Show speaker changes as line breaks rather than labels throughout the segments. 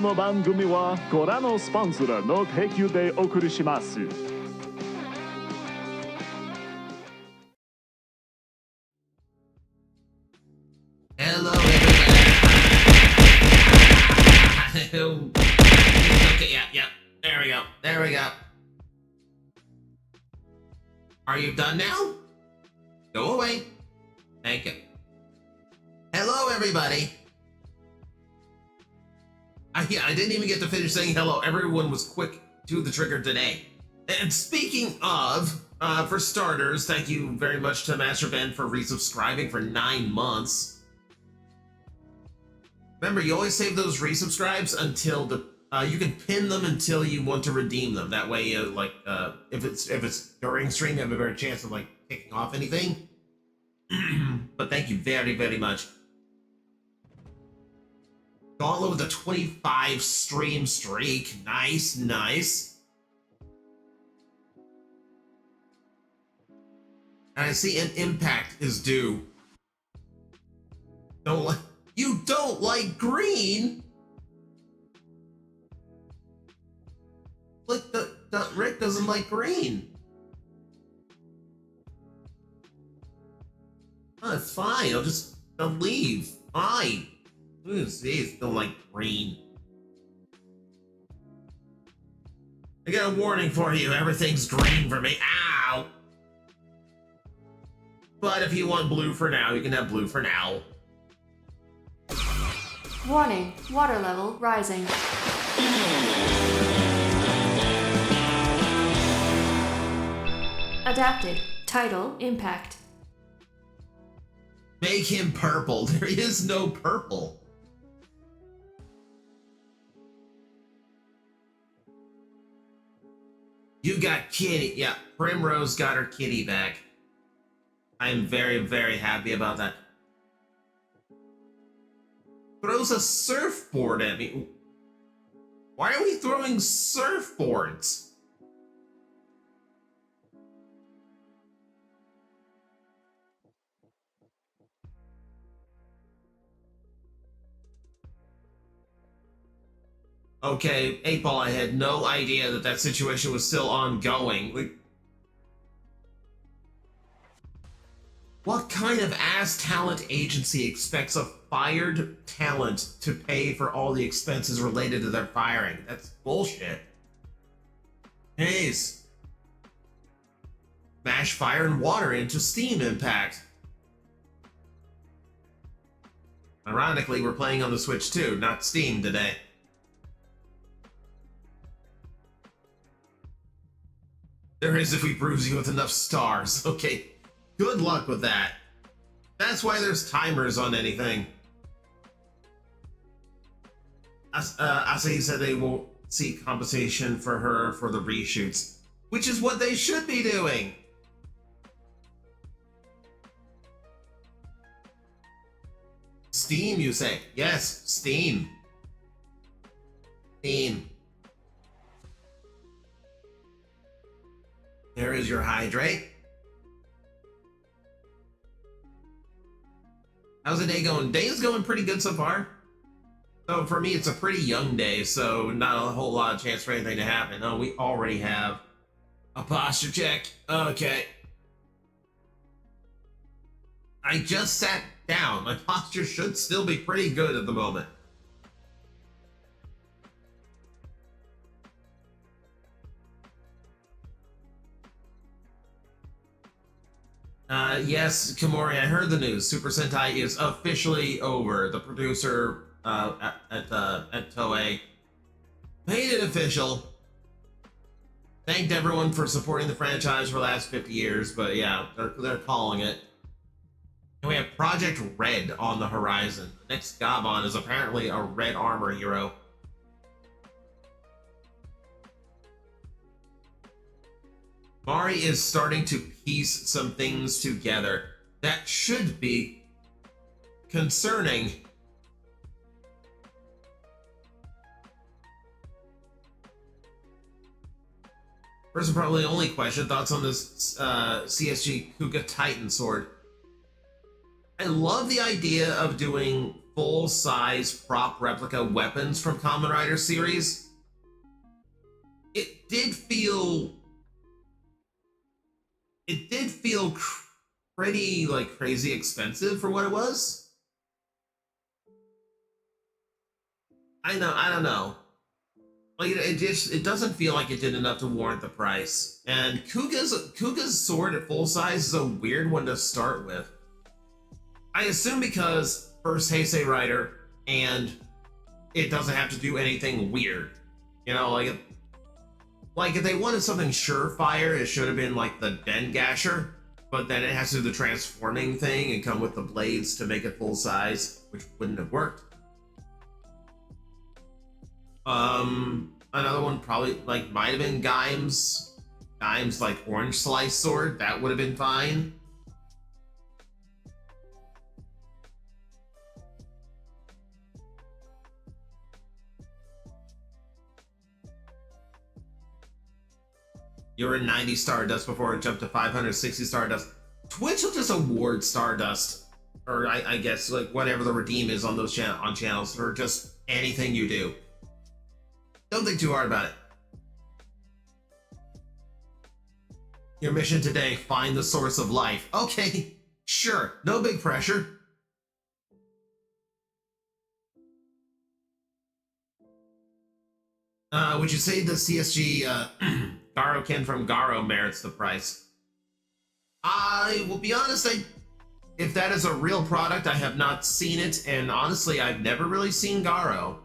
の番組はご覧のスポンサーの提供でお送りします。
Hello, everybody. Okay, yeah. There we go. Are you done now? Go away. Thank you. Hello, everybody. I didn't even get to finish saying hello. Everyone was quick to the trigger today. And speaking of, for starters, thank you very much to Master Ben for resubscribing for 9 months. Remember, you always save those resubscribes until the you can pin them until you want to redeem them. That way, if it's during stream, you have a better chance of kicking off anything. But thank you very, very much. Gauntlet with a 25 stream streak. Nice. And I see an impact is due. You don't like green? Rick doesn't like green. Oh, it's fine. I'll leave. Fine. Jeez, don't like green. I got a warning for you. Everything's green for me. Ow! But if you want blue for now, you can have blue for now.
Warning, water level rising. Adapted. Title, Impact.
Make him purple. There is no purple. You got Kitty. Yeah, Primrose got her kitty back. I'm very, very happy about that. Throws a surfboard at me. Why are we throwing surfboards? Okay, 8-Ball, I had no idea that situation was still ongoing. What kind of ass talent agency expects a fired talent to pay for all the expenses related to their firing? That's bullshit. Jeez. Smash fire and water into Steam Impact. Ironically, we're playing on the Switch too, not Steam today. There is if he proves you with enough stars. Okay, good luck with that. That's why there's timers on anything. Asahi said they won't seek compensation for her for the reshoots, which is what they should be doing. Steam, you say? Yes, Steam. Steam. There is your hydrate. How's the day going? Day is going pretty good so far. So for me, it's a pretty young day, so not a whole lot of chance for anything to happen. Oh, we already have a posture check. Okay. I just sat down. My posture should still be pretty good at the moment. Yes, Kimori, I heard the news. Super Sentai is officially over. The producer at Toei made it official. Thanked everyone for supporting the franchise for the last 50 years, but yeah, they're calling it. And we have Project Red on the horizon. The next Gabon is apparently a red armor hero. Mari is starting to piece some things together that should be concerning. First and probably the only question, thoughts on this CSG Kuga Titan sword. I love the idea of doing full-size prop replica weapons from Kamen Rider series, it did feel pretty like crazy expensive for what it was. I don't know. Like it doesn't feel like it did enough to warrant the price. And Kuga's sword at full size is a weird one to start with. I assume because first Heisei Rider, and it doesn't have to do anything weird. You know, like if they wanted something surefire, it should have been like the Dengasher, but then it has to do the transforming thing and come with the blades to make it full size, which wouldn't have worked. Another one probably like might have been Gaim's like orange slice sword. That would have been fine. You were in 90 Stardust before it jumped to 560 Stardust. Twitch will just award Stardust, or I guess like whatever the redeem is on those channels for just anything you do. Don't think too hard about it. Your mission today, find the source of life. Okay, sure, no big pressure. Would you say the CSG Garo Ken from Garo merits the price? I will be honest, if that is a real product, I have not seen it, and honestly, I've never really seen Garo.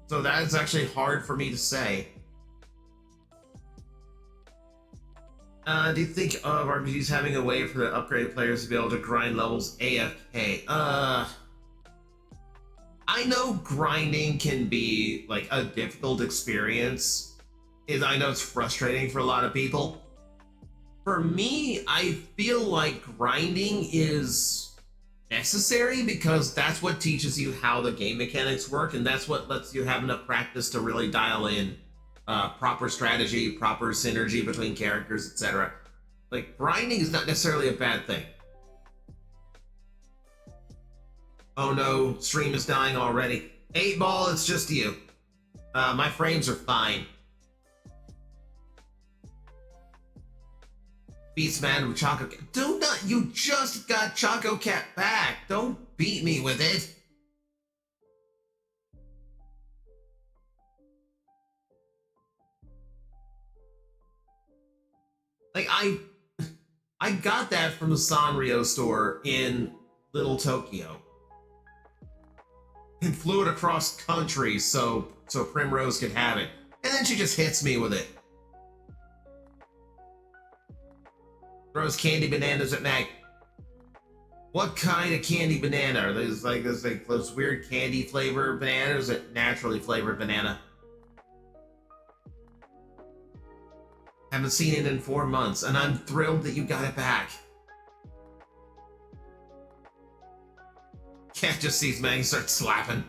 So that is actually hard for me to say. Do you think of RPGs having a way for the upgraded players to be able to grind levels AFK? I know grinding can be like a difficult experience. I know it's frustrating for a lot of people. For me, I feel like grinding is necessary because that's what teaches you how the game mechanics work, and that's what lets you have enough practice to really dial in proper strategy, proper synergy between characters, etc. Like, grinding is not necessarily a bad thing. Oh no, stream is dying already. 8-Ball, it's just you. My frames are fine. Beastman with Choco Cat. Do not, you just got Choco Cat back. Don't beat me with it. Like, I got that from the Sanrio store in Little Tokyo. And flew it across country so Primrose could have it. And then she just hits me with it. Throws candy bananas at Mag. What kind of candy banana? Are those like those weird candy flavor bananas, or is it naturally flavored banana? Haven't seen it in 4 months, and I'm thrilled that you got it back. Cat just sees Mag start slapping.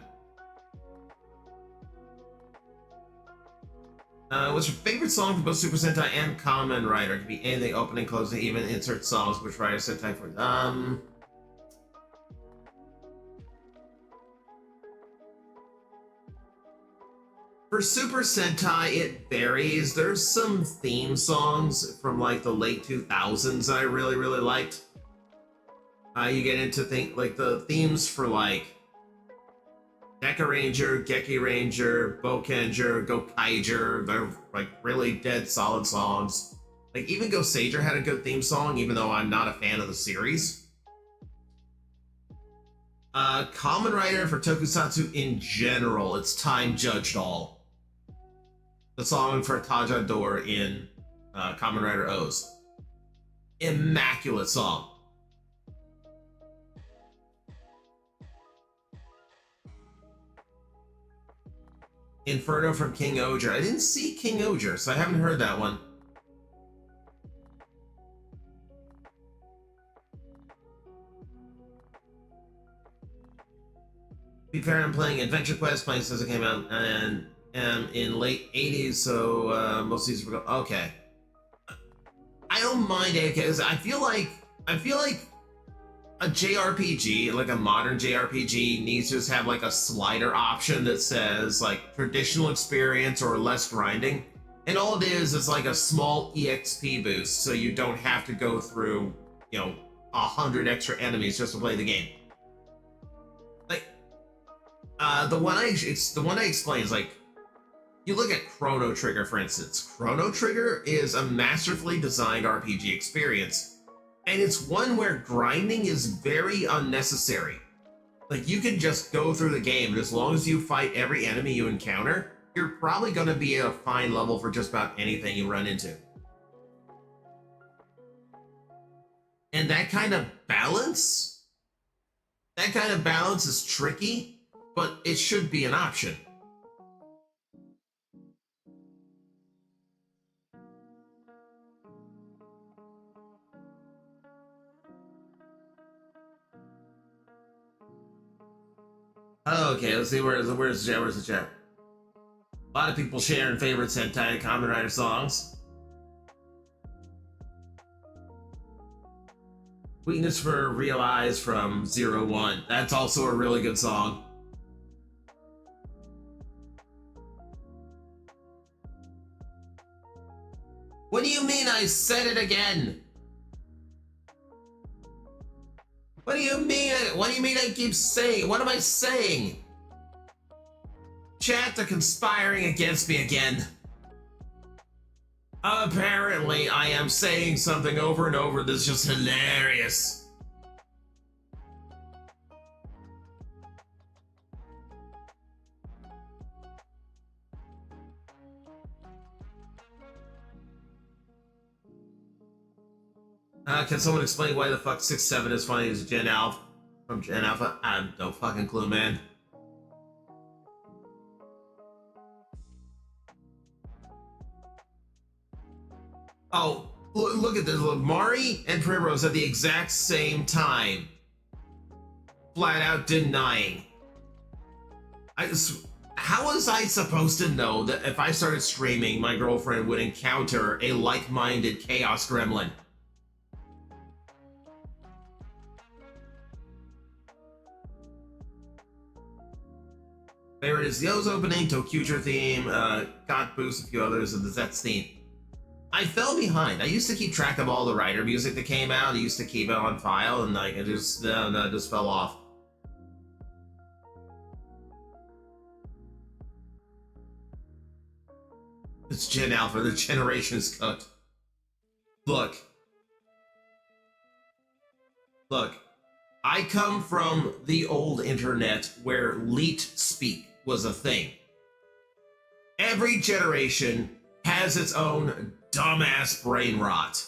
What's your favorite song from both Super Sentai and Kamen Rider? It could be anything, opening, closing, even insert songs. Which Rider Sentai for? For Super Sentai, it varies. There's some theme songs from like the late 2000s that I really, really liked. You get into like the themes for like Deca Ranger, Geki Ranger, Bokenger, Gokaiger. They're like really dead solid songs. Like even Goseiger had a good theme song, even though I'm not a fan of the series. Kamen Rider for Tokusatsu in general, it's Time Judged All. The song for Tajador in Kamen Rider O's. Immaculate song. Inferno from King Oger. I didn't see King Oger, so I haven't heard that one. To be fair, I'm playing Adventure Quest, playing since it came out, and in late 80s, so most of these were okay. I don't mind AFK. I feel like a JRPG, like a modern JRPG, needs to just have like a slider option that says like traditional experience or less grinding. And all it is like a small EXP boost, so you don't have to go through, 100 extra enemies just to play the game. Like, the one I explain is like, you look at Chrono Trigger, for instance. Chrono Trigger is a masterfully designed RPG experience, and it's one where grinding is very unnecessary. Like, you can just go through the game, and as long as you fight every enemy you encounter, you're probably going to be at a fine level for just about anything you run into. And that kind of balance is tricky, but it should be an option. Okay, let's see, where's the chat? A lot of people sharing favorite Sentai and Kamen Rider songs. Weakness for Realize from 01. That's also a really good song. What do you mean I said it again? What do you mean? What do you mean I keep saying? What am I saying? Chat, they're conspiring against me again. Apparently, I am saying something over and over that's just hilarious. Can someone explain why the fuck 6-7 is funny as Gen Alpha? From Gen Alpha? I have no fucking clue, man. Oh, look at this. Look, Mari and Primrose at the exact same time. Flat out denying. How was I supposed to know that if I started streaming, my girlfriend would encounter a like-minded chaos gremlin? Favorite is Yo's opening, Tokusatsu theme, God Boost, a few others, and the Zets theme. I fell behind. I used to keep track of all the Rider music that came out. I used to keep it on file, and like it just fell off. It's Gen Alpha. The generation is cooked. Look. I come from the old internet where leet speak was a thing. Every generation has its own dumbass brain rot.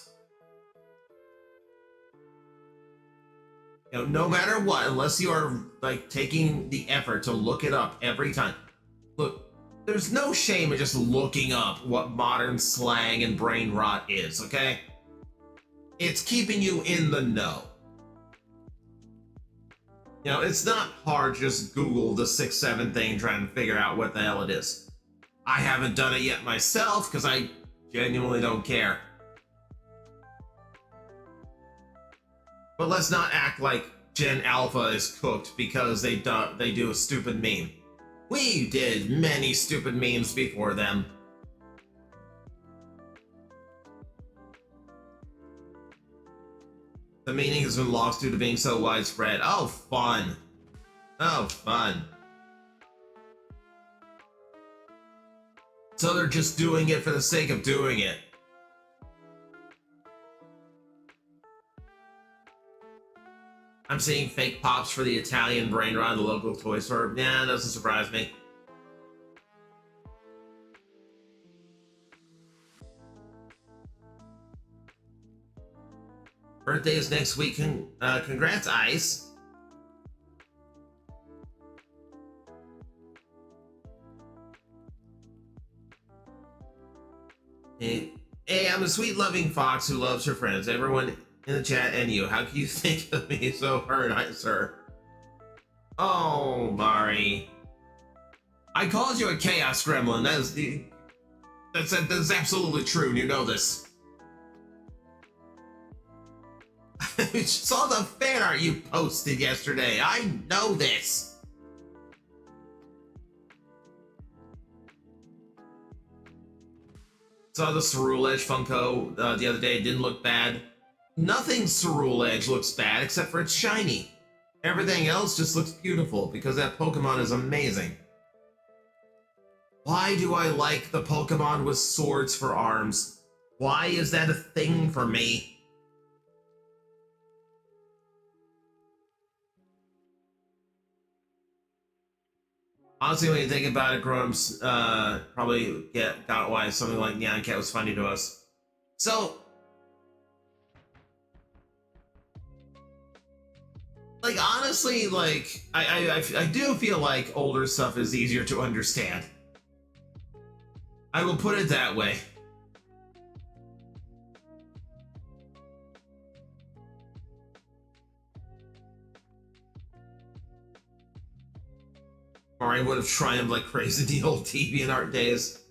No matter what, unless you are like taking the effort to look it up every time. Look, there's no shame in just looking up what modern slang and brain rot is, okay? It's keeping you in the know. It's not hard to just Google the 6-7 thing trying to figure out what the hell it is. I haven't done it yet myself because I genuinely don't care. But let's not act like Gen Alpha is cooked because they do a stupid meme. We did many stupid memes before them. The meaning has been lost due to being so widespread. Oh, fun. Oh, fun. So they're just doing it for the sake of doing it. I'm seeing fake pops for the Italian brain rot at the local toy store. Nah, doesn't surprise me. Birthday is next week. Congrats, Ice. Hey, I'm a sweet, loving fox who loves her friends. Everyone in the chat and you. How can you think of me so hurt, sir? Oh, Mari. I called you a chaos gremlin. That's absolutely true, and you know this. I saw the fan art you posted yesterday. I know this. Saw the Cerule Edge Funko the other day. It didn't look bad. Nothing Cerule Edge looks bad except for it's shiny. Everything else just looks beautiful because that Pokemon is amazing. Why do I like the Pokemon with swords for arms? Why is that a thing for me? Honestly, when you think about it, Grumps probably got why something like Nyan Cat was funny to us. So, like, honestly, like, I do feel like older stuff is easier to understand. I will put it that way. Mari would have triumphed like crazy in the old DeviantArt days.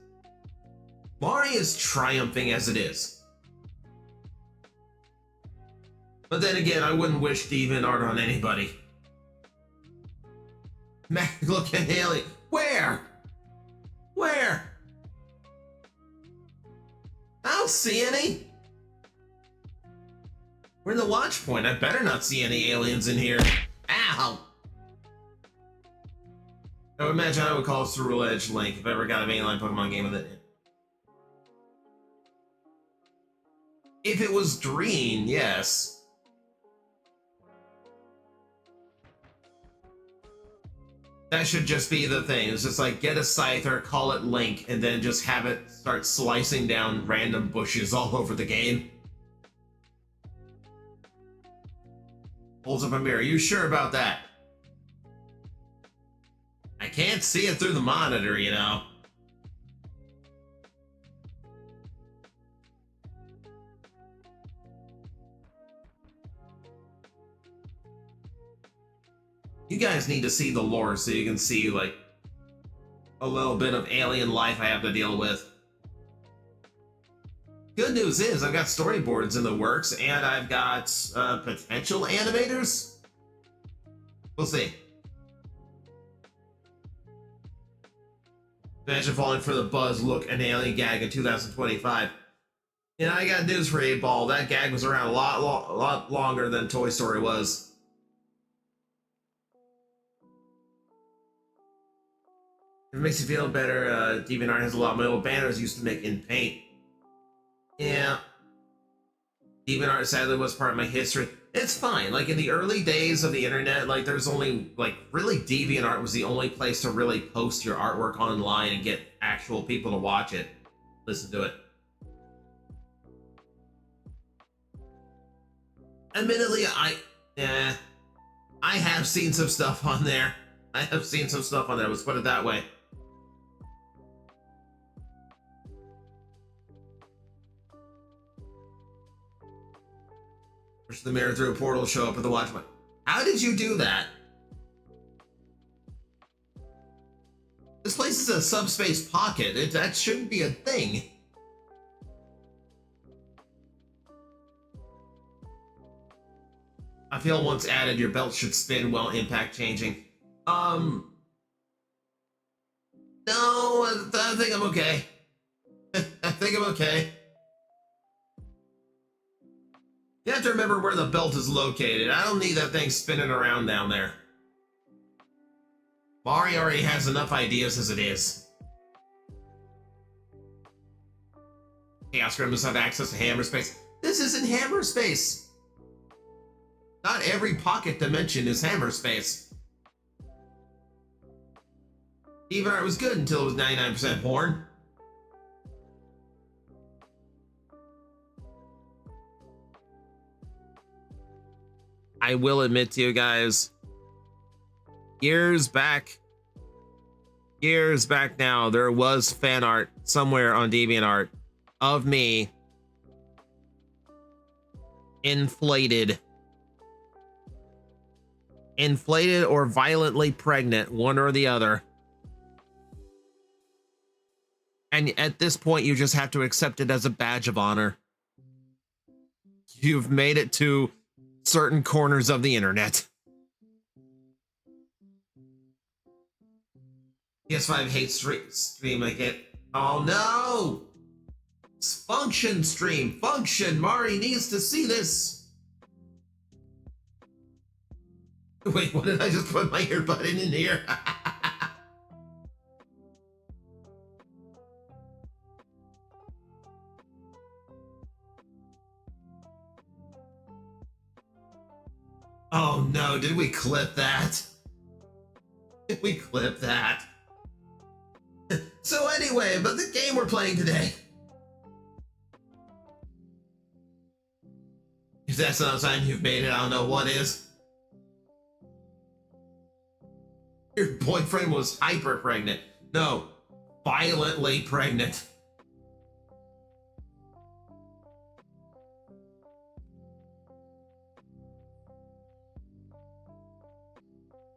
Mari is triumphing as it is. But then again, I wouldn't wish DeviantArt on anybody. Mac, look at Haley. Where? Where? I don't see any. We're in the watch point. I better not see any aliens in here. Ow! I would imagine I would call it Cerule Edge Link if I ever got a mainline Pokemon game with it. If it was green, yes. That should just be the thing. It's just like, get a Scyther, call it Link, and then just have it start slicing down random bushes all over the game. Holds up a mirror. Are you sure about that? I can't see it through the monitor, you know. You guys need to see the lore so you can see, like, a little bit of alien life I have to deal with. Good news is I've got storyboards in the works, and I've got potential animators. We'll see. Imagine falling for the Buzz look an alien gag in 2025. You know, I got news for 8-Ball. That gag was around a lot longer than Toy Story was. If it makes you feel better, DeviantArt has a lot of my old banners used to make in paint. Yeah. DeviantArt sadly was part of my history. It's fine. Like, in the early days of the internet, like, there's only, like, really DeviantArt was the only place to really post your artwork online and get actual people to watch it. Listen to it. Admittedly, I have seen some stuff on there. Let's put it that way. Push the mirror through a portal, show up at the watch point. How did you do that? This place is a subspace pocket. That shouldn't be a thing. I feel once added, your belt should spin while impact changing. No, I think I'm okay. I think I'm okay. You have to remember where the belt is located. I don't need that thing spinning around down there. Mari already has enough ideas as it is. Chaos Grim must have access to hammer space. This isn't hammer space. Not every pocket dimension is hammer space. DeviantArt was good until it was 99% porn. I will admit to you guys, years back now, there was fan art somewhere on DeviantArt of me inflated or violently pregnant, one or the other. And at this point, you just have to accept it as a badge of honor. You've made it to certain corners of the internet. PS5 hates stream like it. Oh no! Function stream, function. Mari needs to see this. Wait, what did I just put my earbud in here? Oh no, did we clip that? Did we clip that? So anyway, but the game we're playing today. If that's not a sign you've made it, I don't know what is. Your boyfriend was hyper pregnant. No, violently pregnant.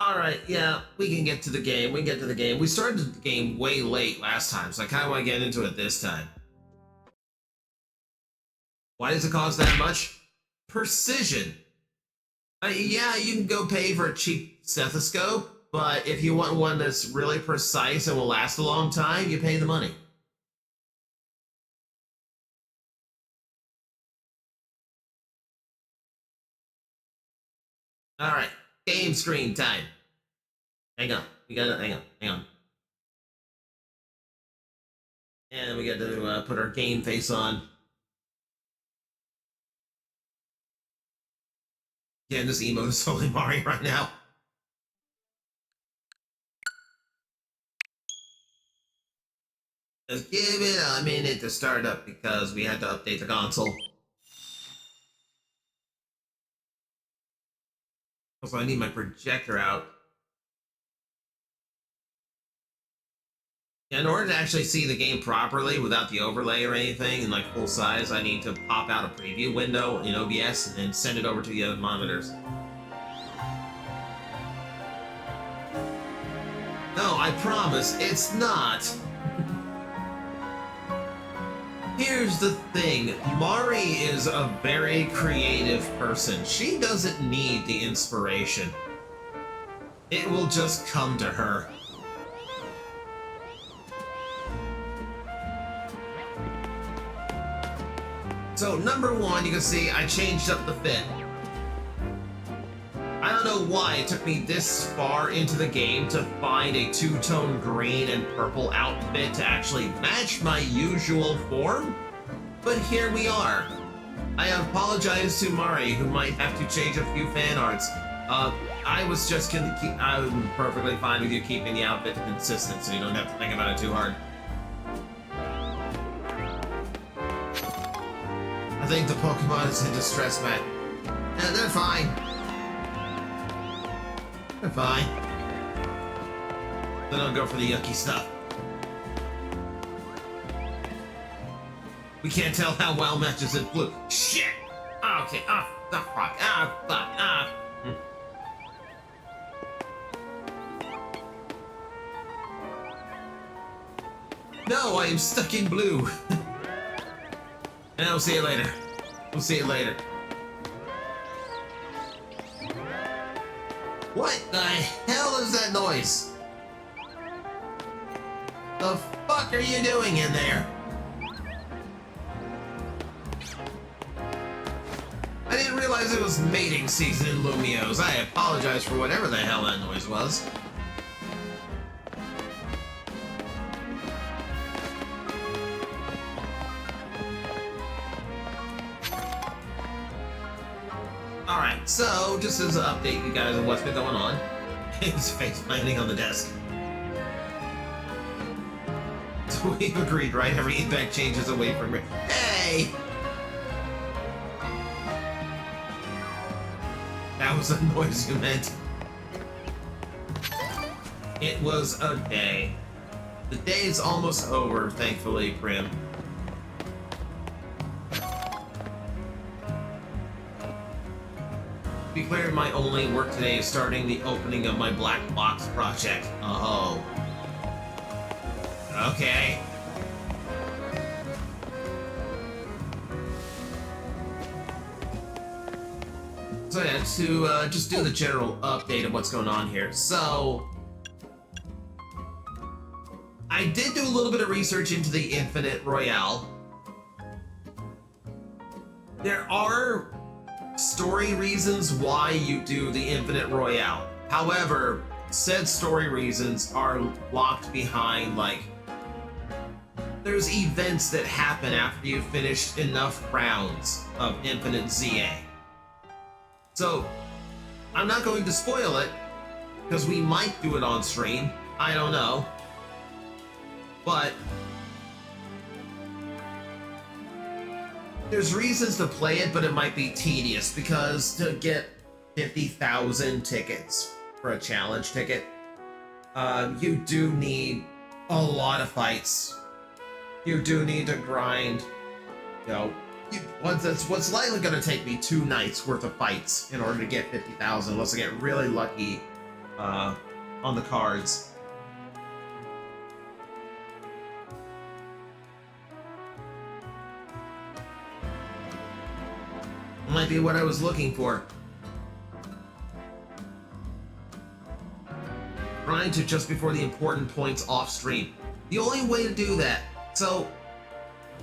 Alright, yeah, we can get to the game. We started the game way late last time, so I kind of want to get into it this time. Why does it cost that much? Precision. Yeah, you can go pay for a cheap stethoscope, but if you want one that's really precise and will last a long time, you pay the money. Alright, game screen time. Hang on, hang on. And we got to put our game face on. Yeah, this emote is totally Mari right now. Just give it a minute to start up because we had to update the console. Also, I need my projector out. In order to actually see the game properly without the overlay or anything in like full size, I need to pop out a preview window in OBS and then send it over to the other monitors. No, I promise, it's not. Here's the thing, Mari is a very creative person. She doesn't need the inspiration. It will just come to her. So, number one, you can see I changed up the fit. I don't know why it took me this far into the game to find a two-tone green and purple outfit to actually match my usual form, but here we are. I apologize to Mari, who might have to change a few fan arts. I was just gonna keep. I'm perfectly fine with you keeping the outfit consistent, so you don't have to think about it too hard. I think the Pokemon is in distress, Matt. Yeah, they're fine. They're fine. They don't go for the yucky stuff. We can't tell how well matches in blue. Shit! Okay, the fuck, fuck. No, I am stuck in blue. And I'll see you later. We'll see you later. What the hell is that noise? The fuck are you doing in there? I didn't realize it was mating season in Lumios. I apologize for whatever the hell that noise was. Alright, so just as an update you guys on what's been going on. His face landing on the desk. So we've agreed, right? Every impact changes away from it. Hey! That was the noise you meant. It was a day. The day is almost over, thankfully, Prim. To be clear, my only work today is starting the opening of my black box project. Oh. Okay. So So yeah, to just do the general update of what's going on here. So I did do a little bit of research into the Infinite Royale. There are story reasons why you do the Infinite Royale. However, said story reasons are locked behind, like, there's events that happen after you've finished enough rounds of Infinite ZA. So, I'm not going to spoil it, because we might do it on stream. I don't know. But there's reasons to play it, but it might be tedious, because to get 50,000 tickets for a challenge ticket, you do need a lot of fights. You do need to grind. You know, what's likely going to take me 2 nights worth of fights in order to get 50,000, unless I get really lucky on the cards. Might be what I was looking for. Grind to just before the important points off stream. The only way to do that, so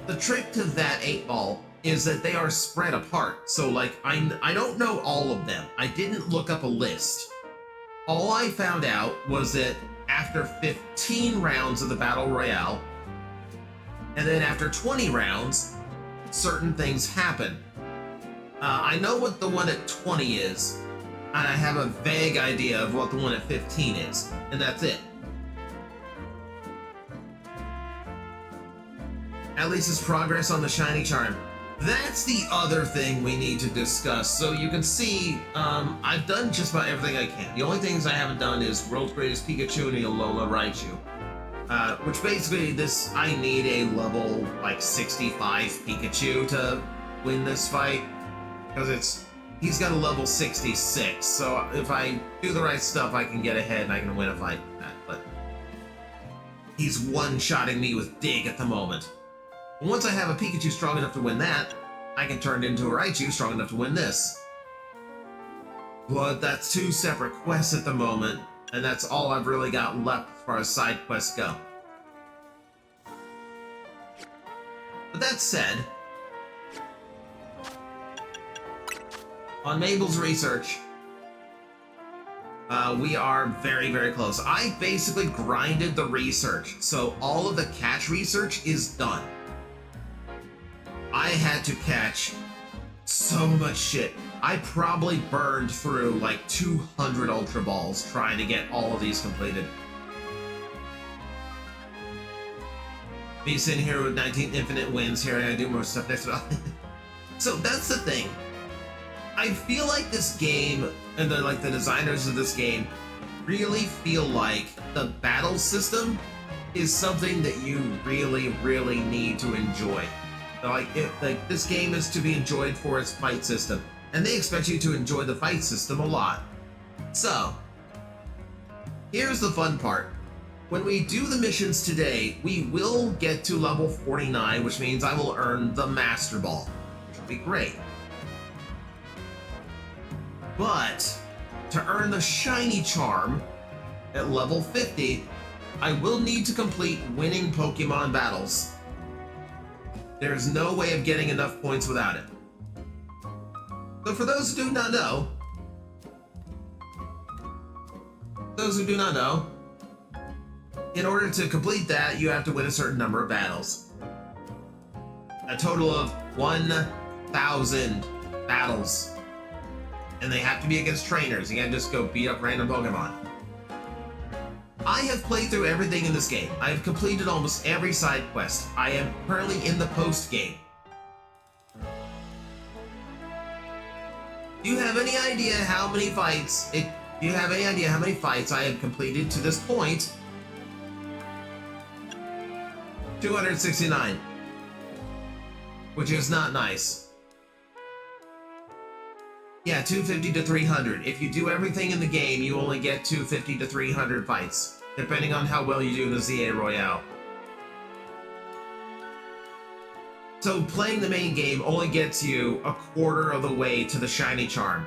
the trick to that 8-ball is that they are spread apart. So like, I don't know all of them. I didn't look up a list. All I found out was that after 15 rounds of the Battle Royale, and then after 20 rounds, certain things happen. I know what the one at 20 is, and I have a vague idea of what the one at 15 is, and that's it. At least it's progress on the Shiny Charm. That's the other thing we need to discuss. So you can see, I've done just about everything I can. The only things I haven't done is World's Greatest Pikachu and Alola Raichu. Which basically, I need a level, like, 65 Pikachu to win this fight. Because he's got a level 66, so if I do the right stuff, I can get ahead and I can win a fight with that, but he's one-shotting me with Dig at the moment. Once I have a Pikachu strong enough to win that, I can turn it into a Raichu strong enough to win this. But that's 2 separate quests at the moment, and that's all I've really got left as far as side quests go. But that said, on Mabel's research, we are very, very close. I basically grinded the research, so all of the catch research is done. I had to catch so much shit. I probably burned through like 200 Ultra Balls trying to get all of these completed. Me sitting here with 19 infinite wins here, and I do more stuff next month. So that's the thing. I feel like this game, and the designers of this game, really feel like the battle system is something that you really, really need to enjoy. Like this game is to be enjoyed for its fight system, and they expect you to enjoy the fight system a lot. So, here's the fun part. When we do the missions today, we will get to level 49, which means I will earn the Master Ball, which will be great. But to earn the Shiny Charm at level 50, I will need to complete winning Pokemon battles. There's no way of getting enough points without it. So for those who do not know, in order to complete that, you have to win a certain number of battles. A total of 1,000 battles. And they have to be against trainers. You can't just go beat up random Pokemon. I have played through everything in this game. I have completed almost every side quest. I am currently in the post game. Do you have any idea how many fights I have completed to this point? 269. Which is not nice. Yeah, 250 to 300. If you do everything in the game, you only get 250 to 300 fights, depending on how well you do in the ZA Royale. So playing the main game only gets you a quarter of the way to the Shiny Charm.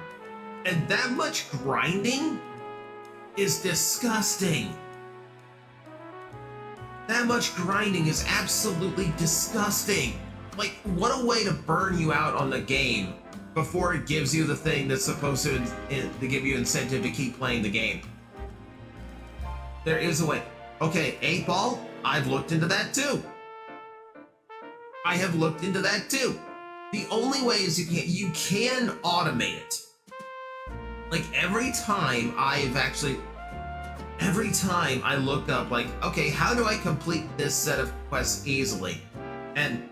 And that much grinding is disgusting. That much grinding is absolutely disgusting. Like, what a way to burn you out on the game before it gives you the thing that's supposed to give you incentive to keep playing the game. There is a way. Okay, 8 Ball, I've looked into that too. I have looked into that too. The only way is you can automate it. Like every time I looked up like, okay, how do I complete this set of quests easily? And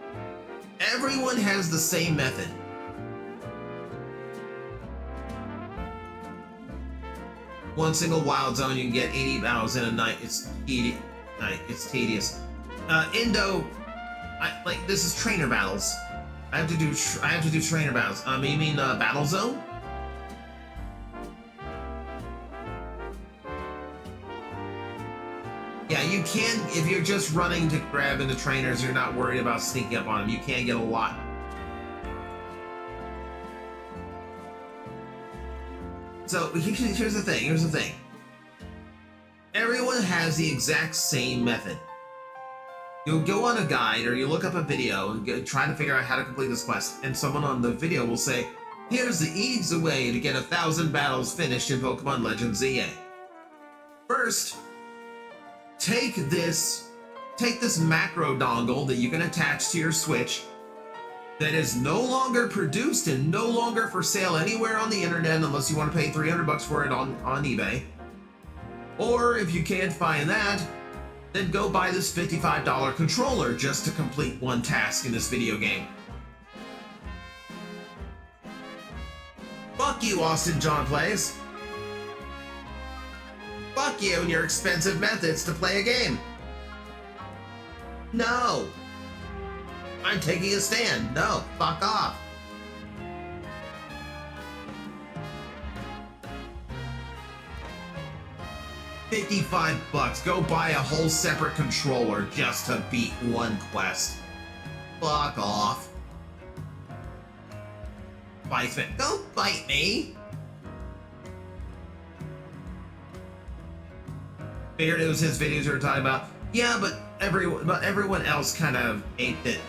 everyone has the same method. One single wild zone, you can get 80 battles in a night. It's tedious. This is trainer battles. I have to do trainer battles. You mean battle zone? Yeah, you can, if you're just running to grab into trainers, you're not worried about sneaking up on them. You can get a lot. So here's the thing. Everyone has the exact same method. You'll go on a guide or you look up a video and try to figure out how to complete this quest, and someone on the video will say, here's the easy way to get 1,000 battles finished in Pokemon Legends ZA. First, take this macro dongle that you can attach to your Switch that is no longer produced and no longer for sale anywhere on the internet unless you want to pay $300 for it on eBay. Or if you can't find that, then go buy this $55 controller just to complete one task in this video game. Fuck you, Austin John Plays. Fuck you and your expensive methods to play a game. No. I'm taking a stand. No, fuck off. $55. Go buy a whole separate controller just to beat one quest. Fuck off. Bite me. Don't bite me. Figured it was his videos we were talking about. Yeah, but everyone else kind of aped it.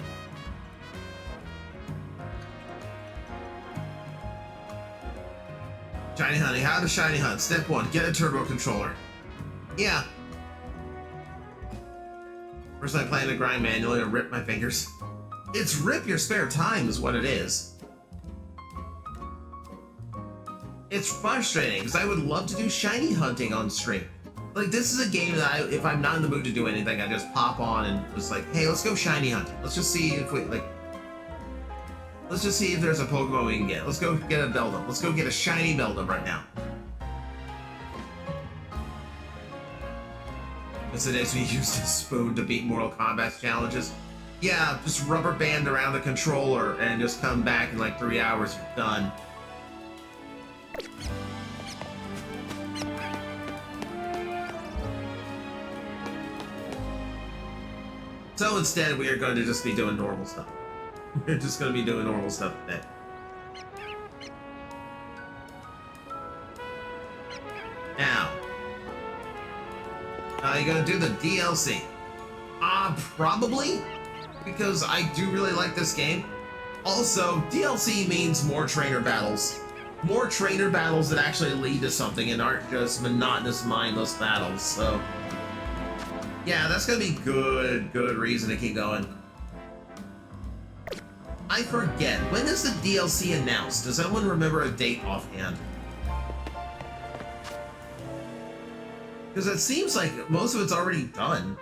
Shiny hunting. How to shiny hunt? Step 1: get a turbo controller. Yeah. First I plan to grind manually and rip my fingers. It's rip your spare time is what it is. It's frustrating because I would love to do shiny hunting on stream. Like, this is a game that if I'm not in the mood to do anything, I just pop on and just like, hey, let's go shiny hunting. Let's just see if there's a Pokemon we can get. Let's go get a Beldum. Let's go get a shiny Beldum right now. It's the days we used a spoon to beat Mortal Kombat challenges. Yeah, just rubber band around the controller and just come back in like 3 hours, you're done. So instead, we are going to just be doing normal stuff. We're just going to be doing normal stuff today. Now, are you going to do the DLC? Probably, because I do really like this game. Also, DLC means more trainer battles. More trainer battles that actually lead to something and aren't just monotonous, mindless battles, so... yeah, that's gonna be good reason to keep going. I forget, when is the DLC announced? Does anyone remember a date offhand? Because it seems like most of it's already done.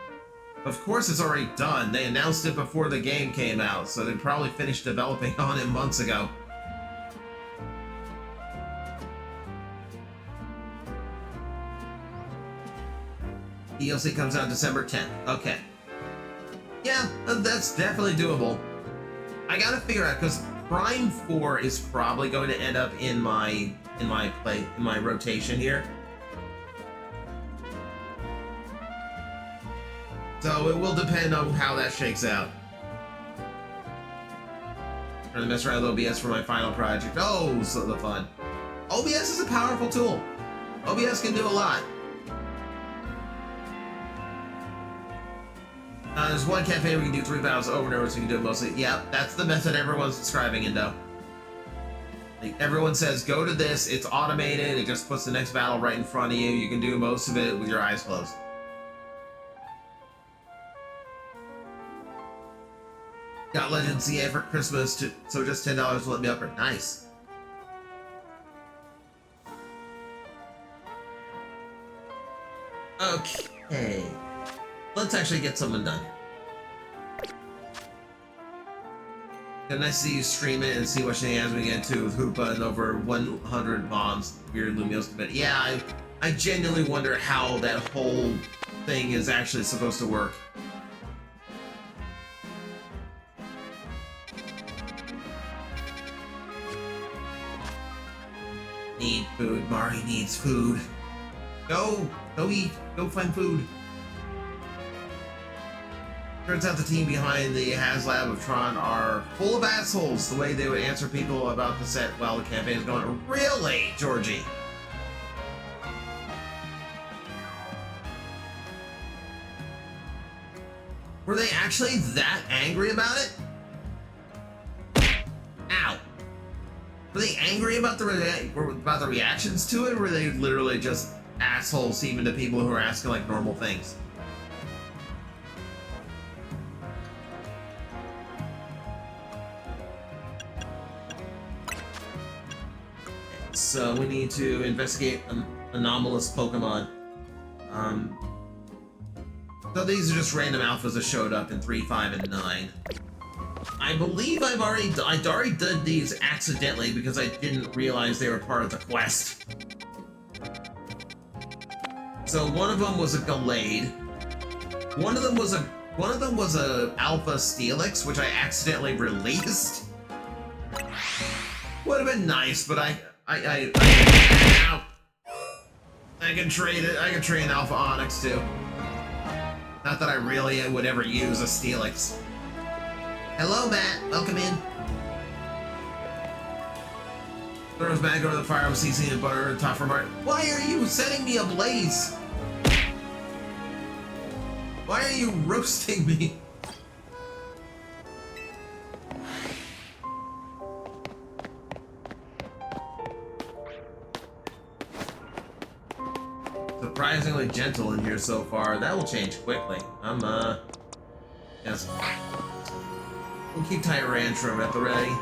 Of course it's already done. They announced it before the game came out, so they probably finished developing on it months ago. DLC comes out December 10th. Okay. Yeah, that's definitely doable. I gotta figure out, because Prime 4 is probably going to end up in my rotation here. So it will depend on how that shakes out. I'm gonna mess around with OBS for my final project. Oh, so the fun. OBS is a powerful tool. OBS can do a lot. There's one cafe where you can do 3 battles over and over, so you can do it mostly. Yeah, that's the method everyone's describing, Indo. Like, everyone says, go to this, it's automated, it just puts the next battle right in front of you, you can do most of it with your eyes closed. Got Legend CA for Christmas, so just $10 to let me upgrade. Nice. Okay. Let's actually get something done. It's nice to see you stream it and see what shenanigans we get into with Hoopa and over 100 bombs weird Lumios commit. Yeah, I genuinely wonder how that whole thing is actually supposed to work. Need food. Mari needs food. Go eat. Go find food. Turns out the team behind the HasLab of Tron are full of assholes, the way they would answer people about the set while the campaign is going. Really, Georgie? Were they actually that angry about it? Ow. Were they angry about the reactions to it, or were they literally just assholes even to people who are asking like normal things? So we need to investigate anomalous Pokemon. So these are just random alphas that showed up in 3, 5, and 9. I believe I'd already did these accidentally because I didn't realize they were part of the quest. So one of them was a Gallade. One of them was a Alpha Steelix, which I accidentally released. Would have been nice, but I can trade it. I can trade an Alpha Onyx too. Not that I really would ever use a Steelix. Hello, Matt. Welcome in. Throws back over the fire with seasoning and butter and top for Martin. Why are you setting me ablaze? Why are you roasting me? Surprisingly gentle in here so far. That will change quickly. Yes. We'll keep Tyrantrum at the ready.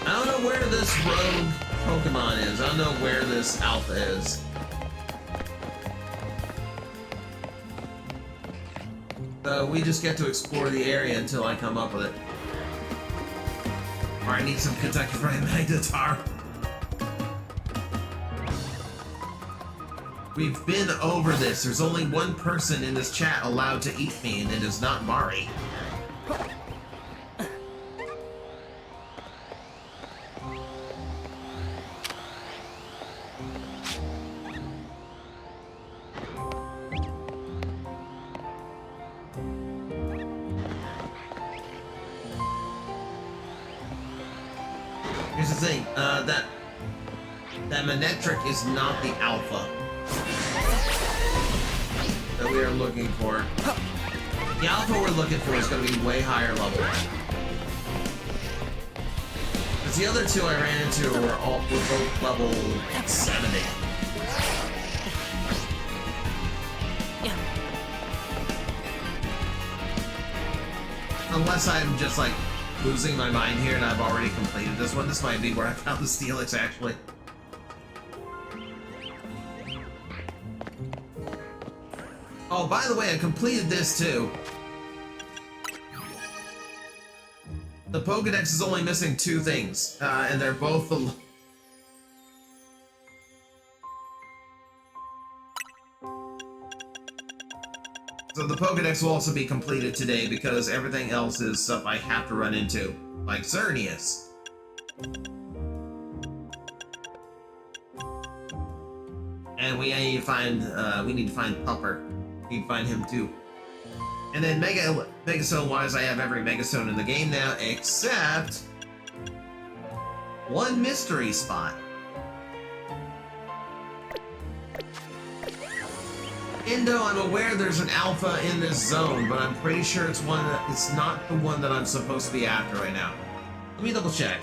I don't know where this rogue Pokemon is. I don't know where this Alpha is. So we just get to explore the area until I come up with it. Or I need some Kentucky Fried Magnetar. We've been over this. There's only one person in this chat allowed to eat me, and it is not Mari. Here's the thing, that Manectric is not the Alpha that we are looking for. The Alpha we're looking for is going to be way higher level. Because the other two I ran into were both level 70. Unless I'm just like losing my mind here and I've already completed this one. This might be where I found the Steelix actually. Oh, by the way, I completed this too. The Pokedex is only missing 2 things, and they're both the... So the Pokedex will also be completed today because everything else is stuff I have to run into, like Xerneas. And we need to find Pupper. We need to find him too. And then Megastone-wise, I have every Megastone in the game now, except one mystery spot. Indo, I'm aware there's an alpha in this zone, but I'm pretty sure it's not the one that I'm supposed to be after right now. Let me double check.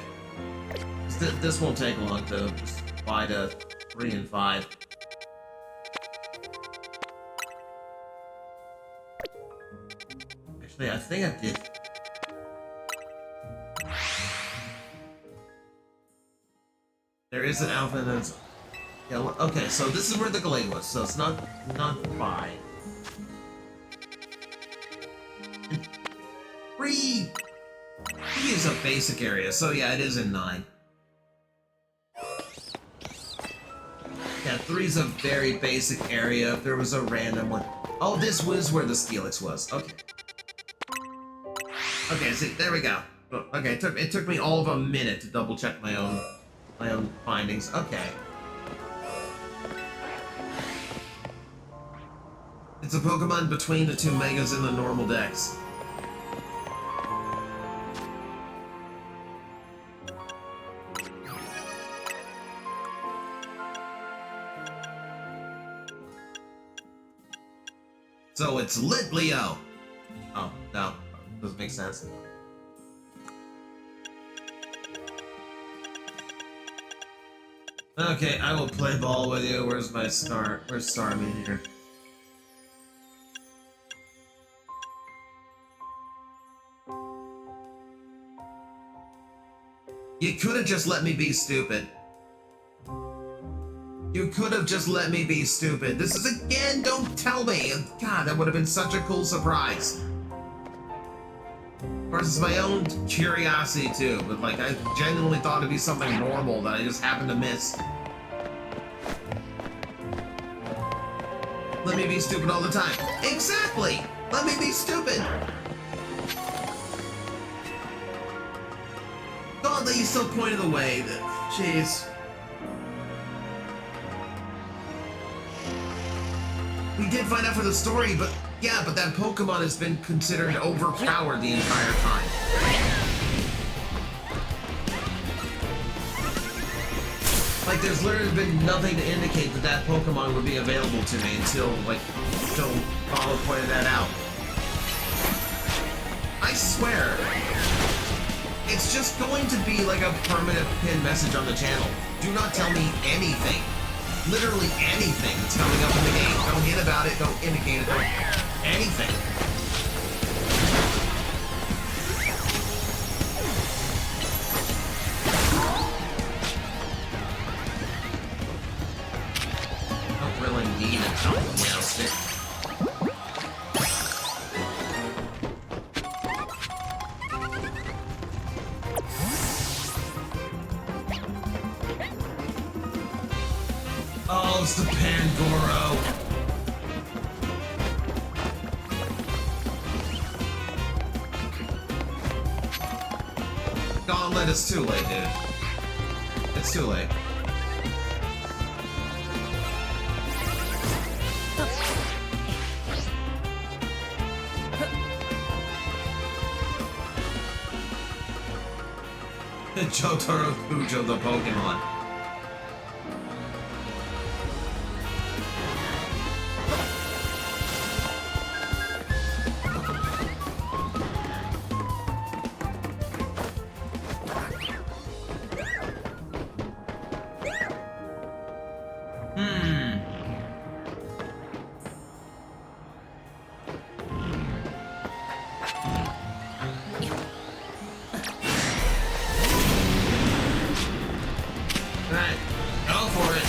This won't take long to just fly to 3 and 5. Actually, I think I did. There is an alpha in that zone. Yeah, okay, so this is where the glade was, so it's not 5. 3 is a basic area, so yeah, it is in 9. Yeah, 3's a very basic area. If there was a random one. Oh, this was where the Steelix was. Okay. Okay, see, there we go. Okay, it took me all of a minute to double check my own findings. Okay. It's a Pokemon between the 2 Megas in the normal decks. So it's Litleo! Oh, no. Doesn't make sense. Okay, I will play ball with you. Where's my star? Where's Starmie here? You could have just let me be stupid. You could have just let me be stupid. This is again, don't tell me. God, that would have been such a cool surprise. Of course, it's my own curiosity too, but like I genuinely thought it'd be something normal that I just happened to miss. Let me be stupid all the time. Exactly! Let me be stupid! God, that you still pointed the way. Jeez. We did find out for the story, but yeah, but that Pokemon has been considered overpowered the entire time. Like, there's literally been nothing to indicate that that Pokemon would be available to me until Paulo pointed that out. I swear, it's just going to be like a permanent pinned message on the channel. Do not tell me anything. Literally anything that's coming up in the game. Don't hint about it, don't indicate it, anything. Don't really need a thumbnail stick. Oh, it's the Pangoro. Gauntlet, it's too late, dude. It's too late. Jotaro Kujo, the Pokemon. Alright, go for it.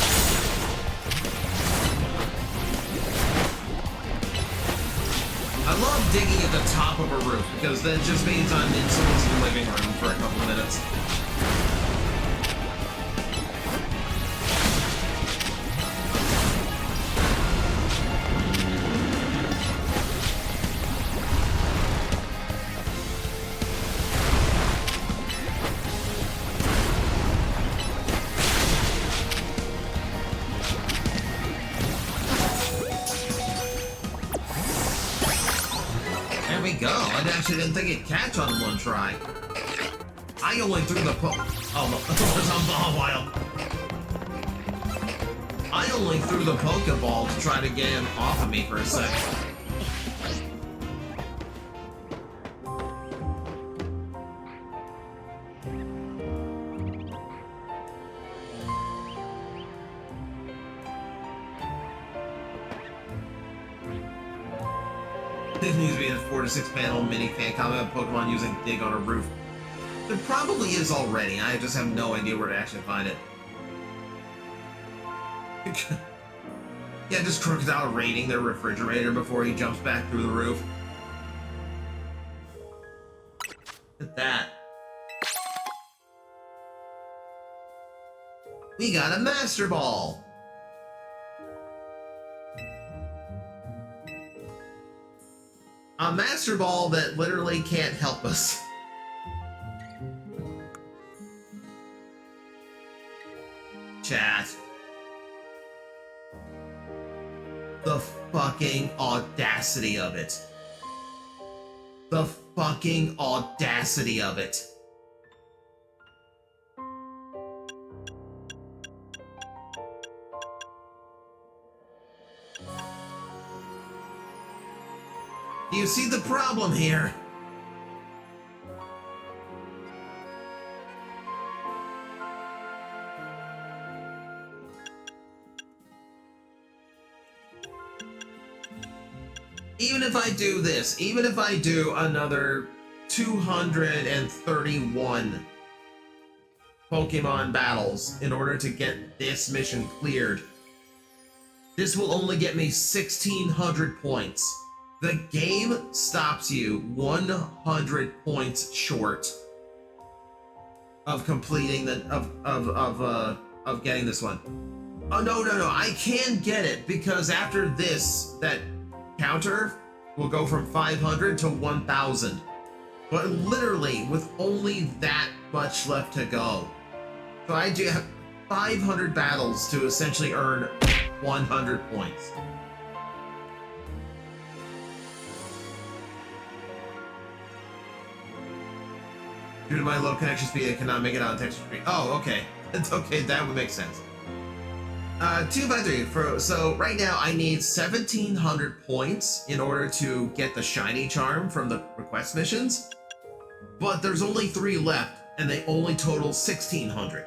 I love digging at the top of a roof because that just means I'm in someone's living room for a couple minutes. There we go. I actually didn't think it'd catch on one try. I only threw the oh, it's on ball wild. I only threw the Pokeball to try to get him off of me for a second. This needs to be a 4 to 6 panel mini fan combat Pokemon using Dig on a roof. There probably is already. I just have no idea where to actually find it. Yeah, just Crocodile raiding their refrigerator before he jumps back through the roof. Look at that. We got a Master Ball! A Master Ball that literally can't help us. Chat. The fucking audacity of it. The fucking audacity of it. Do you see the problem here? Even if I do this, even if I do another 231 Pokemon battles in order to get this mission cleared, this will only get me 1,600 points. The game stops you 100 points short of completing the of getting this one. Oh no, I can get it because after this, that counter will go from 500 to 1,000. But literally with only that much left to go. So I do have 500 battles to essentially earn 100 points. Due to my low connection speed, I cannot make it out of texture screen. Oh, okay. Okay, that would make sense. 253. So right now I need 1,700 points in order to get the shiny charm from the request missions. But there's only 3 left, and they only total 1,600.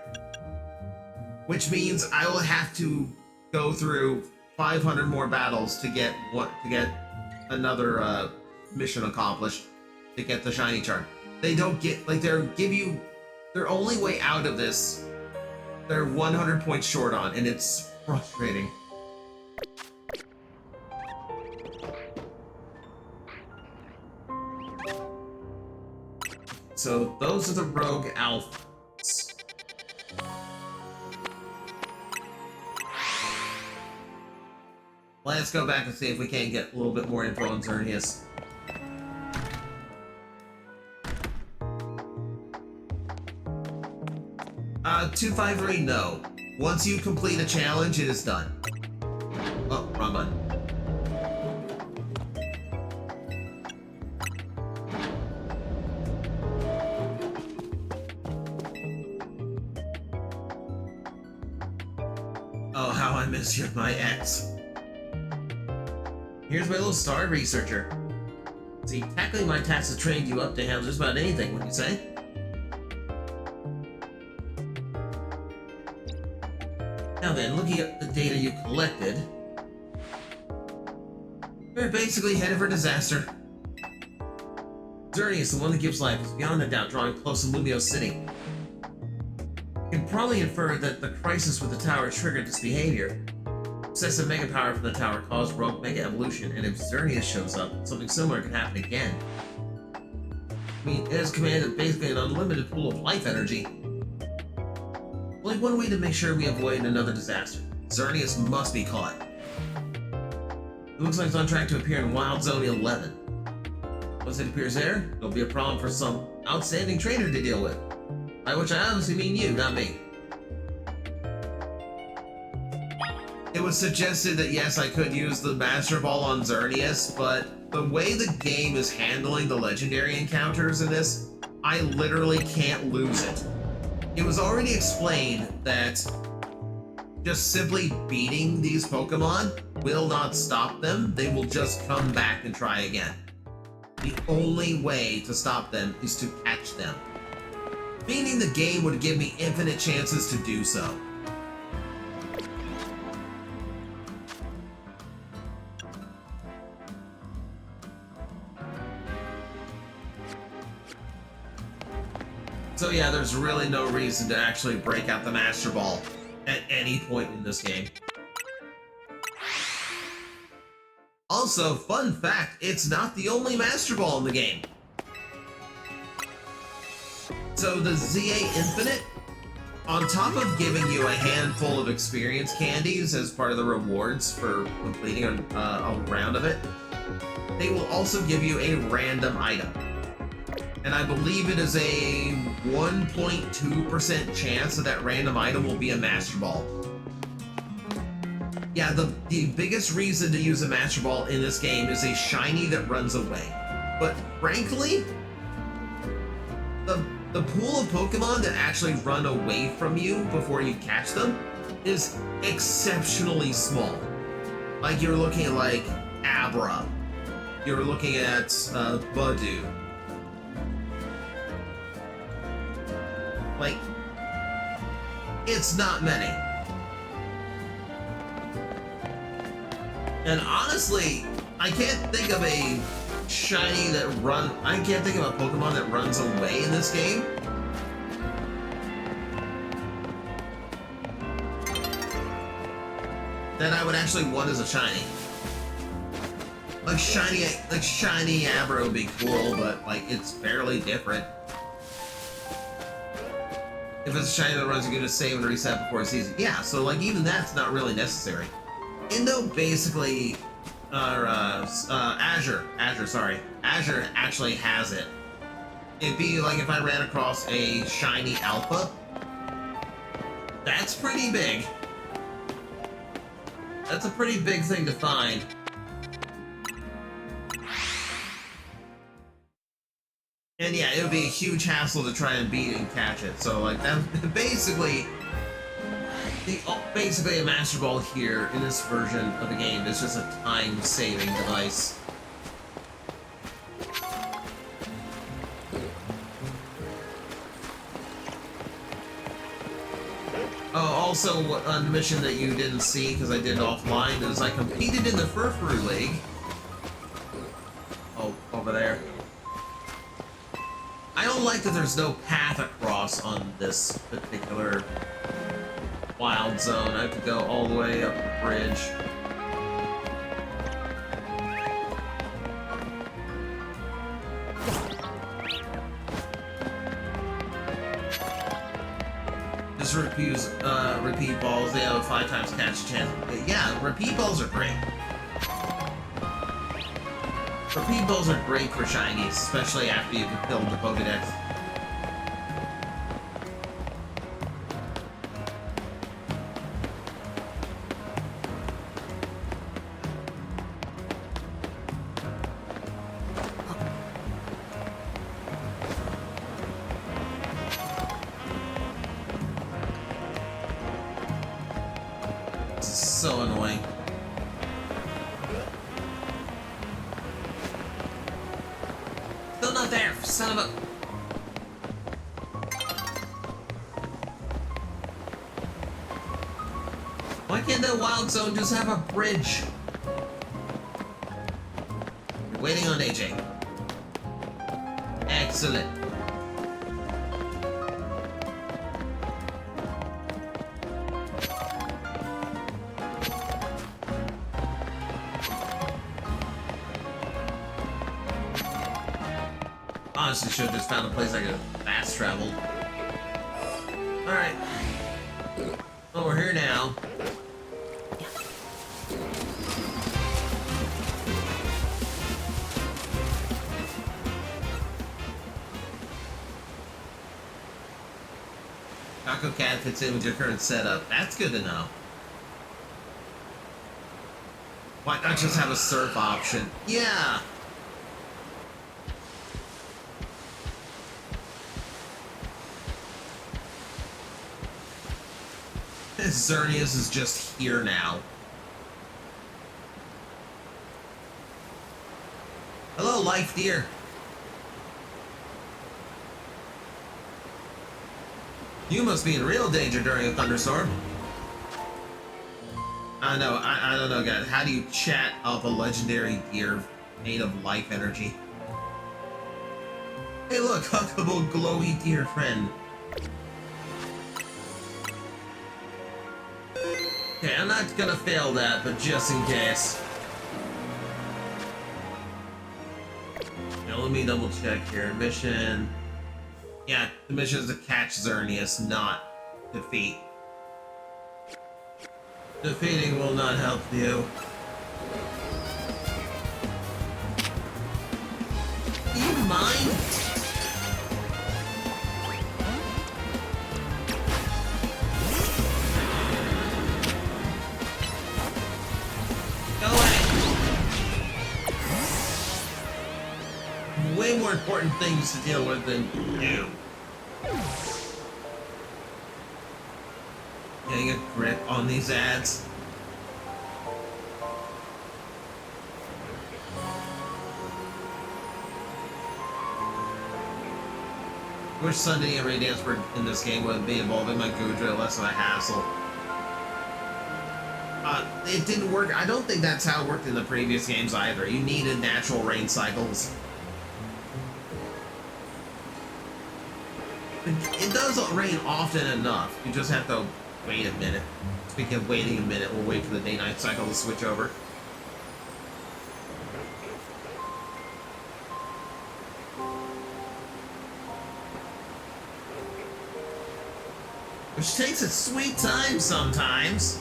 Which means I will have to go through 500 more battles to get another mission accomplished to get the shiny charm. They don't get, like, their only way out of this, they're 100 points short on, and it's frustrating. So those are the rogue alphas. Let's go back and see if we can't get a little bit more info on Xerneas. 253, no. Once you complete a challenge, it is done. Oh, wrong button. Oh, how I miss you, my ex. Here's my little star researcher. See, tackling my tasks has trained you up to handle just about anything, wouldn't you say? Now then, looking at the data you collected, we're basically headed for disaster. Xerneas, the one that gives life, is beyond a doubt drawing close to Lumio City. You can probably infer that the crisis with the tower triggered this behavior. Excessive mega power from the tower caused rogue mega evolution, and if Xerneas shows up, something similar could happen again. I mean, it has commanded basically an unlimited pool of life energy. Only one way to make sure we avoid another disaster. Xerneas must be caught. It looks like it's on track to appear in Wild Zone 11. Once it appears there, there'll be a problem for some outstanding trainer to deal with. By which I obviously mean you, not me. It was suggested that yes, I could use the Master Ball on Xerneas, but the way the game is handling the legendary encounters in this, I literally can't lose it. It was already explained that just simply beating these Pokemon will not stop them. They will just come back and try again. The only way to stop them is to catch them. Meaning the game would give me infinite chances to do so. So yeah, there's really no reason to actually break out the Master Ball at any point in this game. Also, fun fact, it's not the only Master Ball in the game. So the ZA Infinite, on top of giving you a handful of experience candies as part of the rewards for completing a round of it, they will also give you a random item. And I believe it is a 1.2% chance that that random item will be a Master Ball. Yeah, the biggest reason to use a Master Ball in this game is a shiny that runs away. But frankly, the pool of Pokemon that actually run away from you before you catch them is exceptionally small. Like, you're looking at, like, Abra. You're looking at Budew. Like, it's not many. And honestly, I can't think of a shiny that I can't think of a Pokemon that runs away in this game. That I would actually want as a shiny. Like shiny Abra would be cool, but like it's barely different. If it's a shiny that runs, you're gonna save and reset before it's easy. Yeah, so like even that's not really necessary. Indo basically, Azure actually has it. It'd be like if I ran across a shiny Alpha. That's pretty big. That's a pretty big thing to find. And yeah, it would be a huge hassle to try and beat and catch it. So like that, basically a Master Ball here in this version of the game is just a time-saving device. Oh, also a mission that you didn't see because I did offline is I competed in the Furfuru League. Oh, over there. I don't like that there's no path across on this particular wild zone. I have to go all the way up the bridge. Just repeat balls. They have a 5 times catch chance. But yeah, repeat balls are great. Repeat balls are great for shinies, especially after you've filled the Pokedex. This is so annoying. Still not there, son of a... Why can't that wild zone just have a bridge? You're waiting on AJ. Excellent. Honestly, should have just found a place I could fast travel. Alright. Well, we're here now. Taco Cat fits in with your current setup. That's good to know. not just have a surf option? Yeah! Xerneas is just here now. Hello, life deer. You must be in real danger during a thunderstorm. I don't know, guys. How do you chat up a legendary deer made of life energy? Hey, look, huggable, glowy deer friend. Okay, I'm not gonna fail that, but just in case. Now, let me double check here. Mission. Yeah, the mission is to catch Xerneas, not defeat. Defeating will not help you. Do you mind? Go away. Way more important things to deal with than you. Getting a grip on these ads. I wish Sunday and Ray Dance were in this game would be involving my Gudra, less of a hassle. It didn't work. I don't think that's how it worked in the previous games either. You needed natural rain cycles. It does rain often enough. You just have to wait a minute. Speaking of waiting a minute, we'll wait for the day-night cycle to switch over. Which takes its sweet time sometimes.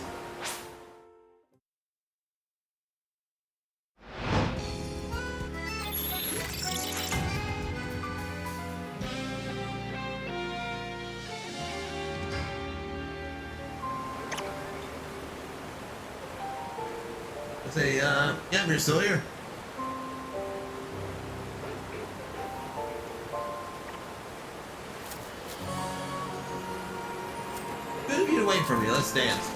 Say, yeah, you're still here. Good of you to wait for me. Let's dance.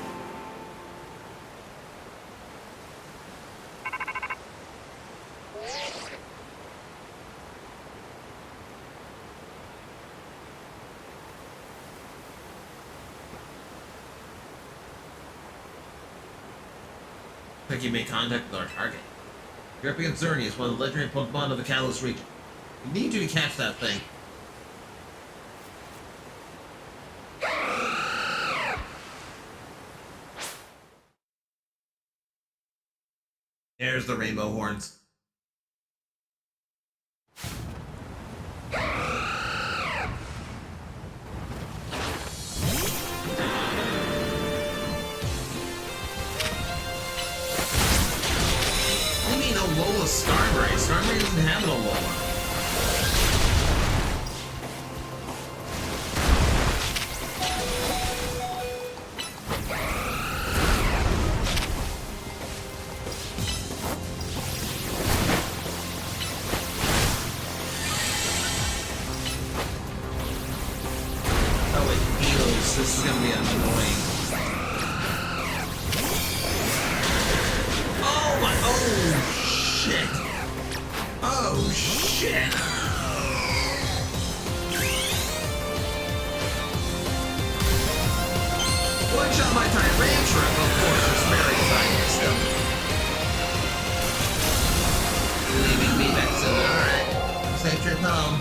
Looks like you made contact with our target. You're up against Xerneas, one of the legendary Pokemon of the Kalos region. We need you to catch that thing. There's the rainbow horns. Alola Starberry. Starberry doesn't have an Alola. Oh, it heals. This is gonna be annoying. Oh my! Oh! Shit! Oh shit! One shot my Tyrantrum, of course, is very exciting still. Leaving me back soon, alright. Safe trip home.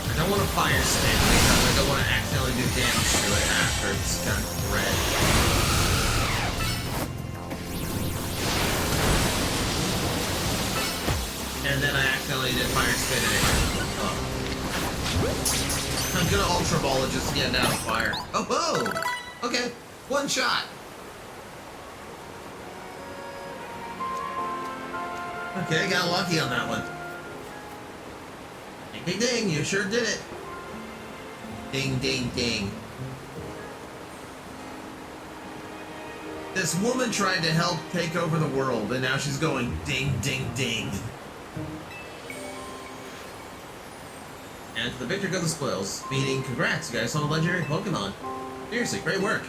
I don't want to fire spin because I don't want to accidentally do damage to it after it's done red. And then I accidentally did fire spin and it I'm gonna Ultra Ball it just to get it out of fire. Oh, whoa! Okay, one shot. Okay, got lucky on that one. Ding, ding, ding, you sure did it. Ding, ding, ding. This woman tried to help take over the world, and now she's going ding, ding, ding. And to the victor go the spoils, meaning congrats, you guys on a legendary Pokemon. Seriously, great work.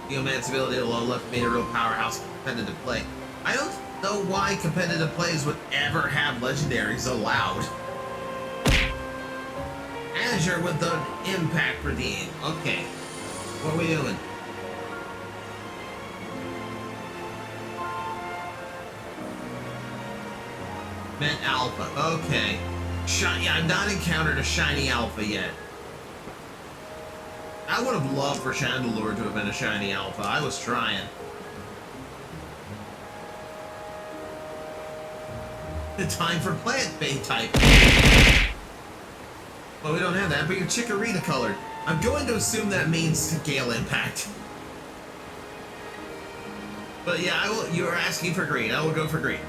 Geoman's ability alone left made a real powerhouse of competitive play. I don't know why competitive players would ever have legendaries allowed. Azure with the impact redeem. Okay. What are we doing? Met Alpha. Okay. Shiny. I've not encountered a shiny Alpha yet. I would have loved for Chandelure to have been a shiny Alpha. I was trying. The time for plant bait type. Well, we don't have that, but you're Chikorita colored. I'm going to assume that means Gale Impact. But yeah, I will. You are asking for green. I will go for green.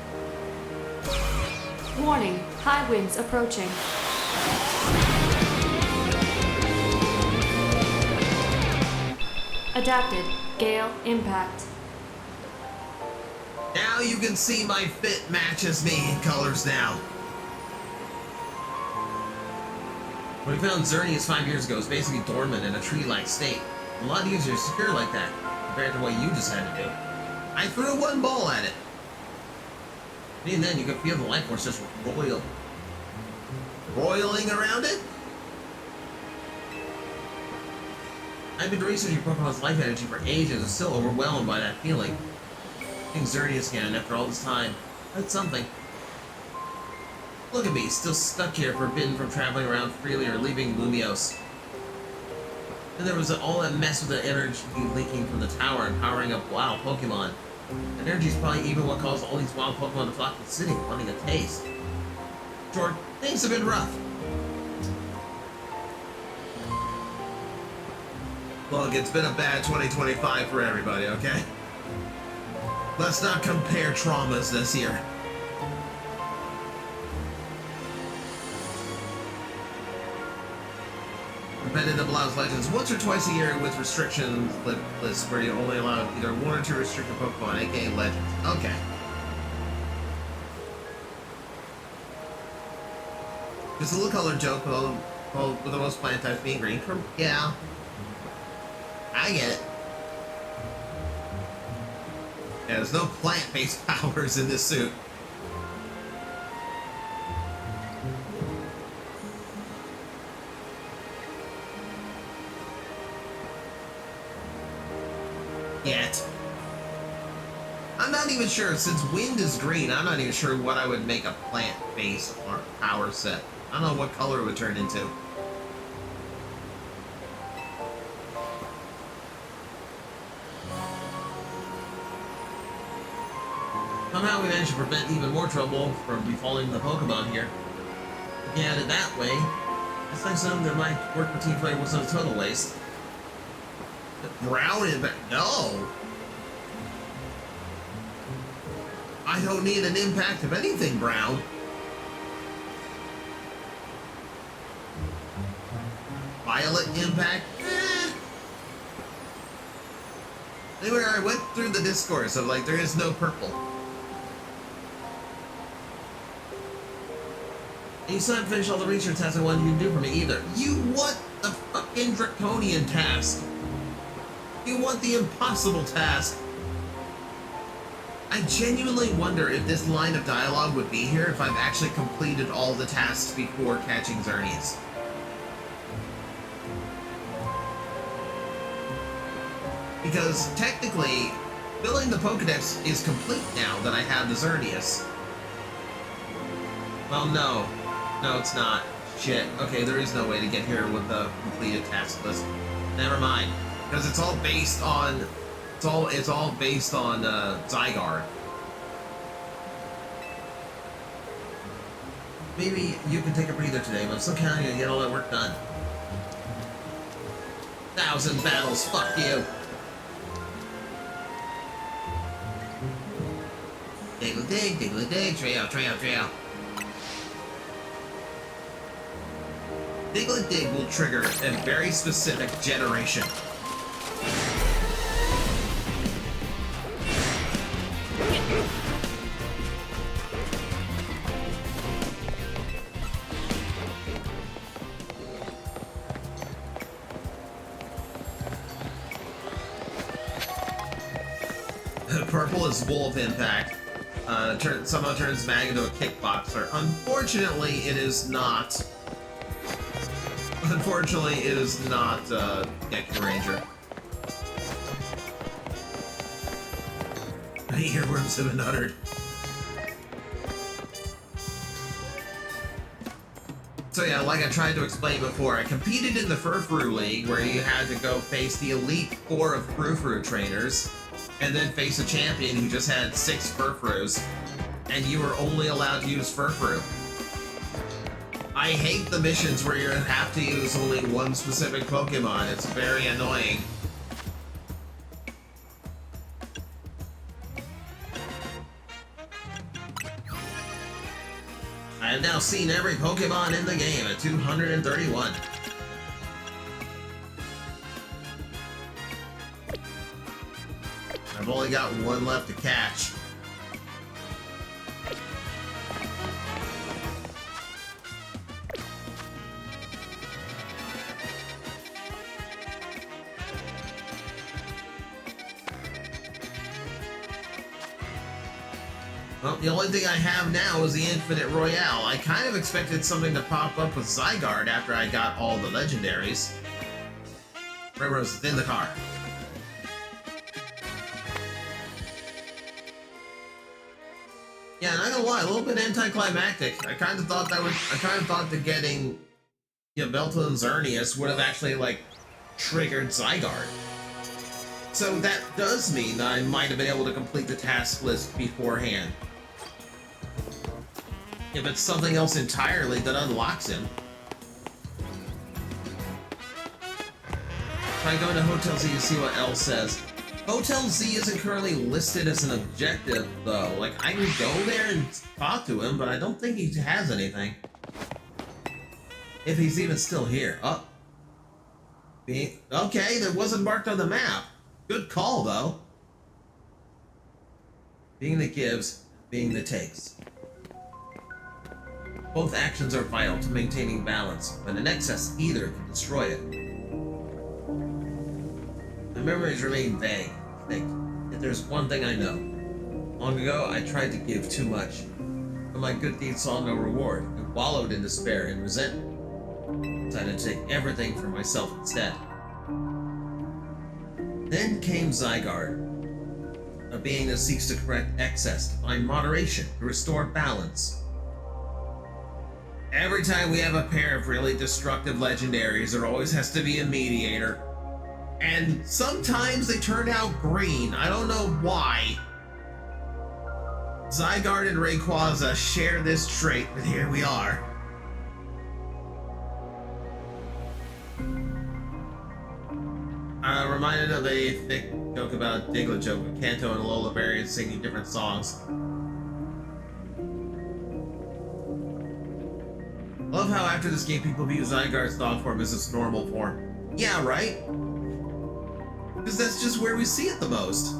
Warning, high winds approaching. Adapted, Gale Impact.
Now you can see my fit matches me in colors now. When we found Xerneas 5 years ago, it was basically dormant in a tree-like state. A lot easier to secure like that, compared to what you just had to do. I threw one ball at it. Even then, you could feel the life force just roiling around it. I've been researching Pokemon's life energy for ages and still overwhelmed by that feeling. Seeing Xerneas again after all this time, that's something. Look at me, still stuck here, forbidden from traveling around freely or leaving Lumiose. And there was all that mess with the energy leaking from the tower and powering up wild Pokemon. That energy's probably even what caused all these wild Pokemon to flock to the city, wanting a taste. Short, things have been rough. Look, it's been a bad 2025 for everybody, okay? Let's not compare traumas this year. Competitive allows legends once or twice a year with restrictions lists where you only allow either one or two restricted Pokemon, aka legends. Okay. It's a little color joke, with the most plant types being green. Yeah. I get it. Yeah, there's no plant-based powers in this suit. Yet. I'm not even sure, since wind is green, I'm not even sure what I would make a plant-based or power set. I don't know what color it would turn into. Somehow we managed to prevent even more trouble from befalling the Pokemon here. Looking at it that way, it's like something that might work for Team Flame wasn't a total waste. Brown Impact? No! I don't need an impact of anything, Brown. Violet Impact? Eh. Anyway, I went through the discourse of like, there is no purple. And you still haven't finished all the research tasks I wanted you to do for me either. You want the fucking draconian task. You want the impossible task. I genuinely wonder if this line of dialogue would be here if I've actually completed all the tasks before catching Xerneas. Because technically, filling the Pokedex is complete now that I have the Xerneas. Well, no. No, it's not. Shit. Okay, there is no way to get here with a completed task list. Never mind, because it's all based on Zygarde. Maybe you can take a breather today, but I'm still counting on you to get all that work done. 1,000 battles, fuck you. Diggle dig, trail. Diggle dig will trigger a very specific generation. Purple is Wolf Impact. Somehow turns Mag into a kickboxer. Unfortunately, it is not. Gecky Ranger. Earworms have been uttered. So yeah, like I tried to explain before, I competed in the Furfru League where you had to go face the Elite Four of Furfru trainers and then face a champion who just had 6 Furfrus, and you were only allowed to use Furfru. I hate the missions where you have to use only one specific Pokemon. It's very annoying. I have now seen every Pokemon in the game at 231. I've only got one left to catch. Well, the only thing I have now is the Infinite Royale. I kind of expected something to pop up with Zygarde after I got all the Legendaries. Primrose is in the car. Yeah, not gonna lie, a little bit anticlimactic. I kind of thought that getting Yveltal and Xerneas would have actually, like, triggered Zygarde. So that does mean that I might have been able to complete the task list beforehand. If it's something else entirely that unlocks him. Try going to Hotel Z to see what L says. Hotel Z isn't currently listed as an objective, though. Like, I can go there and talk to him, but I don't think he has anything. If he's even still here. Oh. Okay, that wasn't marked on the map. Good call, though. Being that gives, being that takes. Both actions are vital to maintaining balance, but in excess, either can destroy it. My memories remain vague. Yet there's one thing I know. Long ago, I tried to give too much, but my good deeds saw no reward, and wallowed in despair and resentment. Decided to take everything for myself instead. Then came Zygarde, a being that seeks to correct excess, to find moderation, to restore balance. Every time we have a pair of really destructive legendaries, there always has to be a mediator. And sometimes they turn out green. I don't know why. Zygarde and Rayquaza share this trait, but here we are. Reminded of a thick joke about Diglett joke with Kanto and Alola variants singing different songs. Love how after this game people view Zygarde's dog form as its normal form. Yeah, right? Because that's just where we see it the most.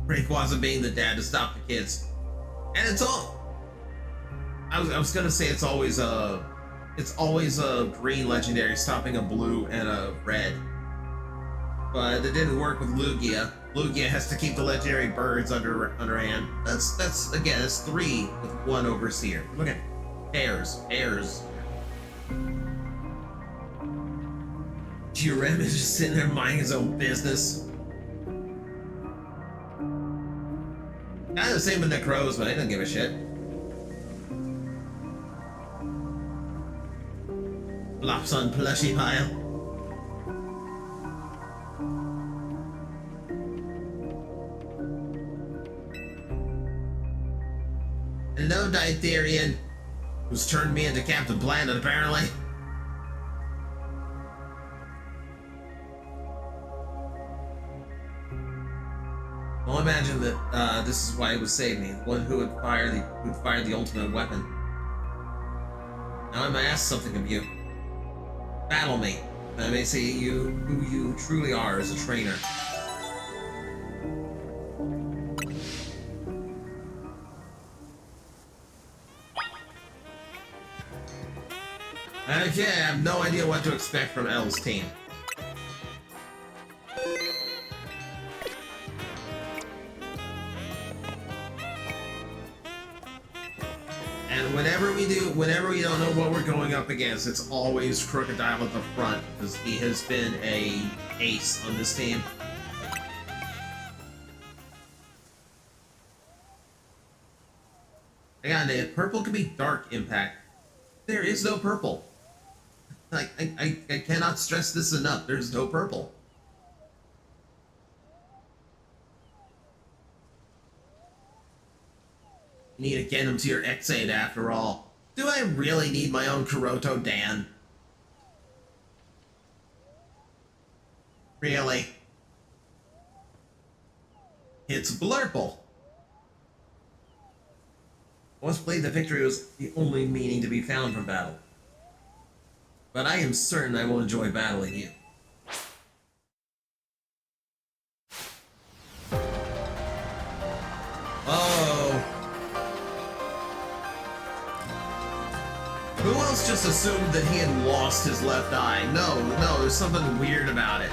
Rayquaza being the dad to stop the kids. And it's all... I was gonna say it's always a green legendary stopping a blue and a red. But it didn't work with Lugia. Lugia has to keep the legendary birds underhand. That's again, it's 3 with 1 overseer. Look at pairs. Jurem is just sitting there minding his own business. Kind of the same with Necros, but I don't give a shit. Flops on plushy pile. Hello, Dietherian, who's turned me into Captain Planet, apparently. Well, imagine that this is why it would save me. The one who would fire the ultimate weapon. Now I might ask something of you. Battle me. I may see who you truly are as a trainer. Okay, I have no idea what to expect from L's team. And whenever we don't know what we're going up against, it's always Crocodile at the front, because he has been a ace on this team. I got it. Purple can be dark impact. There is no purple. Like, I cannot stress this enough. There's no purple. You need to get him to your X8 after all. Do I really need my own Kuroto Dan? Really? It's Blurple. Once played, the victory was the only meaning to be found from battle. But I am certain I will enjoy battling you. Oh. Who else just assumed that he had lost his left eye? No, there's something weird about it.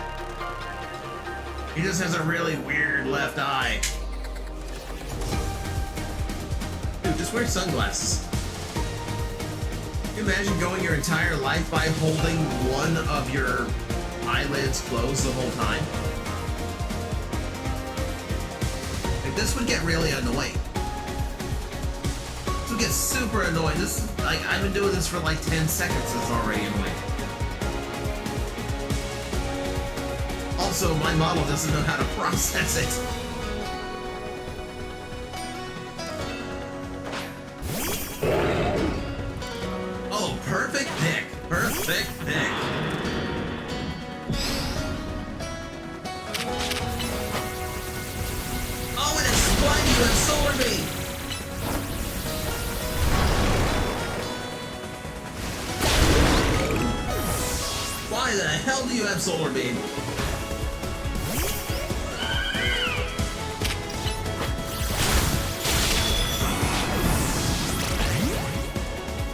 He just has a really weird left eye. Dude, just wear sunglasses. Can you imagine going your entire life by holding one of your eyelids closed the whole time? Like, this would get really annoying. This would get super annoying. This is, like, I've been doing this for like 10 seconds. It's already annoying. Also, my model doesn't know how to process it. Perfect pick. Perfect pick. Oh, and it's Spidey with Solar Beam. Why the hell do you have Solar Beam?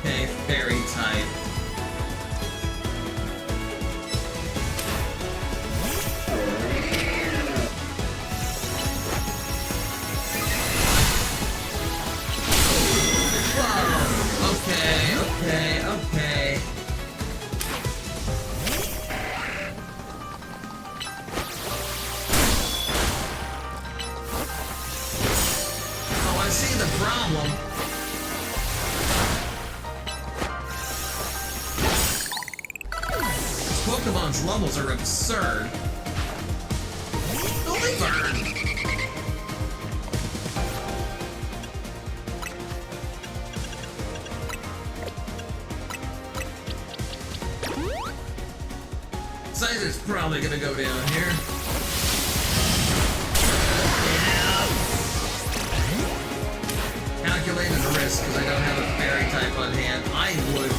Okay, very tight. Okay. Oh, I see the problem. Pokemon's levels are absurd. Only burn. Scyther's probably gonna go down here. Yeah. Calculated the risk because I don't have a fairy type on hand. I would.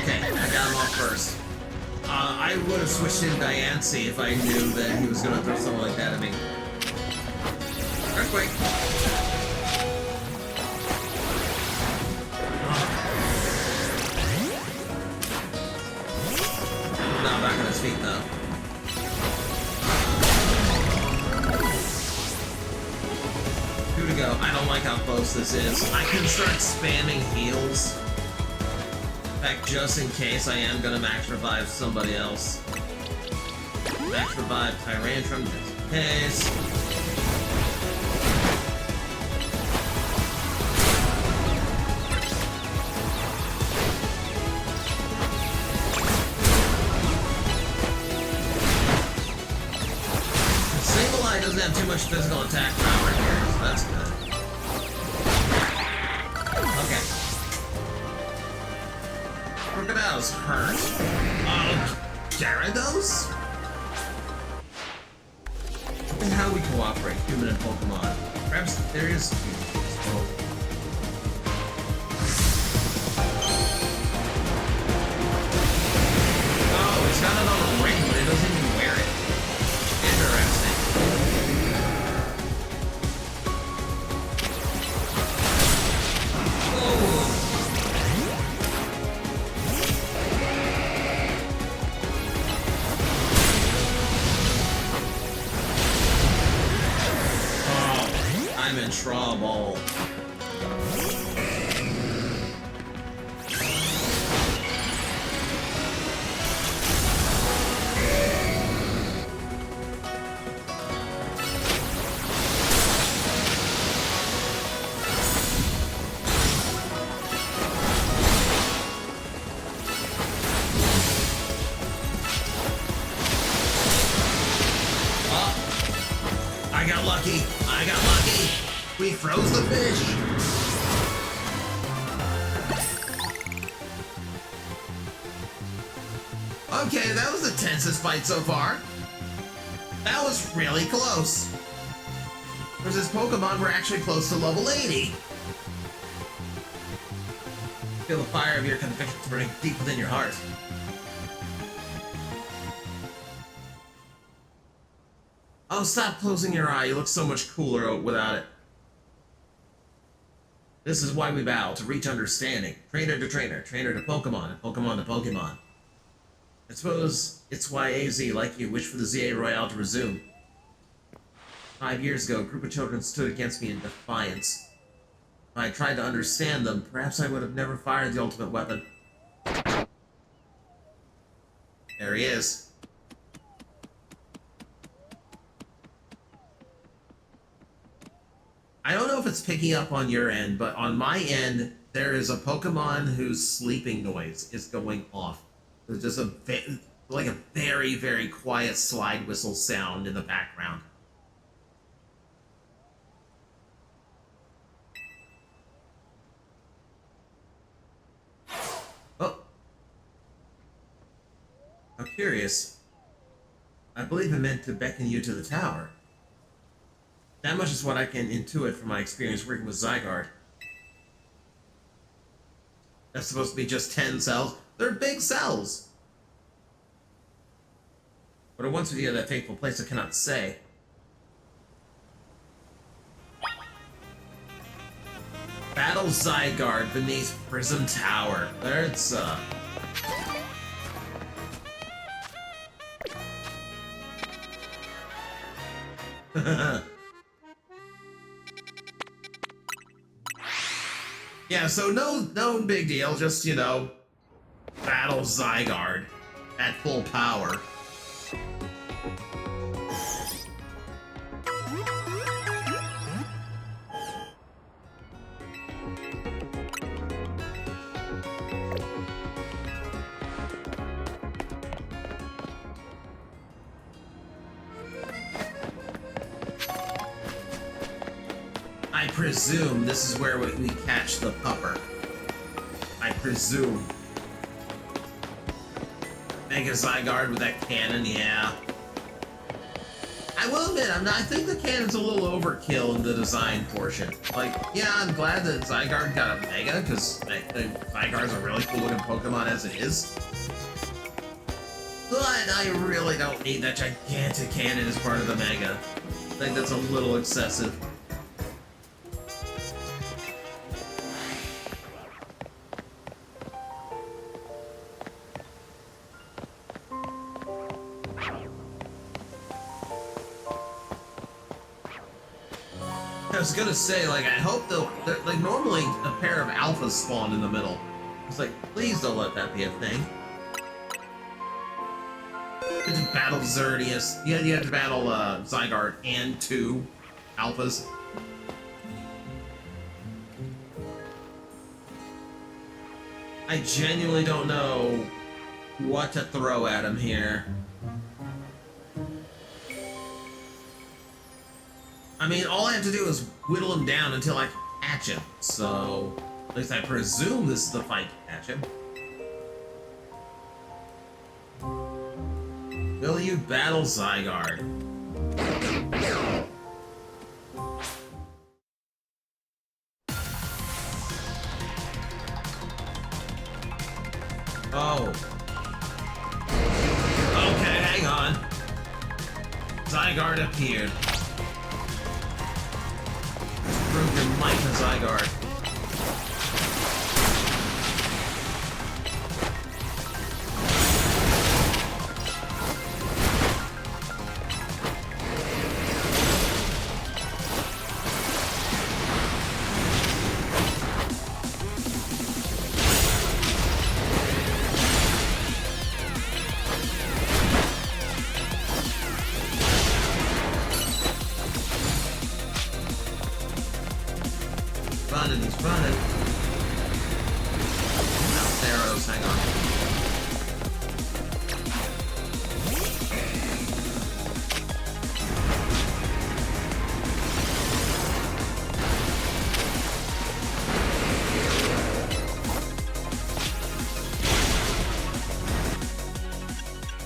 Okay, I got him off first. I would have switched in Diancie if I knew that he was gonna throw something like that at me. Earthquake. Not back on his feet though. Two to go. I don't like how close this is. I can start spamming heals. In fact, just in case I am gonna max revive somebody else. Max revive Tyrantrum just in case. Single Eye doesn't have too much physical attack power here, so that's good. Okay. Crocodile's hurt. Oh, Gyarados? And how do we cooperate, human and Pokemon? Perhaps there is oh, it's got it on a ring, but it doesn't even wear it. Interesting. I'm in trouble. I got lucky. I got lucky. We froze the fish. Okay, that was the tensest fight so far. That was really close. Versus Pokemon, we're actually close to level 80. Feel the fire of your convictions burning deep within your heart. Oh, stop closing your eye. You look so much cooler without it. This is why we battle, to reach understanding. Trainer to trainer, trainer to Pokemon, and Pokemon to Pokemon. I suppose it's why AZ, like you, wish for the ZA Royale to resume. 5 years ago, a group of children stood against me in defiance. If I had tried to understand them, perhaps I would have never fired the ultimate weapon. There he is. I don't know if it's picking up on your end, but on my end, there is a Pokemon whose sleeping noise is going off. There's just like a very, very quiet slide whistle sound in the background. Oh. How curious. I believe it meant to beckon you to the tower. That much is what I can intuit from my experience working with Zygarde. That's supposed to be just 10 cells. They're big cells! But at once with you at that fateful place, I cannot say. Battle Zygarde beneath Prism Tower. There's, yeah, so no big deal, just, you know, battle Zygarde at full power. I presume this is where we catch the pupper. I presume. Mega Zygarde with that cannon, yeah. I will admit, I think the cannon's a little overkill in the design portion. Like, yeah, I'm glad that Zygarde got a Mega, because Zygarde's a really cool looking Pokemon as it is. But I really don't need that gigantic cannon as part of the Mega. I think that's a little excessive. I was gonna say, like, I hope like, normally a pair of alphas spawn in the middle. It's like, please don't let that be a thing. You have to battle Xerneas. Yeah, you have to battle Zygarde and 2 alphas. I genuinely don't know what to throw at him here. I mean, all I have to do is whittle him down until I can catch him. So, at least I presume this is the fight to catch him. Will you battle Zygarde? Oh. Okay, hang on. Zygarde appeared. Prove your might to Zygarde. He's running. Now Theros, hang on.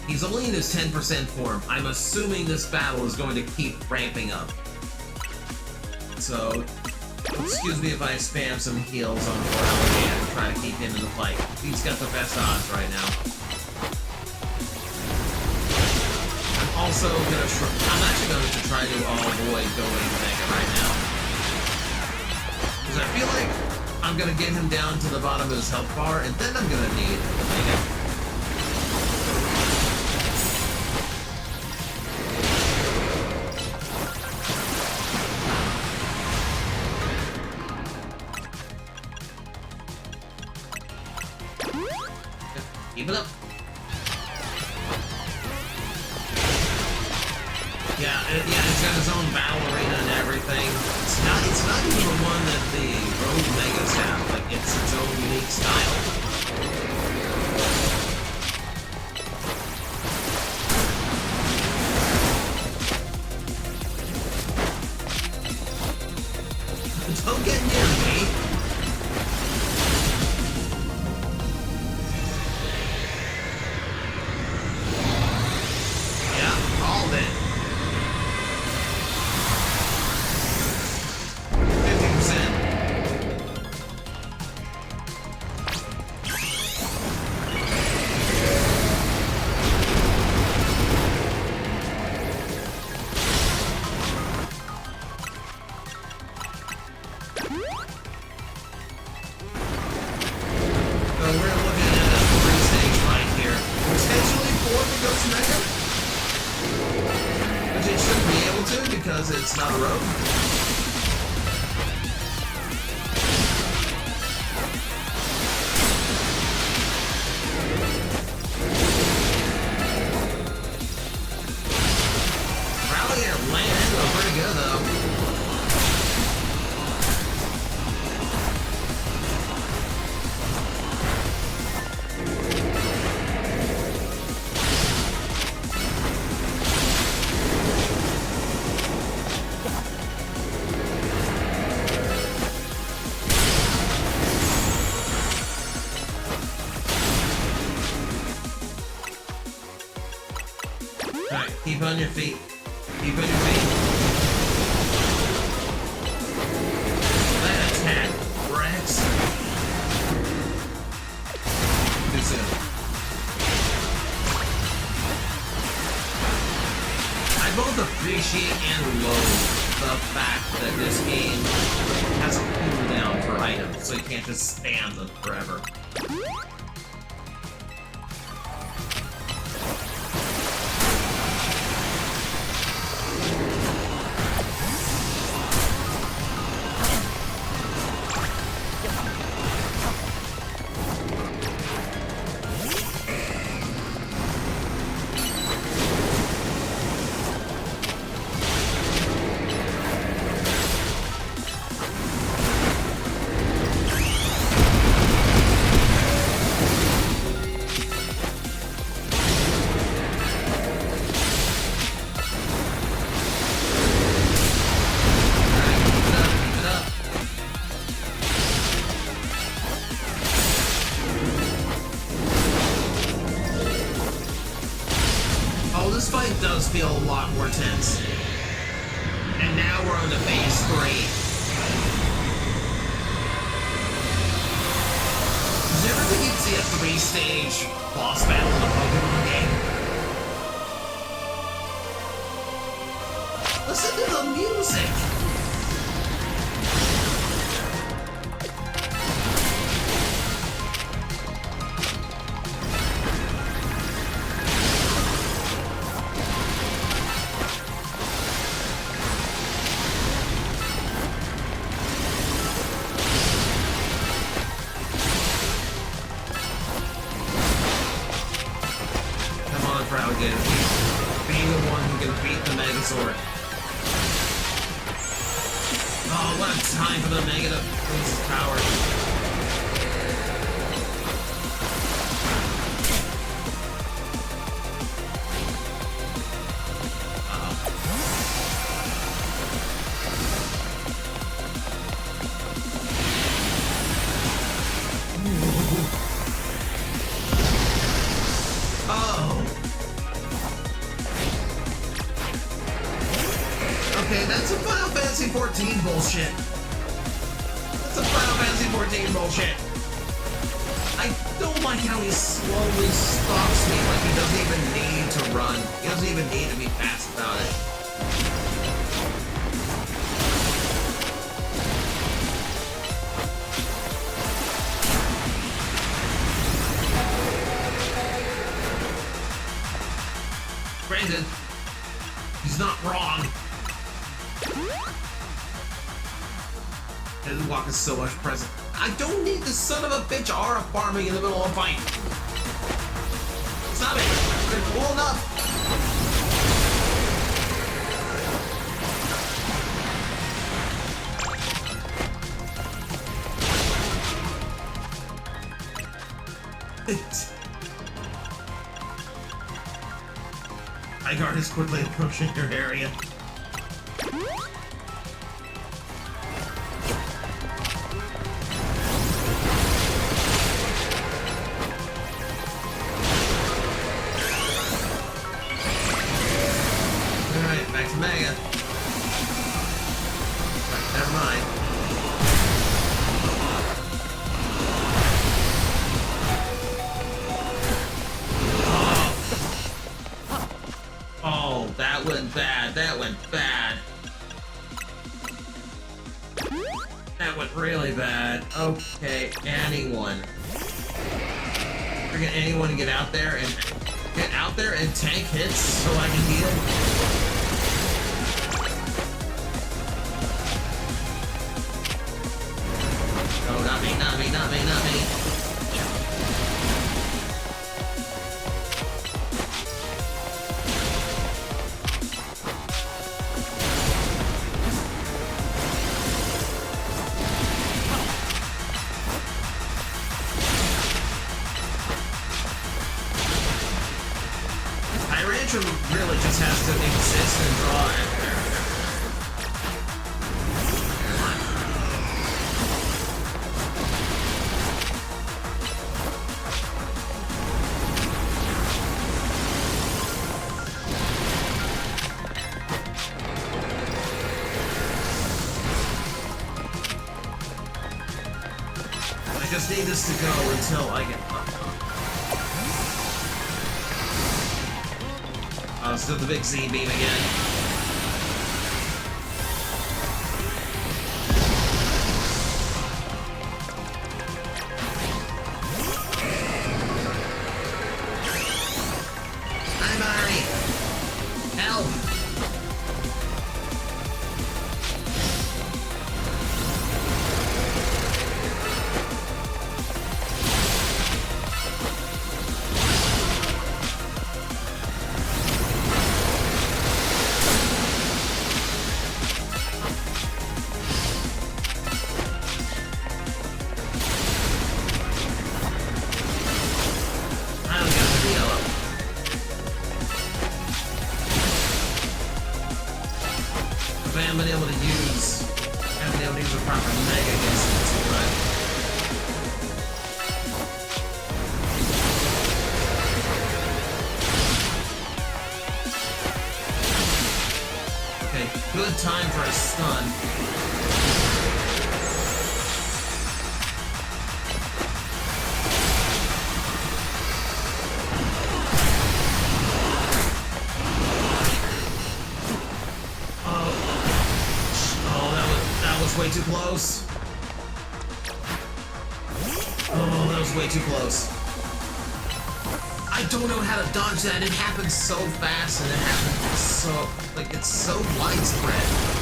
He's only in his 10% form. I'm assuming this battle is going to keep ramping up. So, excuse me if I spam some heals on Morales and try to keep him in the fight. He's got the best odds right now. I'm actually going to try to avoid going Mega right now. Because I feel like I'm going to get him down to the bottom of his health bar, and then I'm going to need Mega. Keep it up. Yeah, it's got its own battle arena and everything. It's not even the one that the Rogue Megas have. Like, it's its own unique style. Don't get near me. Because it's not a road. Rally and land go pretty good though. Alright, keep on your feet. Keep on your feet. That attack, Rex. Too soon. I both appreciate and loathe the fact that this game has a cooldown for items, so you can't just spam them forever. this fight does feel a lot more tense. And now we're on to phase 3. Did you ever think you'd see a 3-stage boss battle in a Pokemon game? Listen to the music! Being the one who can beat the Megazord. Oh, what a time for the Mega to lose his power. Okay, that's a Final Fantasy XIV bullshit. That's a Final Fantasy XIV bullshit. I don't like how he slowly stalks me like he doesn't even need to run. He doesn't even need to be fast about it. Granted, he's not wrong. His walk is so much present. I don't need the son of a bitch aura farming in the middle of a fight. Stop it! They're cool enough. Igard is quickly approaching your area. Alright, back to Mega. Never mind. Oh, that went bad. That went bad. That went really bad. Okay, anyone. Freaking anyone get out there and tank hits so I can heal. Oh, not me, not me, not me, not me. Tyrantrum really just has to exist and draw after. I just need this to go until I get up. Oh, still the big Z beam again. I'm Ari. Help! good time for a stun. That was way too close. Oh, that was way too close. I don't know how to dodge that. It happens so fast and it happens so, like, it's so widespread.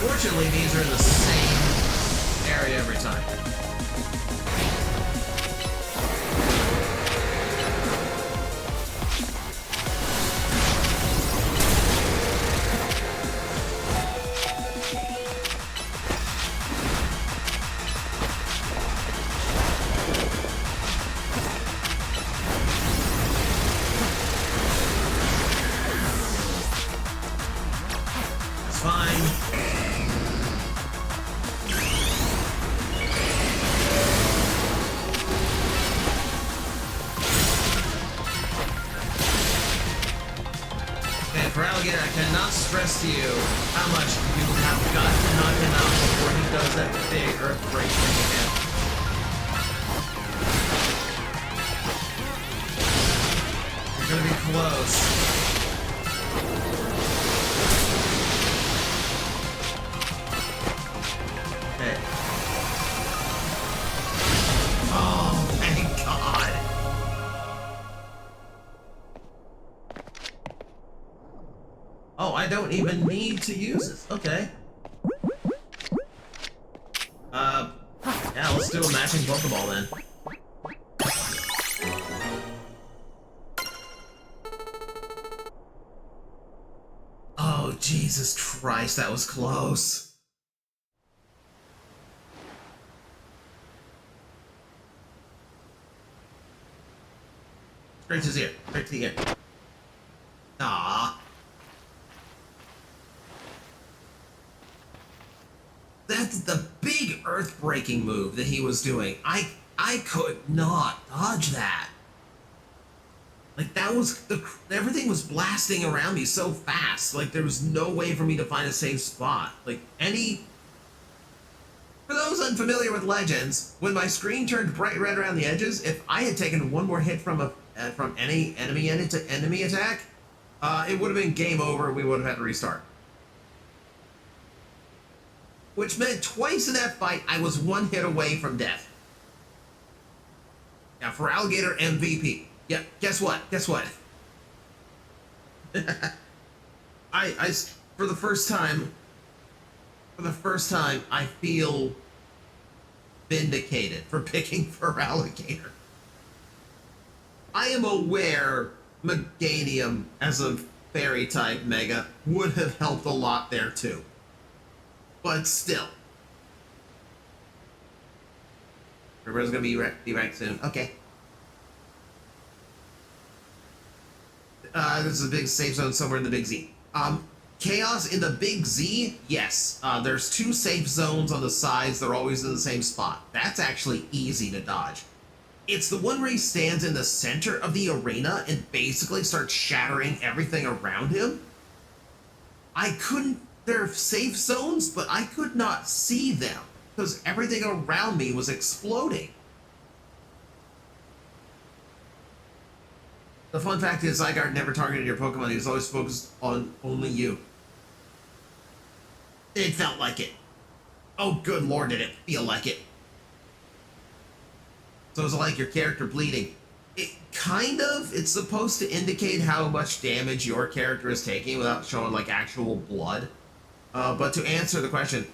Fortunately, these are in the same area every time. It's fine. I cannot stress to you how much you have got to knock him out before he does that big earthquake thing again. You're gonna be close. Okay. Oh, thank God. Oh, I don't even need to use this. Okay. Yeah, let's do a matching Pokeball then. Oh, Jesus Christ, that was close. Great to see it. Great to see it. Aww. That's the big earth-breaking move that he was doing. I could not dodge that. Like, that was everything was blasting around me so fast. Like, there was no way for me to find a safe spot. Like, for those unfamiliar with Legends, when my screen turned bright red around the edges, if I had taken one more hit from any enemy attack, it would have been game over. We would have had to restart. Which meant twice in that fight, I was one hit away from death. Now, for Alligator MVP. Yeah, guess what? Guess what? For the first time, I feel vindicated for picking for Alligator. I am aware Meganium as a fairy type Mega would have helped a lot there too. But still. Everybody's gonna be back soon. Okay. This is a big safe zone somewhere in the Big Z. Chaos in the Big Z? Yes. There's 2 safe zones on the sides. They're always in the same spot. That's actually easy to dodge. It's the one where he stands in the center of the arena and basically starts shattering everything around him. There are safe zones, but I could not see them because everything around me was exploding. The fun fact is Zygarde never targeted your Pokemon. He was always focused on only you. It felt like it. Oh, good lord, did it feel like it? So it's like your character bleeding. It kind of, it's supposed to indicate how much damage your character is taking without showing like actual blood. But to answer the question,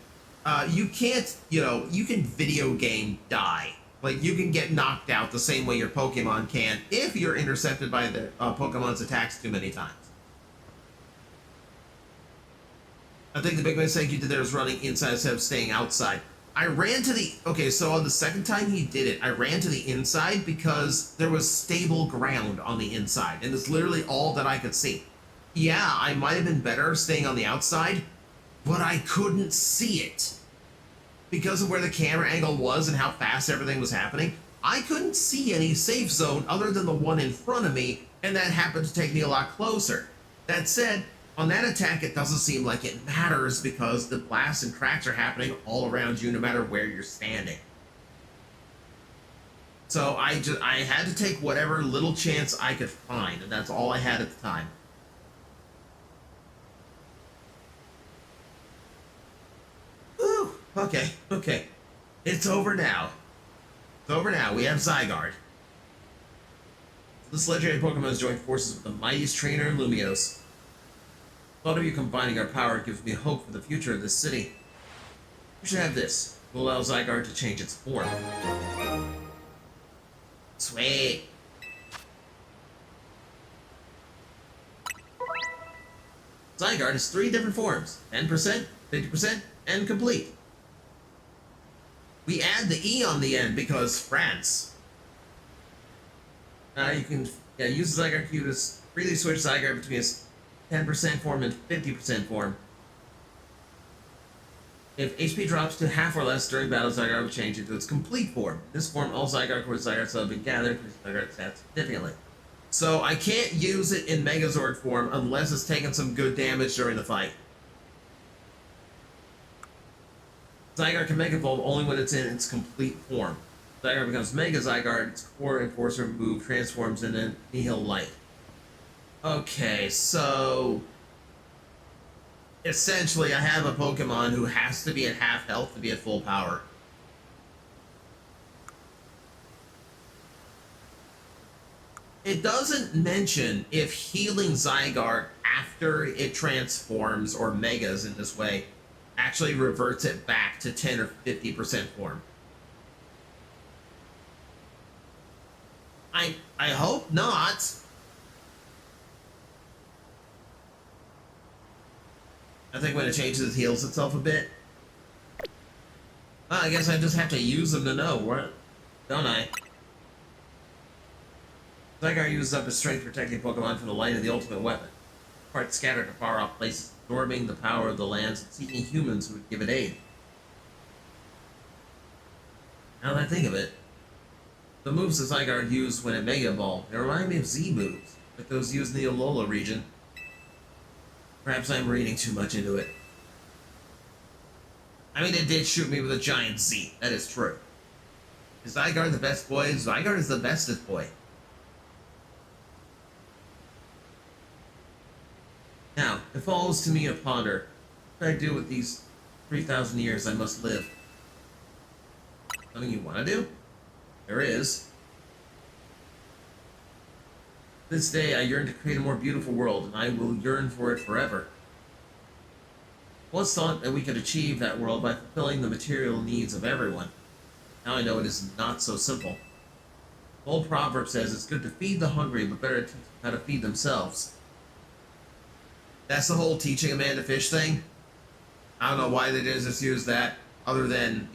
you can't, you can video game die. Like, you can get knocked out the same way your Pokemon can if you're intercepted by the Pokemon's attacks too many times. I think the big mistake you did there was running inside instead of staying outside. I ran to the... Okay, so on the second time he did it, I ran to the inside because there was stable ground on the inside, and it's literally all that I could see. Yeah, I might have been better staying on the outside, but I couldn't see it. Because of where the camera angle was and how fast everything was happening, I couldn't see any safe zone other than the one in front of me, and that happened to take me a lot closer. That said, on that attack, it doesn't seem like it matters because the blasts and cracks are happening all around you no matter where you're standing. So I had to take whatever little chance I could find, and that's all I had at the time. Whew, okay. It's over now. It's over now. We have Zygarde. This legendary Pokemon has joined forces with the mightiest trainer, Lumiose. Thought of you combining our power gives me hope for the future of this city. We should have this. We'll allow Zygarde to change its form. Sweet. Zygarde has 3 different forms. 10%, 50%, and complete. We add the E on the end because France. You can use the Zygarde Q to freely switch Zygarde between its 10% form and 50% form. If HP drops to half or less during battle, Zygarde will change into its complete form. In this form, all Zygarde cores Zygarde have been gathered, increasing Zygarde stats significantly. So I can't use it in Megazord form unless it's taken some good damage during the fight. Zygarde can Mega Evolve only when it's in its complete form. Zygarde becomes Mega Zygarde, its core Enforcer move transforms into Nihil Light. Okay, so essentially I have a Pokemon who has to be at half health to be at full power. It doesn't mention if healing Zygarde after it transforms or megas in this way actually reverts it back to 10 or 50% form. I hope not. I think when it changes, it heals itself a bit. Well, I guess I just have to use them to know, what? Don't I? Zygarde uses up his strength protecting Pokemon from the light of the ultimate weapon. Parts scattered to far off places, absorbing the power of the lands and seeking humans who would give it aid. Now that I think of it, the moves that Zygarde used when it Mega Evolved, they remind me of Z moves, like those used in the Alola region. Perhaps I'm reading too much into it. I mean, it did shoot me with a giant Z. That is true. Is Zygarde the best boy? Zygarde is the bestest boy. Now, it falls to me to ponder what I do with these 3,000 years I must live. Something you want to do? There is. This day I yearn to create a more beautiful world, and I will yearn for it forever. Once thought that we could achieve that world by fulfilling the material needs of everyone. Now I know it is not so simple. The old proverb says it's good to feed the hungry, but better to teach them how to feed themselves. That's the whole teaching a man to fish thing. I don't know why they did just use that, other than,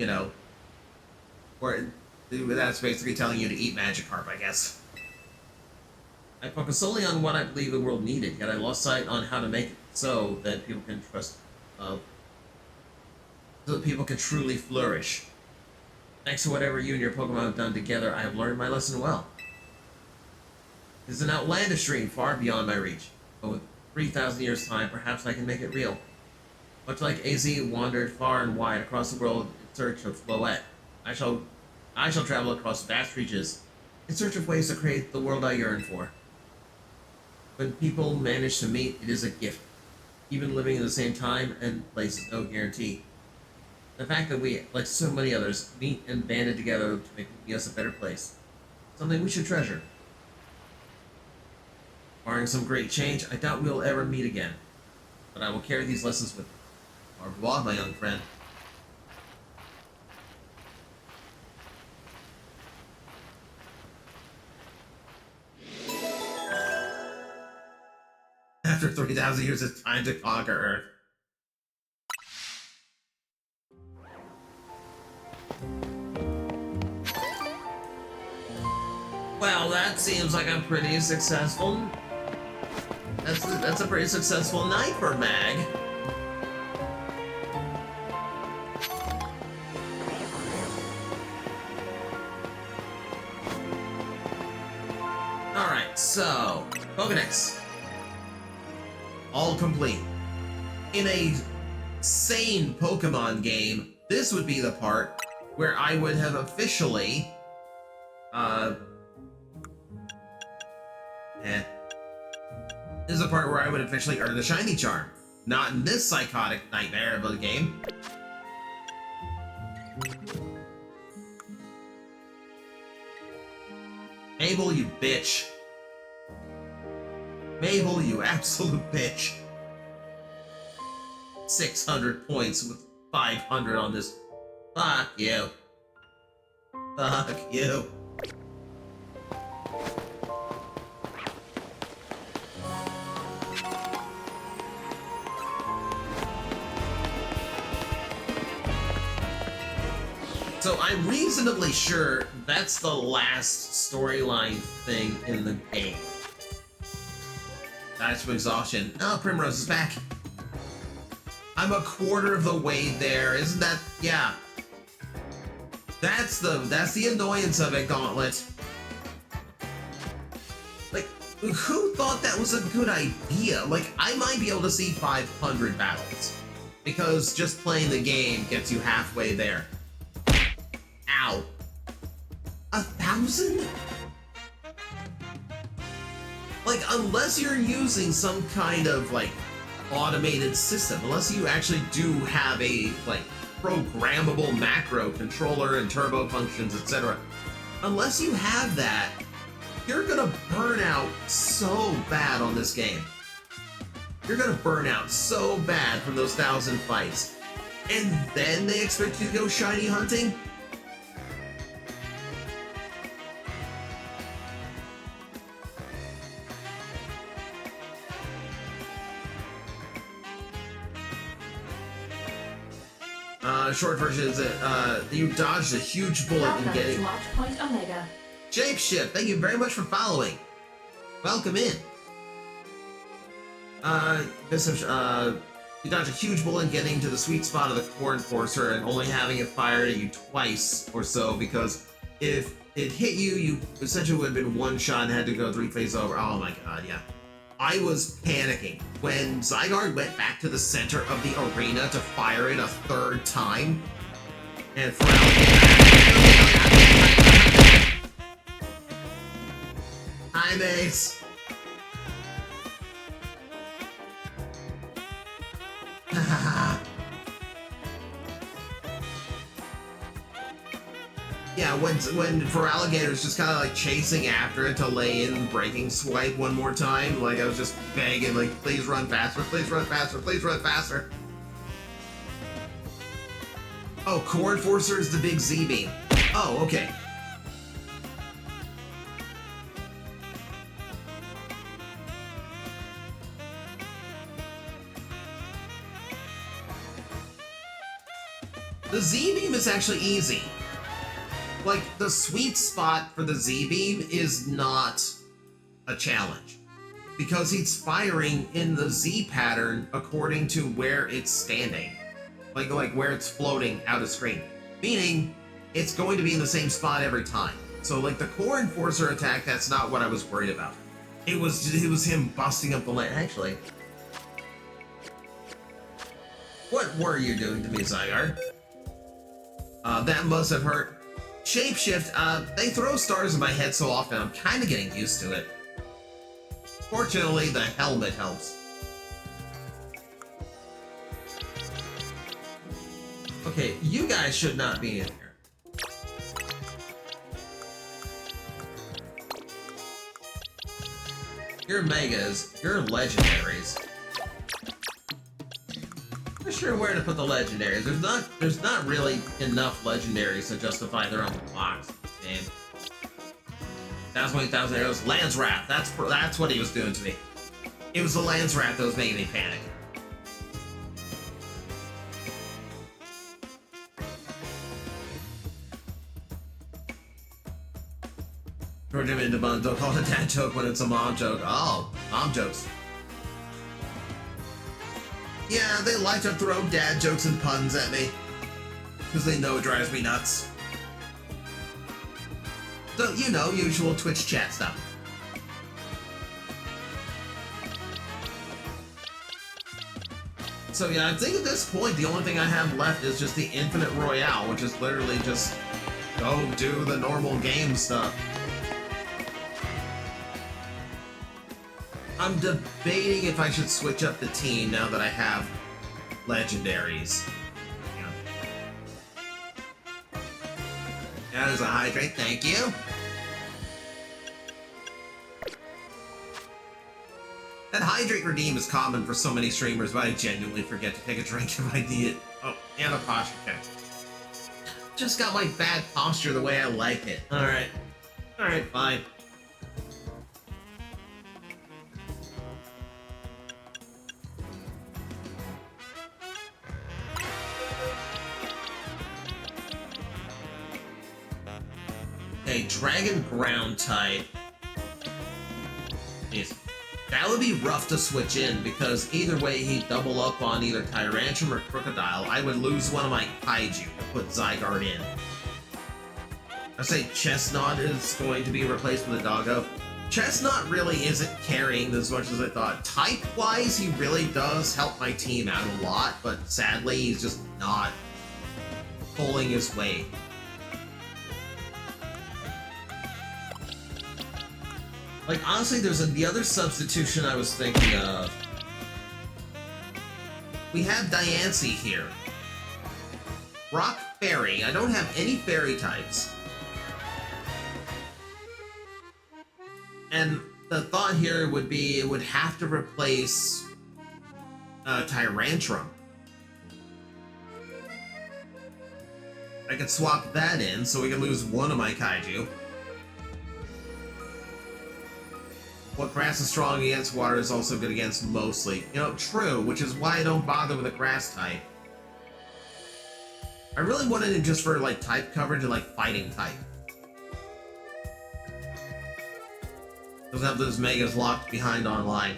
where that's basically telling you to eat Magikarp, I guess. I focus solely on what I believe the world needed, yet I lost sight on how to make it so that people can trust, so that people can truly flourish. Thanks to whatever you and your Pokemon have done together, I have learned my lesson well. It is an outlandish dream far beyond my reach, but with 3,000 years' time, perhaps I can make it real. Much like AZ wandered far and wide across the world in search of Floette, I shall travel across vast reaches in search of ways to create the world I yearn for. When people manage to meet, it is a gift. Even living in the same time and place is no guarantee. The fact that we, like so many others, meet and banded together to make us a better place. Something we should treasure. Barring some great change, I doubt we'll ever meet again. But I will carry these lessons with me. Au revoir, my young friend. After 3,000 years, it's time to conquer Earth. Well, that seems like a pretty successful... That's a pretty successful night for Mag. Alright, so... Pokedex. All complete. In a sane Pokemon game, this would be the part where I would have officially... This is the part where I would officially earn the Shiny Charm. Not in this psychotic nightmare of a game. Mabel, you bitch. Mabel, you absolute bitch. 600 points with 500 on this. Fuck you. Fuck you. So I'm reasonably sure that's the last storyline thing in the game. That's from exhaustion. Oh, Primrose is back. I'm a quarter of the way there. Isn't that... yeah. That's the annoyance of it, Gauntlet. Like, who thought that was a good idea? Like, I might be able to see 500 battles. Because just playing the game gets you halfway there. Ow. 1,000? Like, unless you're using some kind of, like, automated system, unless you actually do have a, like, programmable macro controller and turbo functions, etc. Unless you have that, you're gonna burn out so bad on this game. You're gonna burn out so bad from those 1,000 fights. And then they expect you to go shiny hunting? Short version is that you dodged a huge bullet
Welcome
in getting...
to Launch Point Omega.
Shapeshift, thank you very much for following. Welcome in. You dodged a huge bullet in getting to the sweet spot of the Core Enforcer and only having it fired at you twice or so, because if it hit you, you essentially would have been one shot and had to go 3 phases over. Oh my god, yeah. I was panicking when Zygarde went back to the center of the arena to fire it a 3rd time. And hi, mates. Yeah, when Feraligator's just kind of like chasing after it to lay in Breaking Swipe one more time, like I was just begging, like, please run faster, please run faster, please run faster. Oh, Core Enforcer is the big Z-Beam. Oh, okay. The Z-Beam is actually easy. Like, the sweet spot for the Z-Beam is not a challenge. Because it's firing in the Z pattern according to where it's standing. Like where it's floating out of screen. Meaning, it's going to be in the same spot every time. So, like, the Core Enforcer attack, that's not what I was worried about. It was him busting up the lane. Actually, what were you doing to me, Zygarde? That must have hurt. Shapeshift, they throw stars in my head so often, I'm kind of getting used to it. Fortunately, the helmet helps. Okay, you guys should not be in here. You're megas, you're legendaries. I'm not sure where to put the legendaries. There's not really enough legendaries to justify their own box in this game. 1,000 arrows, Lance Wrath. That's what he was doing to me. It was the Lance Wrath that was making me panic. Throw him into buns. Don't call it a dad joke when it's a mom joke. Oh, mom jokes. Yeah, they like to throw dad jokes and puns at me. Because they know it drives me nuts. So, you know, usual Twitch chat stuff. So yeah, I think at this point, the only thing I have left is just the Infinite Royale, which is literally just go do the normal game stuff. I'm debating if I should switch up the team now that I have Legendaries. Yeah. That is a hydrate, thank you. That hydrate redeem is common for so many streamers, but I genuinely forget to take a drink if I need it. Oh, and a posture check. Just got my bad posture the way I like it. Alright. Alright, fine. Okay, Dragon Ground type. Yes. That would be rough to switch in, because either way he'd double up on either Tyrantrum or Crocodile. I would lose one of my Kaiju to put Zygarde in. I say Chestnut is going to be replaced with a Doggo. Chestnut really isn't carrying as much as I thought. Type-wise, he really does help my team out a lot, but sadly, he's just not pulling his weight. Like, honestly, there's the other substitution I was thinking of. We have Diancie here. Rock Fairy. I don't have any fairy types. And the thought here would be it would have to replace Tyrantrum. I could swap that in so we could lose one of my Kaiju. What grass is strong against, water is also good against mostly. You know, true, which is why I don't bother with a grass type. I really wanted it just for, like, type coverage and, like, fighting type. Doesn't have those megas locked behind online.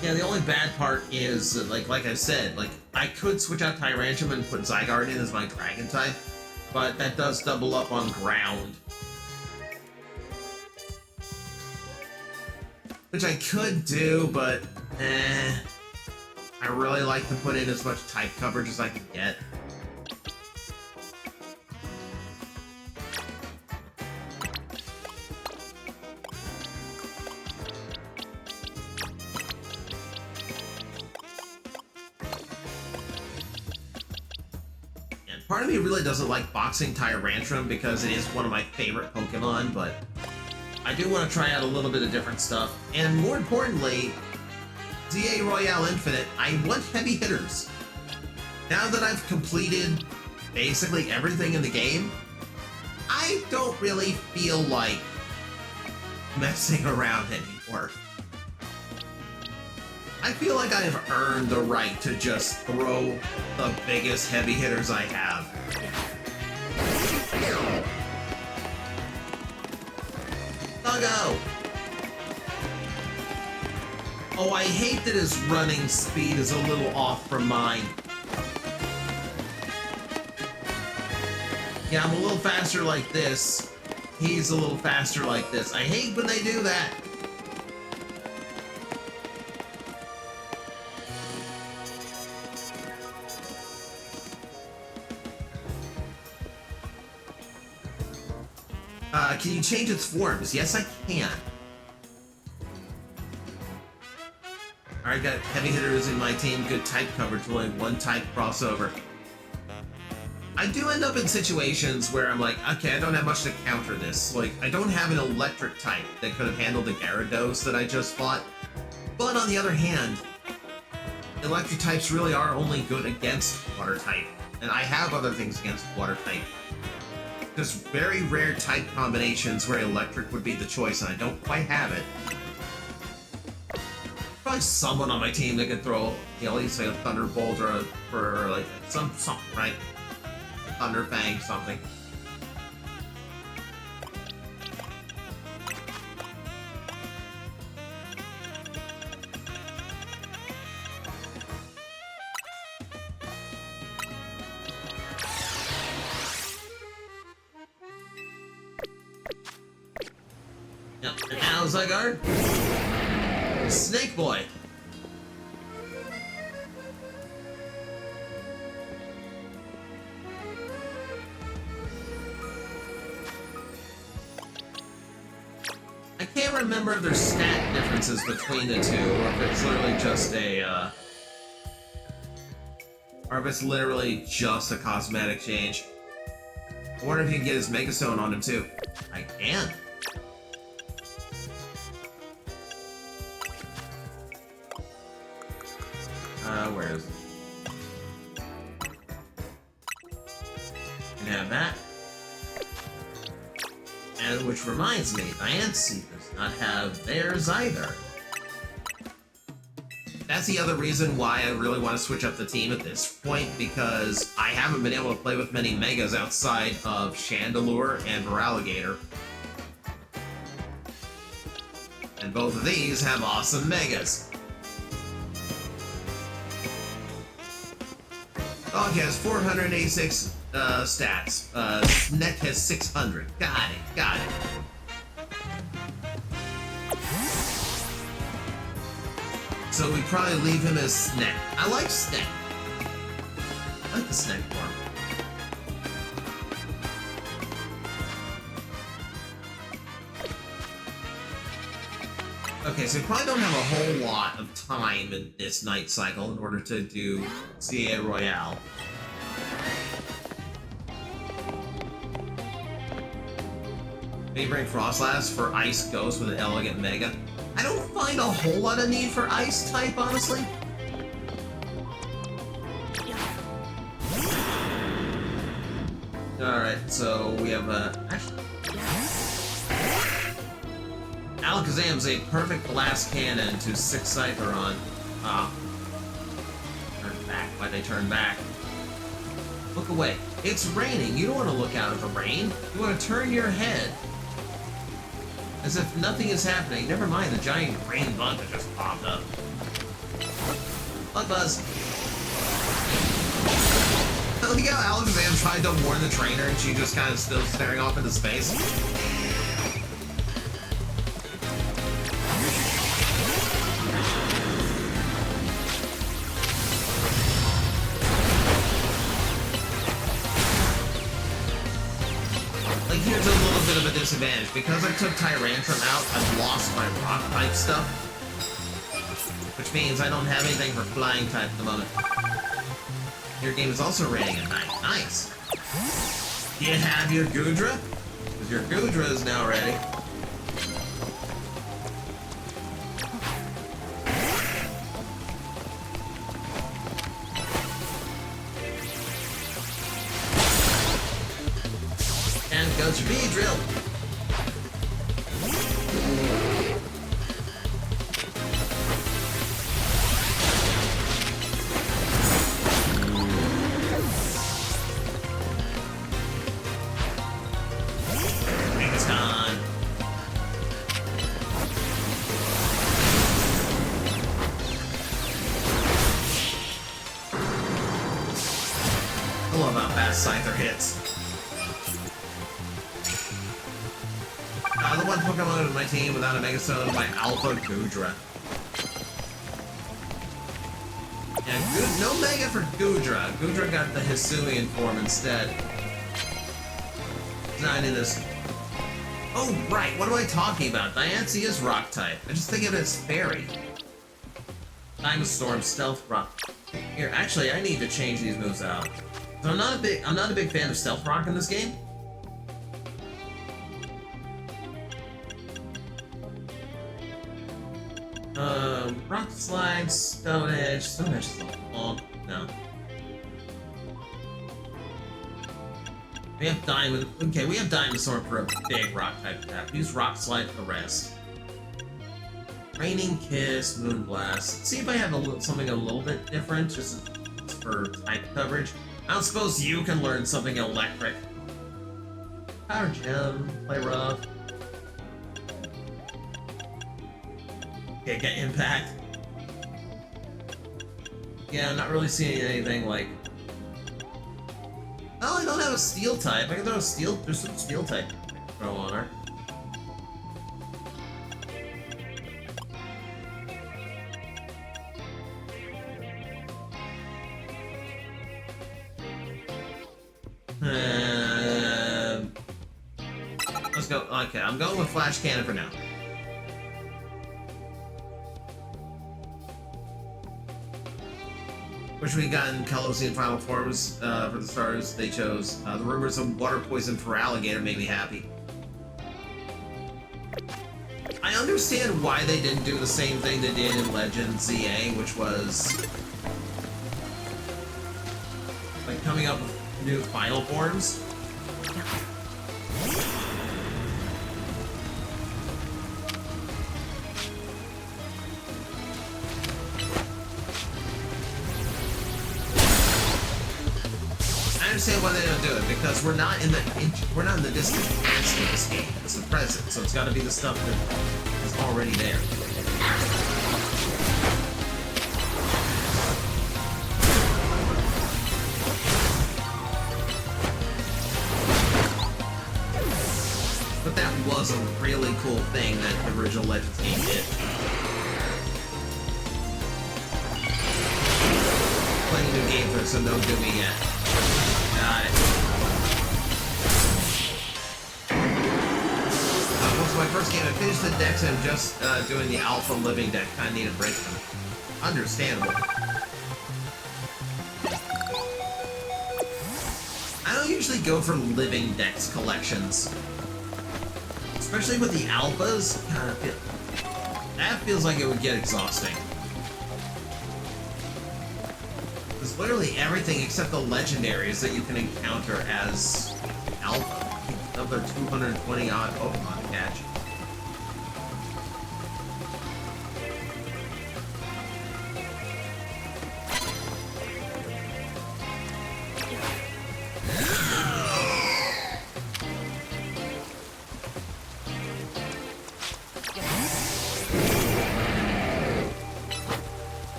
Yeah, the only bad part is, like I said, like, I could switch out Tyrantrum and put Zygarde in as my dragon type. But that does double up on ground. Which I could do, but I really like to put in as much type coverage as I can get. Part of me really doesn't like boxing Tyrantrum because it is one of my favorite Pokemon, but I do want to try out a little bit of different stuff. And more importantly, ZA Royale Infinite, I want heavy hitters. Now that I've completed basically everything in the game, I don't really feel like messing around anymore. I feel like I have earned the right to just throw the biggest heavy hitters I have. Doggo! Oh, I hate that his running speed is a little off from mine. Yeah, I'm a little faster like this. He's a little faster like this. I hate when they do that. Can you change its forms? Yes, I can. Alright, got heavy hitters in my team, good type coverage, only one type crossover. I do end up in situations where I'm like, okay, I don't have much to counter this. Like, I don't have an electric type that could have handled the Gyarados that I just fought. But on the other hand, electric types really are only good against water type. And I have other things against water type. There's very rare type combinations where electric would be the choice, and I don't quite have it. Probably someone on my team that could throw, you know, at least like a Thunderbolt or like something, right? Thunder Fang, something. Yep, and now Zygarde. Snake Boy. I can't remember if there's stat differences between the two, or if it's literally just a, or if it's literally just a cosmetic change. I wonder if you can get his Mega Stone on him too. I can. Where is it? You can have that. And which reminds me, Diancie does not have theirs either. That's the other reason why I really want to switch up the team at this point, because I haven't been able to play with many Megas outside of Chandelure and Feraligatr. And both of these have awesome Megas. Dog has 486 stats. Neck has 600. Got it. So we probably leave him as Snack. I like Snack. I like the Snack form. Okay, so we probably don't have a whole lot of time in this night cycle in order to do CA Royale. Maybe bring Frostlass for Ice Ghost with an Elegant Mega. I don't find a whole lot of need for Ice type, honestly. Alright, so we have actually, Alakazam's a perfect blast cannon to 6 Scytheron. Turn back. Why'd they turn back? Look away. It's raining. You don't want to look out at the rain. You want to turn your head. As if nothing is happening. Never mind the giant rain bug that just popped up. Bug Buzz. Look how Alakazam tried to warn the trainer and she just kind of still staring off into space. Like, here's a little bit of a disadvantage. Because I took Tyrantrum out, I've lost my rock type stuff. Which means I don't have anything for flying type at the moment. Your game is also raining at night. Nice. Do you have your Goodra? Because your Goodra is now ready. And goes your Beedrill. I love how fast Scyther hits. The one Pokemon in my team without a Mega Stone, my Alpha Goodra. Yeah, no Mega for Goodra. Goodra got the Hisuian form instead. It's not in this. Oh, right, what am I talking about? Diancie is Rock type. I just think of it as Fairy. Diamond Storm, Stealth Rock. Here, actually, I need to change these moves out. So I'm not a big fan of Stealth Rock in this game. Rock Slide, Stone Edge. Stone Edge is long. No. We have Diamond. Okay, we have Diamond Storm for a big rock type attack. Use Rock Slide for the rest. Raining Kiss, Moonblast. Let's see if I have something a little bit different, just for type coverage. I don't suppose you can learn something electric. Power Gem, play rough. Okay, get Impact. Yeah, I'm not really seeing anything like... Oh, I don't have a Steel type. I can throw a Steel... There's some Steel type I can throw on her. Let's go. Okay, I'm going with Flash Cannon for now. Which we got in Calosian Final Forms for the starters. They chose the rumors of water poison for alligator made me happy. I understand why they didn't do the same thing they did in Legend ZA, which was like coming up with new final forms. I understand why they don't do it, because we're not in the distant past of this game. It's the present, so it's got to be the stuff that is already there. But that was a really cool thing that the original Legends game did. Playing a new game first, so don't do me yet. Got it. This is my first game. I finished the decks and I'm just doing the Alpha Living deck. Kind of need a break from it. Understandable. I don't usually go for Living decks collections. Especially with the Alphas. That feels like it would get exhausting. There's literally everything except the Legendaries that you can encounter as Alpha. Another 220 odd Pokemon to catch.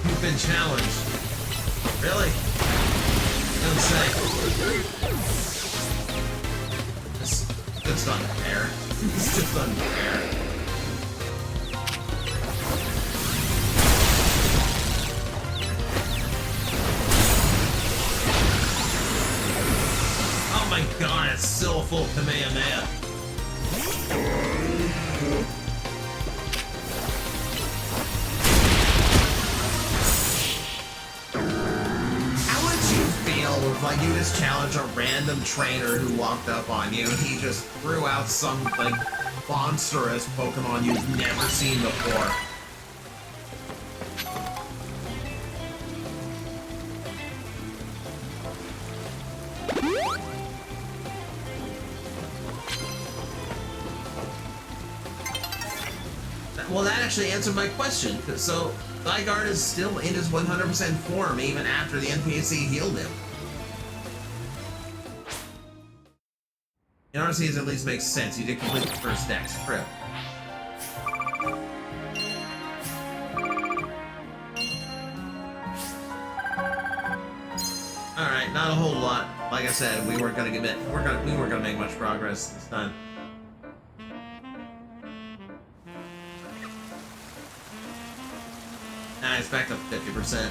You've been challenged. Really? Don't say. It's just unfair. It's just unfair. Oh my god, it's still a full Kamehameha. Like you just challenge a random trainer who walked up on you and he just threw out some like monstrous Pokemon you've never seen before. Well, that actually answered my question. So, Zygarde is still in his 100% form even after the NPC healed him. In RCs, at least makes sense. You did complete the first dex. True. Alright, not a whole lot. Like I said, we weren't gonna make much progress this time. Nah, it's back up to 50%.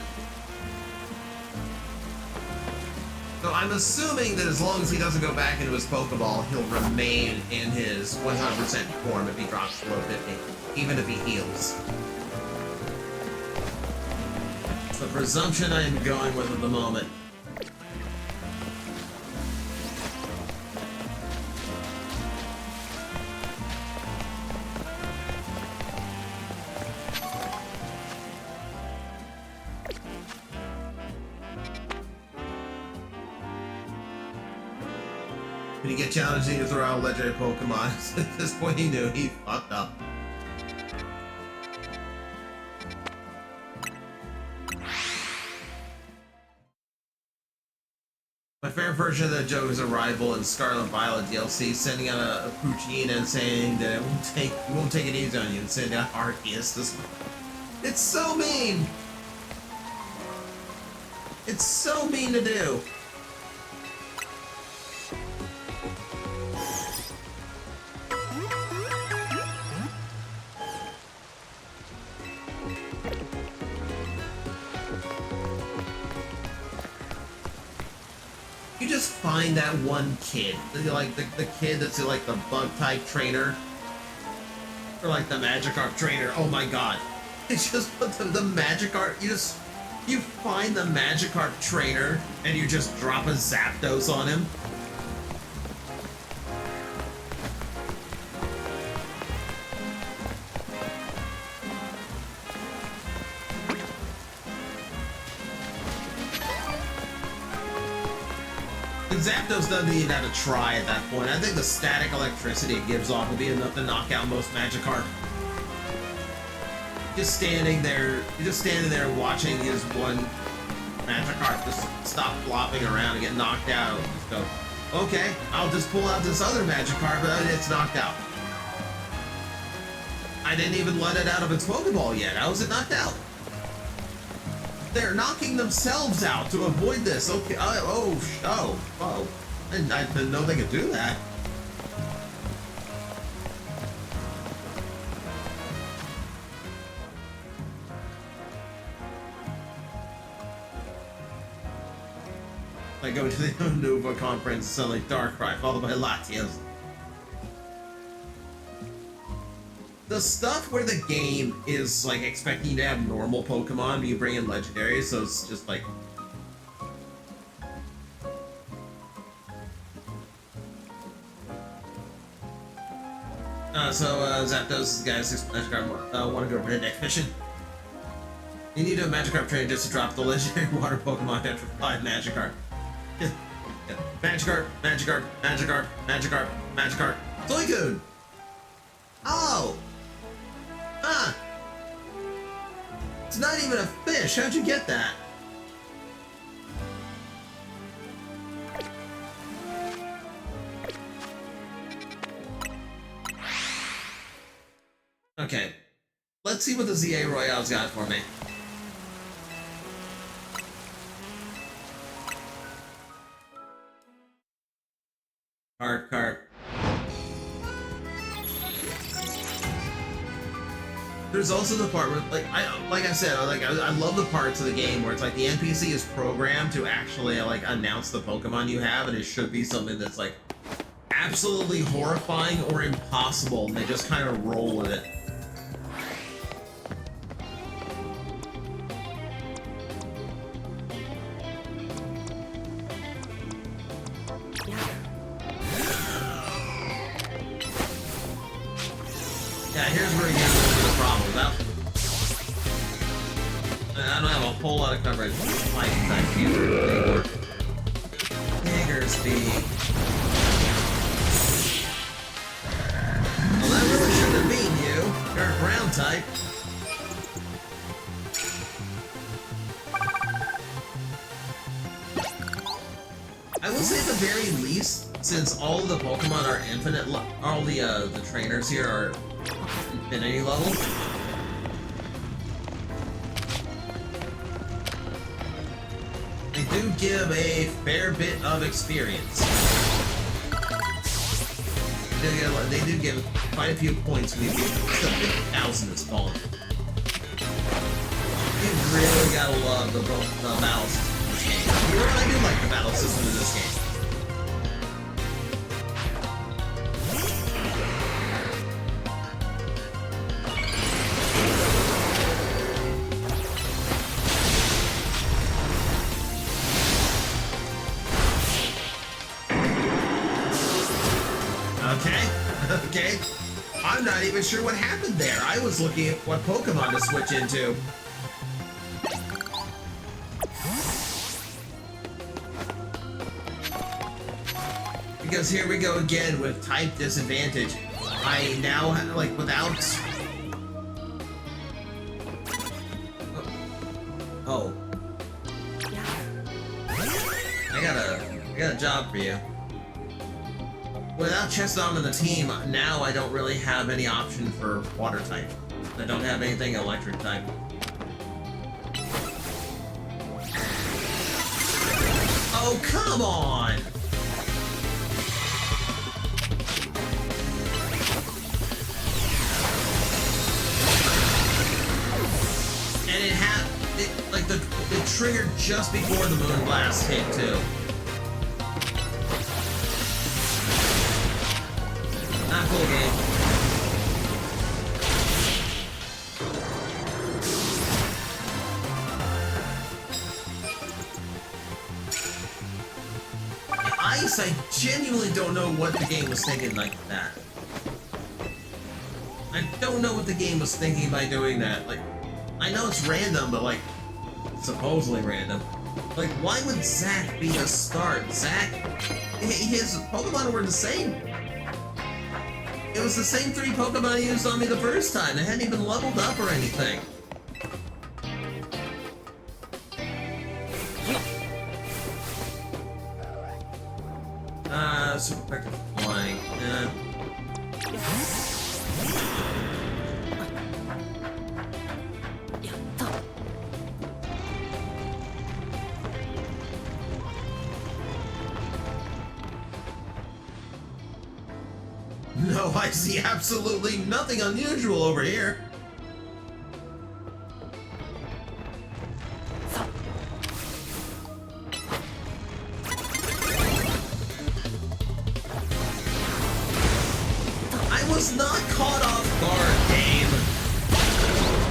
So I'm assuming that as long as he doesn't go back into his Pokeball, he'll remain in his 100% form if he drops below 50, even if he heals. It's the presumption I am going with at the moment. When you get challenging to throw out legendary Pokemon, at this point he knew he fucked up. My favorite version of that joke is Arrival in Scarlet Violet DLC, sending out a Poochyena and saying that it won't take it easy on you, and sending out Arceus. It's so mean! It's so mean to do! You just find that one kid, like the kid that's like the bug type trainer, or like the Magikarp trainer. Oh my god! It's just the Magikarp. You find the Magikarp trainer and you just drop a Zapdos on him. Zapdos doesn't even have to try at that point. I think the static electricity it gives off will be enough to knock out most Magikarp. You're just standing there watching his one Magikarp just stop flopping around and get knocked out. And just go, okay, I'll just pull out this other Magikarp, but it's knocked out. I didn't even let it out of its Pokeball yet. How is it knocked out? They're knocking themselves out to avoid this. Okay. Oh. I didn't know they could do that. I go to the Unova conference, suddenly Darkrai, followed by Latios. The stuff where the game is like expecting you to have normal Pokemon when you bring in Legendaries, so it's just like Zapdos, guys, Magikarp want to go redneck fishing. You need a Magikarp trainer just to drop the legendary water Pokemon after 5 Magikarp. Magikarp. Suicune! Oh! Huh! It's not even a fish. How'd you get that? Okay. Let's see what the ZA Royale's got for me. Carp. There's also the part where, like I said, I love the parts of the game where it's like the NPC is programmed to actually like announce the Pokemon you have, and it should be something that's like absolutely horrifying or impossible, and they just kind of roll with it. Yeah, here's where you get into the problem. I don't have a whole lot of coverage. Like that anymore. Diggersby. Well, that really shouldn't have been you. You're a ground type. I will say at the very least, since all of the Pokemon are infinite, all the trainers here are infinity level. They do give a fair bit of experience. They do give quite a few points when you get to 50,000 is falling. You really gotta love the mouse this game. You know what? I do like the battle system in this game. Okay. I'm not even sure what happened there. I was looking at what Pokemon to switch into. Because here we go again with type disadvantage. I now have, like, without... Oh. I got a job for you. Without Chestnut on the team, now I don't really have any option for water type. I don't have anything electric type. Oh, come on! And it triggered just before the Moon Blast hit, too. Not cool game. Ice, I genuinely don't know what the game was thinking like that. I don't know what the game was thinking by doing that. Like, I know it's random, but like, supposedly random. Like, why would Zack be a start? Zack, his Pokemon were the same. It was the same 3 Pokemon he used on me the first time. They hadn't even leveled up or anything. Super effective flying. No, I see absolutely nothing unusual over here. I was not caught off guard, game.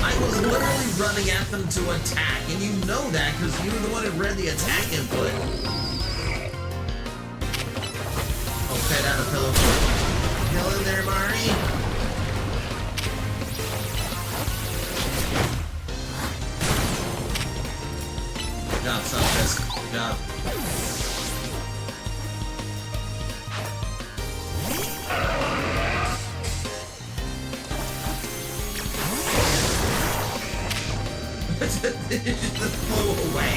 I was literally running at them to attack, and you know that because you were the one who read the attack input. Okay, that a pillow. Hello there, Mari. Good job, Sunfisk. Good job. It just flew away.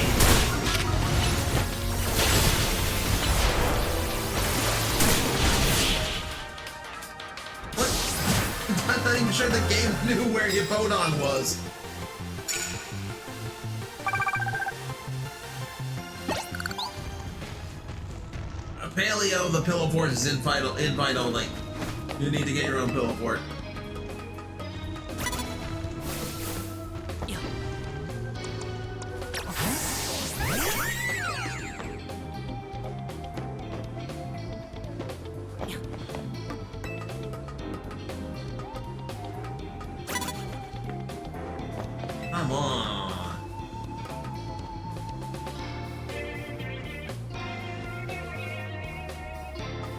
I'm not even sure the game knew where your Bodon was. Paleo, the pillow fort is invite only. You need to get your own pillow fort. Come on.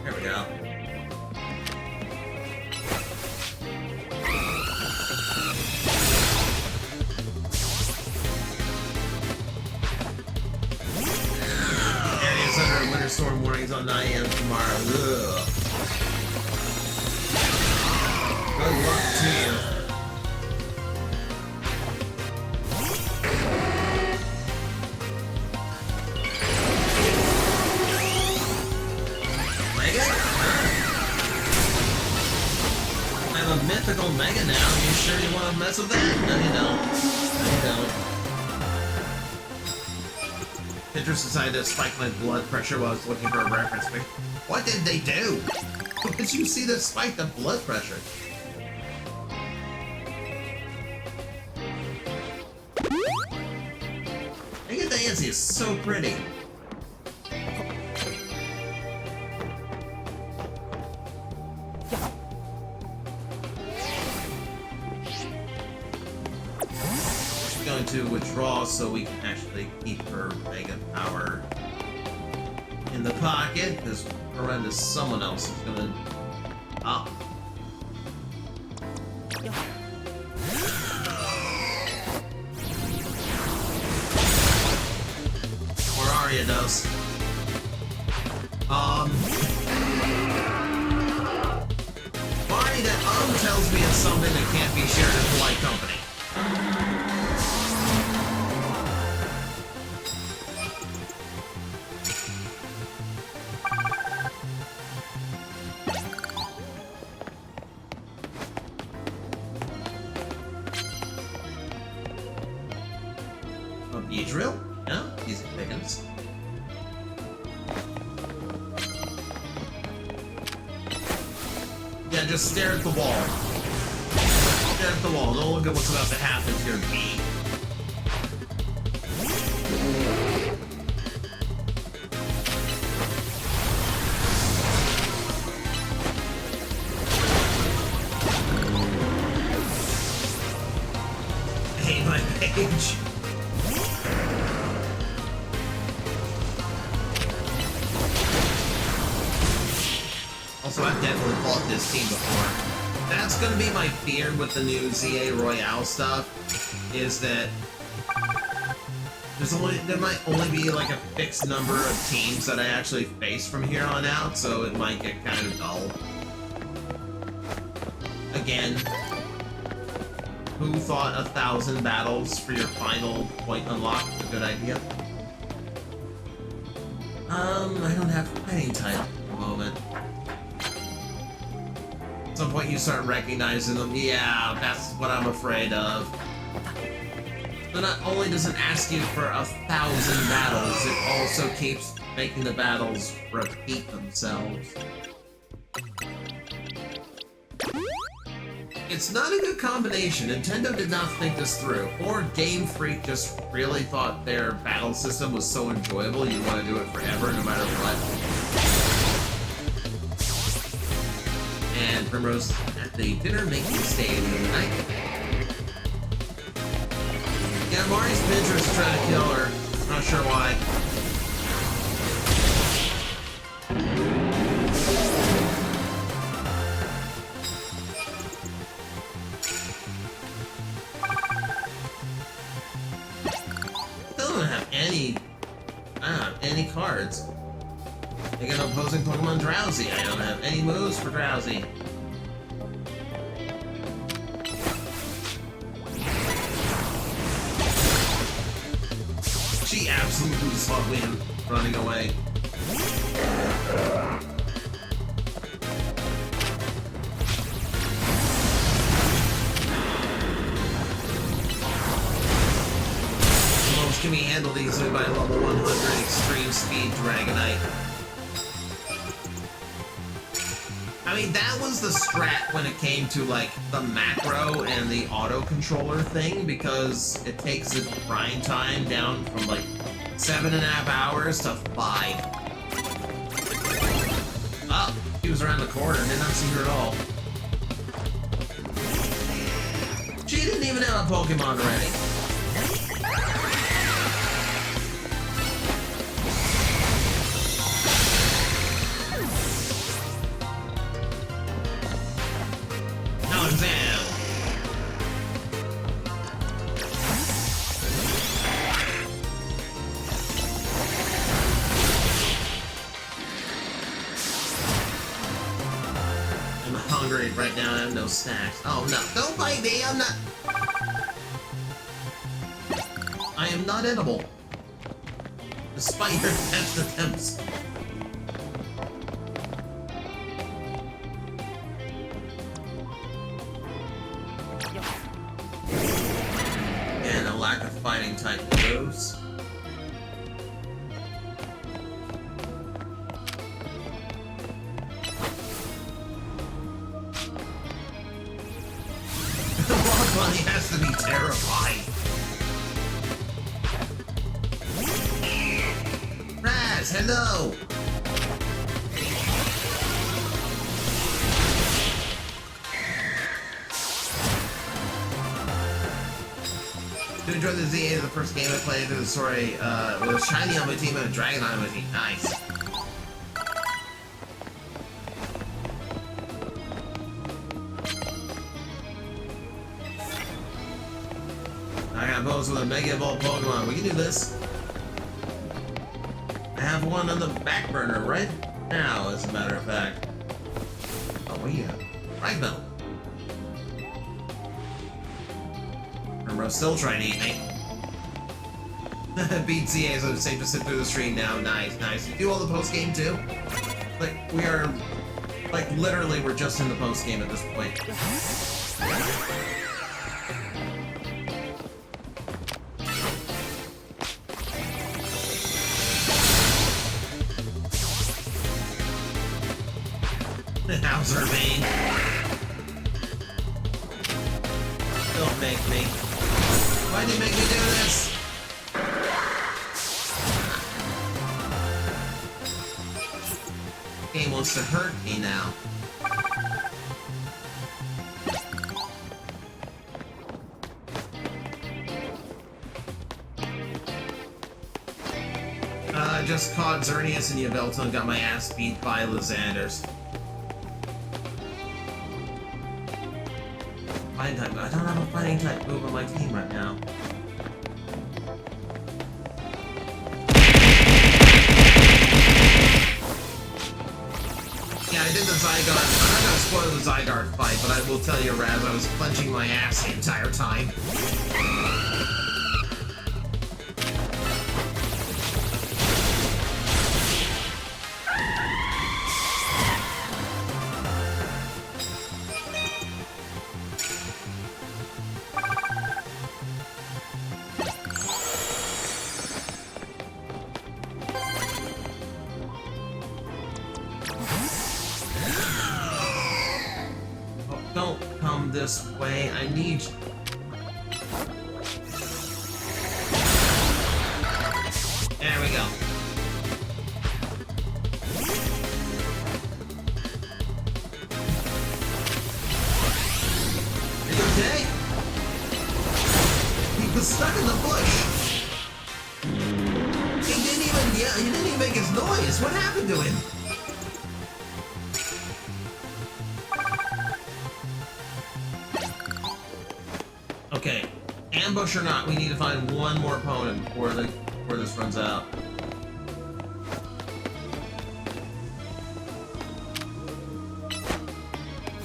There we go. Areas under winter storm warnings on 9 AM tomorrow. Ugh. Good luck to you. Mythical Mega now. You sure you want to mess with that? No, you don't. No, you don't. Pinterest decided to spike my blood pressure while I was looking for a reference. What did they do? Did you see this spike the blood pressure? I think fancy. It's so pretty. She's going to withdraw so we can actually keep her mega power in the pocket, because horrendous someone else is gonna. Oh. Where are you, Dose? Barney, that tells me it's something that can't be shared in polite company. Drill? No? Easy pickings. Yeah, just stare at the wall. Stare at the wall. Don't look at what's about to happen to your bee. I hate my page. Also, I've definitely fought this team before. That's gonna be my fear with the new ZA Royale stuff, is that there might only be like a fixed number of teams that I actually face from here on out, so it might get kind of dull. Again, who thought 1,000 battles for your final point unlock was a good idea? I don't have fighting type at the moment. At some point you start recognizing them. Yeah, that's what I'm afraid of. So not only does it ask you for 1,000 battles, it also keeps making the battles repeat themselves. It's not a good combination. Nintendo did not think this through. Or Game Freak just really thought their battle system was so enjoyable you want to do it forever no matter what. And Primrose at the dinner making stage of the night. Yeah, Mari's Pinterest trying to kill her. Not sure why. I don't have any cards. I got opposing Pokemon Drowsy. I don't have any moves for Drowsy. She absolutely saw him running away. Can be handled easily by level 100 Extreme Speed Dragonite. I mean, that was the strat when it came to, like, the macro and the auto-controller thing, because it takes the grind time down from, like, 7.5 hours to 5. Oh, he was around the corner, did not see her at all. She didn't even have a Pokemon ready. Right now, I have no snacks. Oh no, don't bite me, I'm not... I am not edible. Despite your best attempts. And a lack of fighting type moves. He has to be terrified. Nintendo! To enjoy the ZA, the first game I played through the story with a shiny on my team and a dragon on my team. Nice. I got bows with a Mega Evolved Pokemon. We can do this. I have one on the back burner right now, as a matter of fact. Oh, yeah. Ragdoll. Remember, I'm still trying to eat me. Beat CA, so it's safe to sit through the stream now. Nice, nice. You do all the post-game, too? Like, we are... Like, literally, we're just in the post-game at this point. How's Irvine? Don't make me. Why'd you make me do this? Game wants to hurt me now. I just caught Xerneas and Yveltal and got my ass beat by Lysanders. Fighting type. I don't have a fighting type move on my team right now. Yeah, I did the Zygarde. I'm not gonna spoil the Zygarde fight, but I will tell you, Raz, I was clenching my ass the entire time. Don't come this way. I need you. There we go. Are you okay? He was stuck in the bush. He didn't even make his noise. What happened to him? Okay, ambush or not, we need to find one more opponent before this runs out.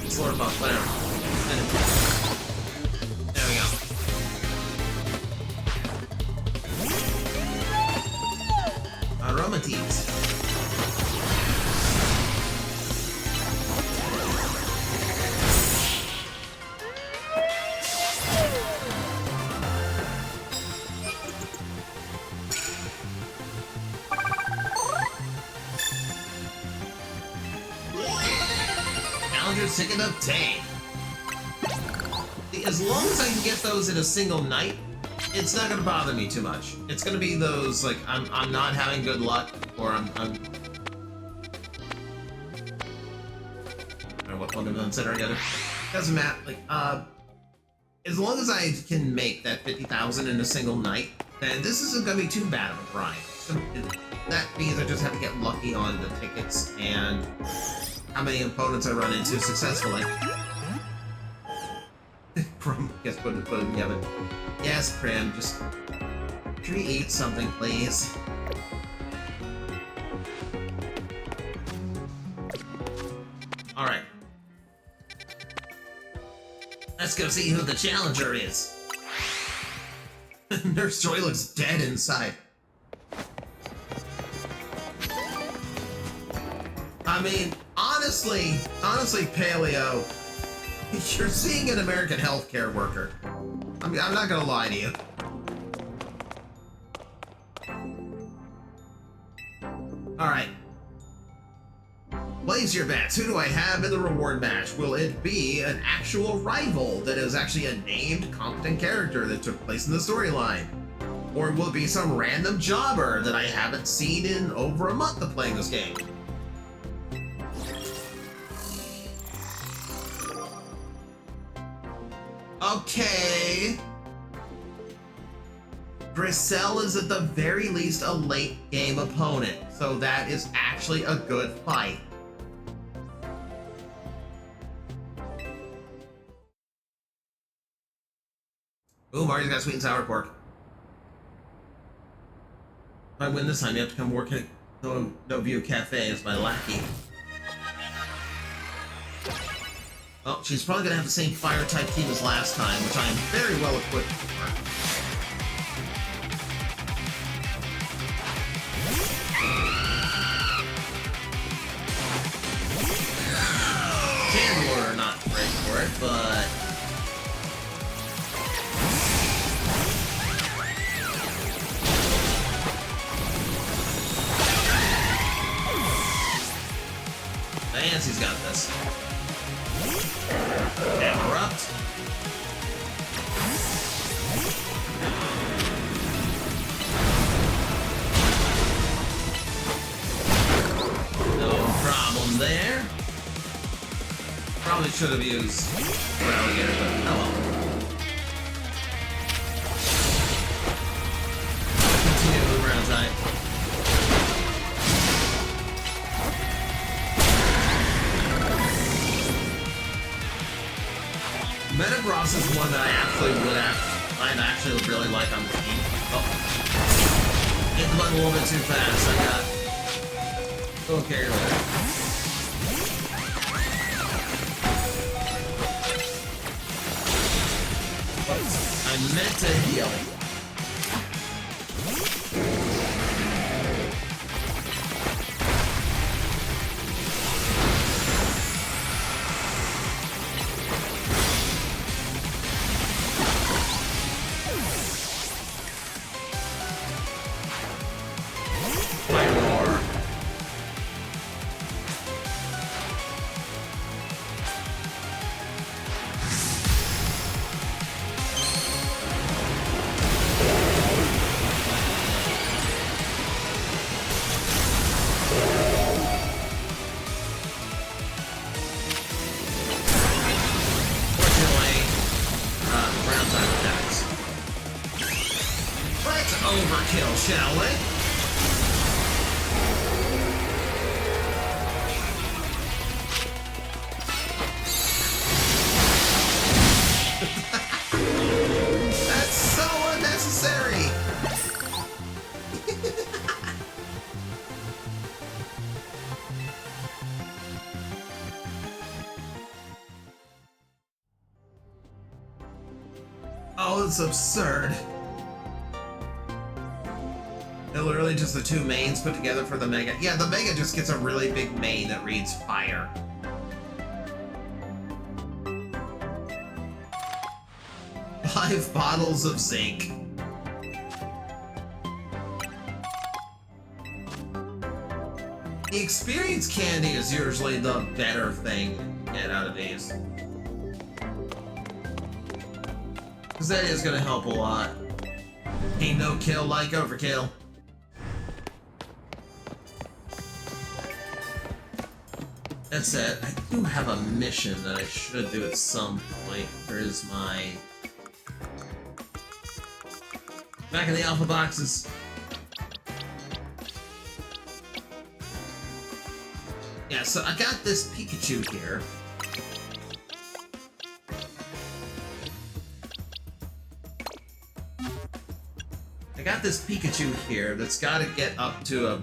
Slurp up, whatever. There we go. Aromatines. Ticket obtained. As long as I can get those in a single night, it's not gonna bother me too much. It's gonna be those like I'm not having good luck, or I'm I don't know what one to consider together. Doesn't matter. Like as long as I can make that 50,000 in a single night, then this isn't gonna be too bad of a grind. That means I just have to get lucky on the tickets and how many opponents I run into successfully. Prim, yes, but yeah, but yes, Prim, just can we eat something, please? All right, let's go see who the challenger is. Nurse Joy looks dead inside. I mean, honestly, Paleo, you're seeing an American healthcare worker. I mean, I'm not gonna lie to you. Alright. Place your bets. Who do I have in the reward match? Will it be an actual rival that is actually a named, competent character that took place in the storyline? Or will it be some random jobber that I haven't seen in over a month of playing this game? Okay. Griselle is at the very least a late game opponent, so that is actually a good fight. Ooh, Marty's got sweet and sour pork. If I win this time, you have to come work at No View Cafe as my lackey. Well, she's probably gonna have the same fire type team as last time, which I am very well equipped for. Chandler, not great for it, but Nancy's got this. Erupt. No problem there. Probably should have used Alligator, but oh well. Continue with round time. Metagross is one that I I'd actually really like on the team. Oh. Hit the button a little bit too fast. I got a little carried away. I meant to heal. Overkill, shall we? That's so unnecessary! Oh, it's absurd. They're literally just the two mains put together for the Mega. Yeah, the Mega just gets a really big main that reads fire. Five bottles of zinc. The experience candy is usually the better thing to get out of these. Because that is going to help a lot. Ain't no kill like overkill. That said, I do have a mission that I should do at some point. Where is my... Back in the alpha boxes. Yeah, so I got this Pikachu here. I got this Pikachu here that's got to get up to a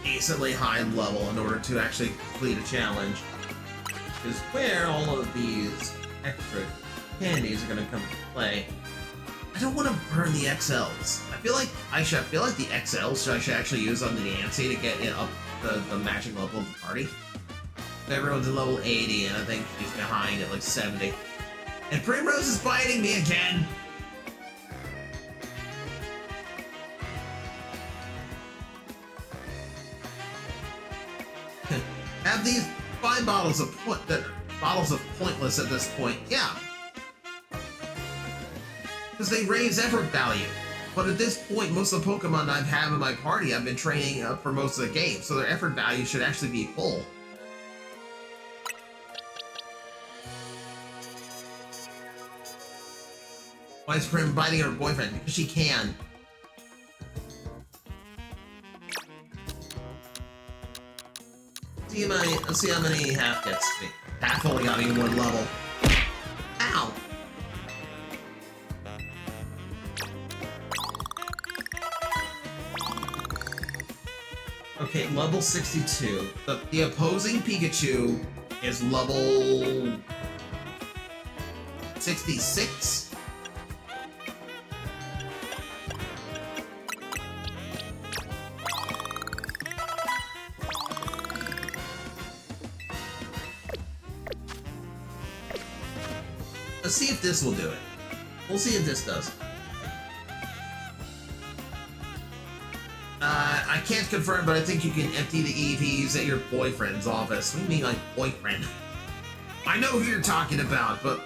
decently high level in order to actually complete a challenge. Is where all of these extra candies are going to come into play. I don't want to burn the XLs. I feel like the XLs I should actually use on the Nancy to get it up the matching level of the party. Everyone's at level 80, and I think she's behind at like 70. And Primrose is biting me again! Have these 5 bottles of pointless at this point, yeah. Because they raise effort value. But at this point, most of the Pokemon I have in my party, I've been training up for most of the game, so their effort value should actually be full. Why is Prim biting her boyfriend? Because she can. Let's see how many half gets me. Half only got me in one level. Ow! Okay, level 62. The opposing Pikachu is level 66? Let's see if this will do it. We'll see if this does. I can't confirm, but I think you can empty the EVs at your boyfriend's office. What do you mean, like, boyfriend? I know who you're talking about, but...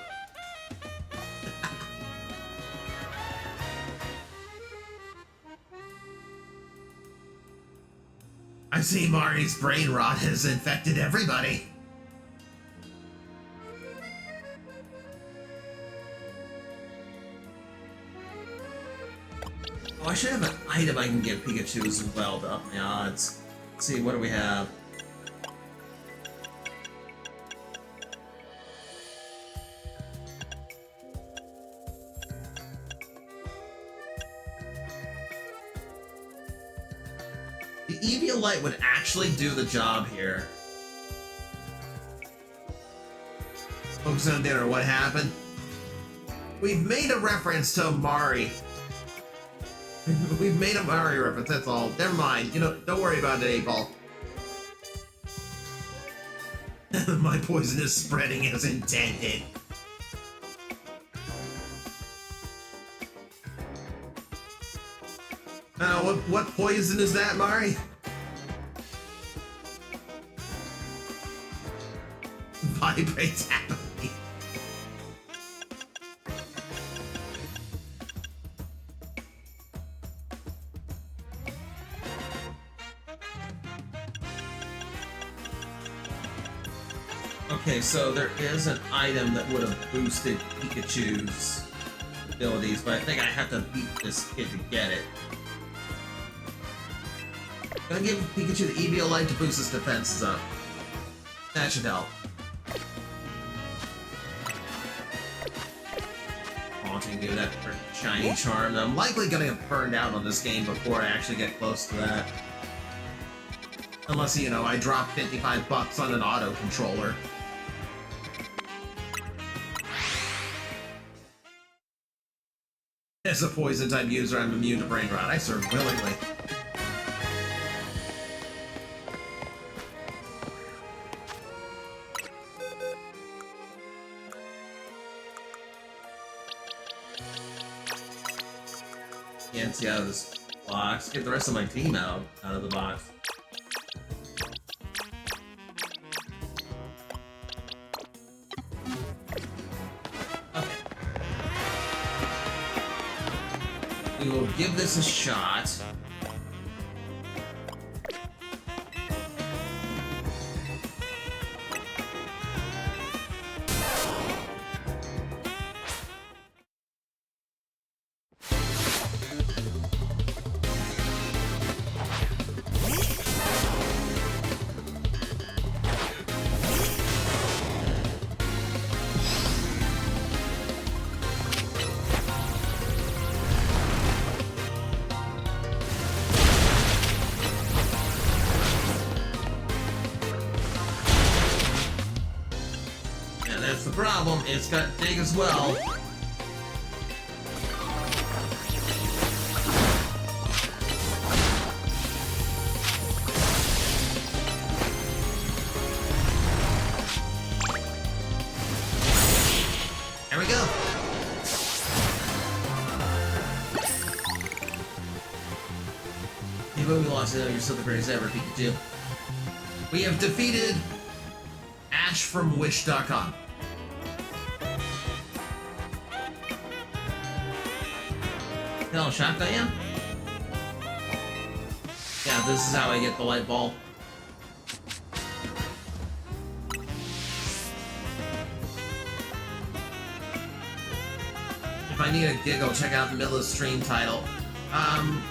I see Mari's brain rot has infected everybody. Oh, I should have an item I can give Pikachu as well to up my odds. Let's see, what do we have? The Eevee Light would actually do the job here. Focus on dinner, what happened? We've made a reference to Mari. We've made a Mari reference, that's all. Never mind, you know, don't worry about it, 8-Ball. My poison is spreading as intended. What poison is that, Mari? Vibrates happily. Okay, so there is an item that would have boosted Pikachu's abilities, but I think I have to beat this kid to get it. I'm gonna give Pikachu the Eevee Light to boost his defenses up. That should help. Haunting, dude, that shiny charm. I'm likely gonna get burned out on this game before I actually get close to that. Unless, you know, I drop 55 bucks on an auto controller. As a poison type user, I'm immune to brain rot. I serve willingly. Can't see out of this box. Get the rest of my team out of the box. We will give this a shot. That's the problem, it's got dig as well. There we go. Even we lost it, you're still the greatest ever, Pikachu. We have defeated Ash from Wish.com. Hell, shotgun ya? Yeah, this is how I get the light ball. If I need a giggle, check out Milla's stream title.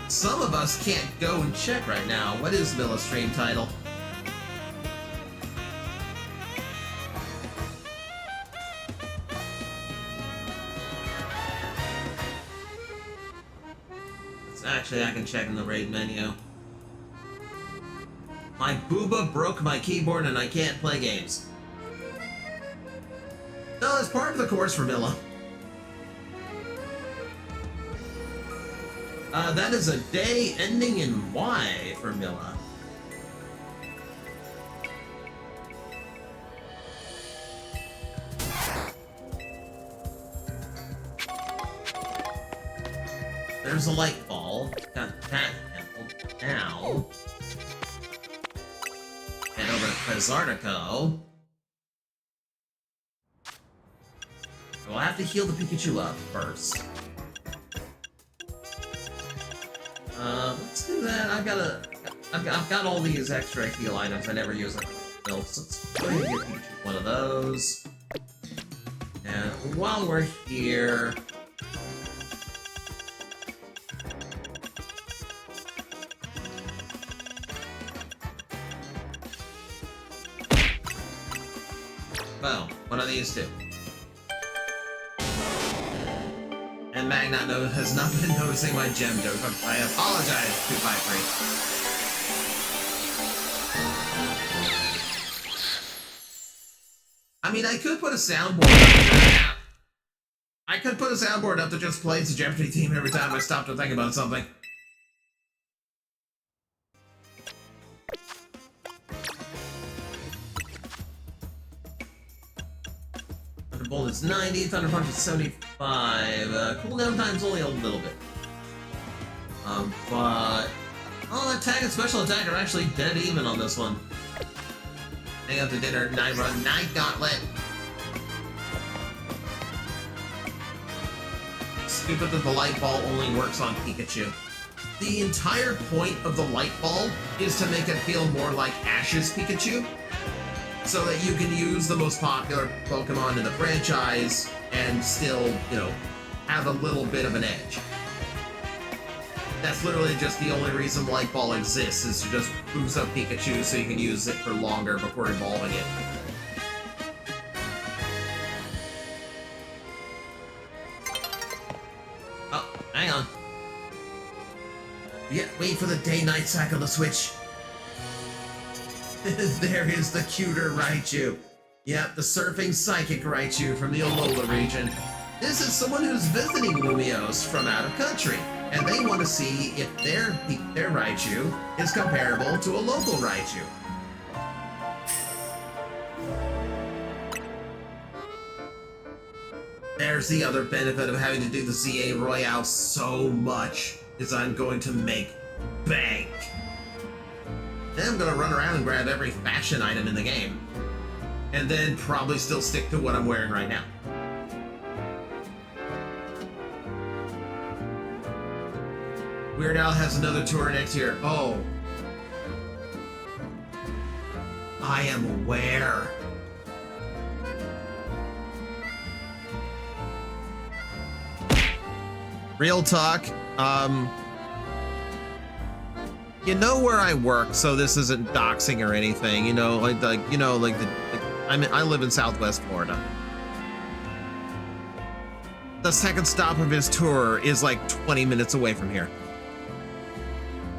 Some of us can't go and check right now. What is Milla's stream title? Actually, I can check in the raid menu. My booba broke my keyboard and I can't play games. No, it's part of the course for Milla. That is a day ending in Y for Milla. There's a light ball. Got that handled. Now, head over to Pizartico. We'll have to heal the Pikachu up first. Let's do that. I've got all these extra heal items I never use, like milk. So let's go ahead and get Pikachu one of those. And while we're here. Well, one of these two. And Magnat has not been noticing my gem joke. I apologize, 253. I mean, I could put a soundboard up. I could put a soundboard up that just plays the Jeopardy theme every time I stop to think about something. Thunderbolt is 90, Thunder Punch is 75. Cooldown time's only a little bit. But attack and special attack are actually dead even on this one. Hang out to dinner, Night Gauntlet. Stupid that the light ball only works on Pikachu. The entire point of the light ball is to make it feel more like Ash's Pikachu, so that you can use the most popular Pokemon in the franchise and still, you know, have a little bit of an edge. That's literally just the only reason Light Ball exists, is to just boost up Pikachu so you can use it for longer before evolving it. Oh, hang on. Yeah, wait for the day-night cycle to switch. There is the cuter Raichu. Yep, the surfing psychic Raichu from the Alola region. This is someone who's visiting Lumiose from out of country, and they want to see if their Raichu is comparable to a local Raichu. There's the other benefit of having to do the ZA Royale so much, is I'm going to make bank. Then I'm gonna run around and grab every fashion item in the game. And then probably still stick to what I'm wearing right now. Weird Al has another tour next year. Oh. I am aware. Real talk, you know where I work, so this isn't doxing or anything. You know, I live in Southwest Florida. The second stop of his tour is like 20 minutes away from here.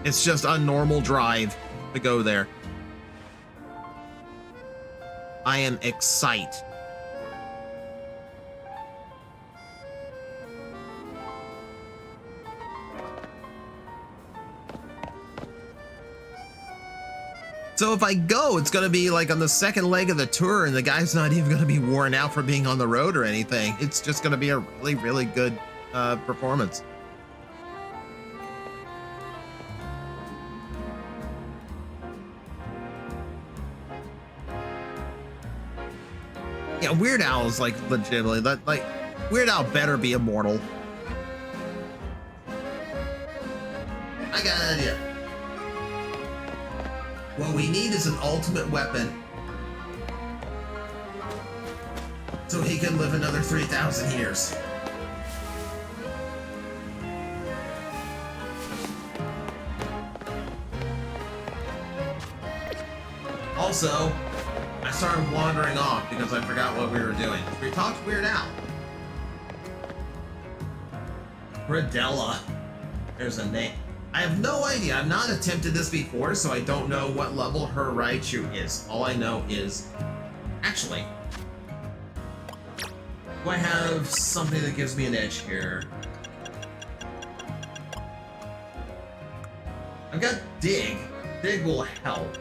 It's just a normal drive to go there. I am excited. So if I go, it's going to be like on the second leg of the tour, and the guy's not even going to be worn out from being on the road or anything. It's just going to be a really, really good performance. Yeah, Weird Al is like legitimately, like Weird Al better be immortal. I got an idea. What we need is an ultimate weapon so he can live another 3,000 years. Also, I started wandering off because I forgot what we were doing. We talked to Weird Al. Bradella. There's a name. I have no idea. I've not attempted this before, so I don't know what level her Raichu is. All I know is... Actually... Do I have something that gives me an edge here? I've got Dig. Dig will help.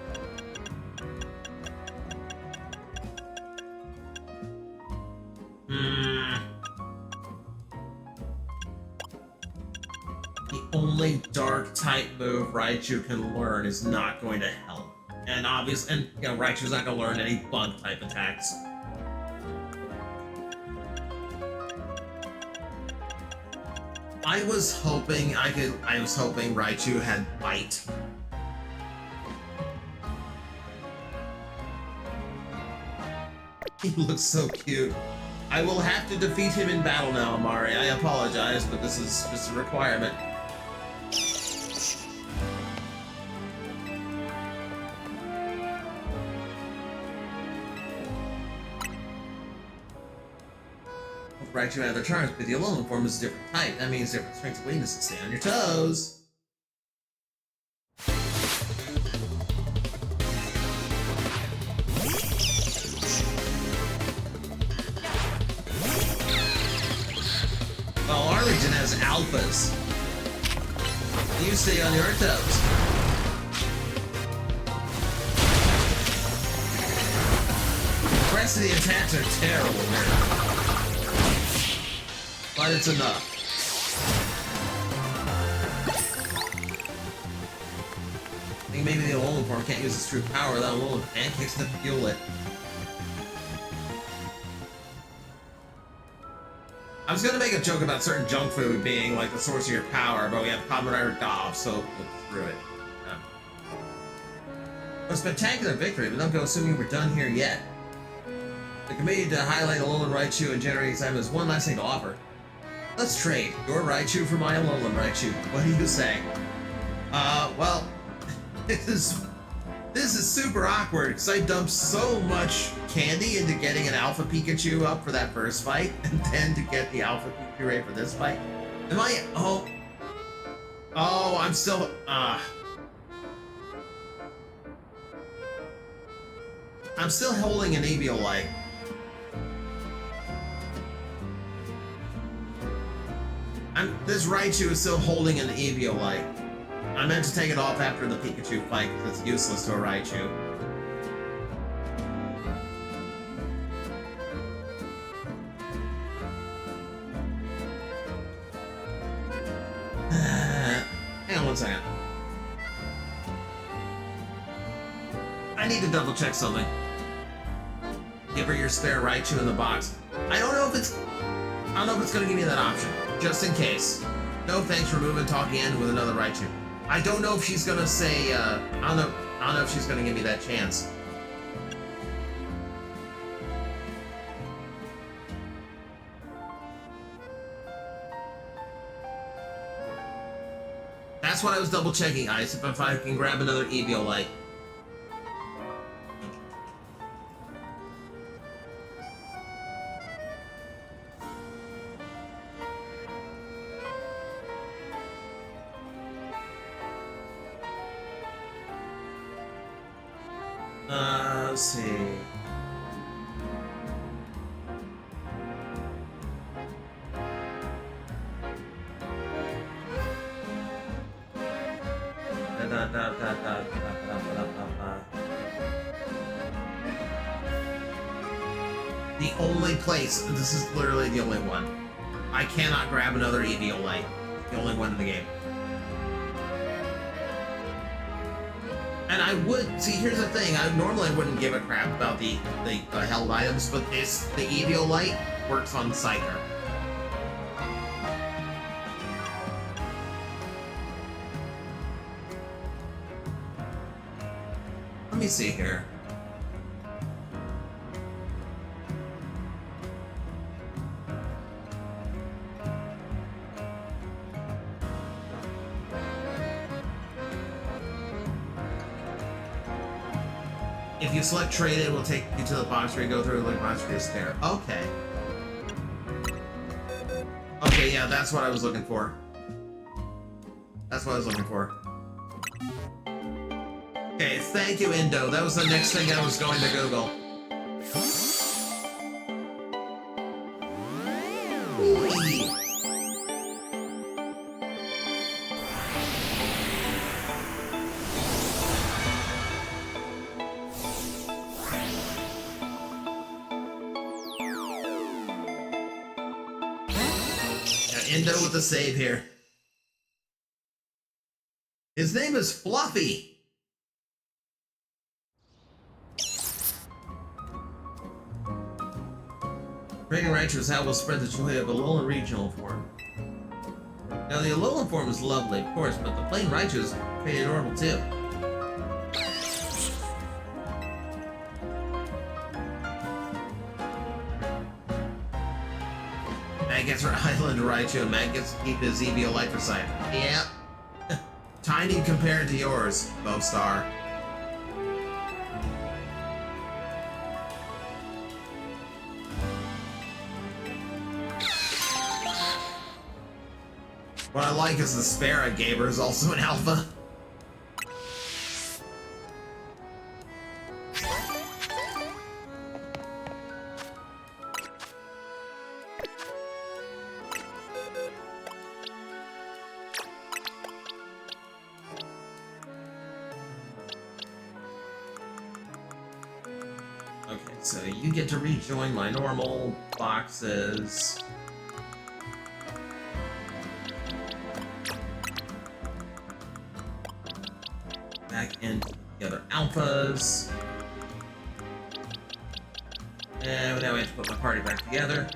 The only dark type move Raichu can learn is not going to help. And obviously, and you know, Raichu's not going to learn any bug type attacks. I was hoping Raichu had Bite. He looks so cute. I will have to defeat him in battle now, Amari. I apologize, but this is just a requirement. Raichu had their charms, but the Alolan form is a different type. That means different strengths and weaknesses. Stay on your toes. Well, our region has alphas. You stay on your toes. The rest of the attacks are terrible here. But it's enough. I think maybe the Alolan form can't use its true power without Alolan pancakes to fuel it. I was gonna make a joke about certain junk food being like the source of your power, but we have Common Rider Dov, so look through it. It was a spectacular victory, but don't go assuming we're done here yet. The committee to highlight Alolan Raichu and generate excitement has one last thing to offer. Let's trade your Raichu for my Alolan Raichu. What do you say? Well, this is super awkward because I dumped so much candy into getting an Alpha Pikachu up for that first fight, and then to get the Alpha Pikachu ready for this fight. Am I? Oh, I'm still. I'm still holding an Eviolite. This Raichu is still holding an Eviolite. I meant to take it off after the Pikachu fight because it's useless to a Raichu. Hang on one second. I need to double check something. Give her your spare Raichu in the box. I don't know if it's gonna give me that option. Just in case. No thanks for moving talking in with another Raichu. I don't know if she's gonna say, I don't know if she's gonna give me that chance. That's what I was double checking, Ice, if I can grab another Eviolite. Let's see. The only place, this is literally the only one. I cannot grab another Eviolite. The only one in the game. And I would, see, here's the thing, I normally wouldn't give a crap about the held items, but the Eviolite works on Scyther. Let me see here. If you select trade, it will take you to the box where you go through the box for your spare. Okay. Okay, yeah, that's what I was looking for. That's what I was looking for. Okay, thank you, Indo. That was the next thing I was going to Google. Whee! Indo with the save here. His name is Fluffy. Dragon Rancher's hat will spread the joy of Alolan regional form. Now the Alolan form is lovely, of course, but the plain Raichu is pretty adorable too. Matt gets her Island Raichu, and Matt gets to keep his EV Electricite. Yep. Tiny compared to yours, Bowstar. What I like is the spare I gave her is also an alpha. Okay, so you get to rejoin my normal boxes. Back into the other alphas. And now I have to put my party back together.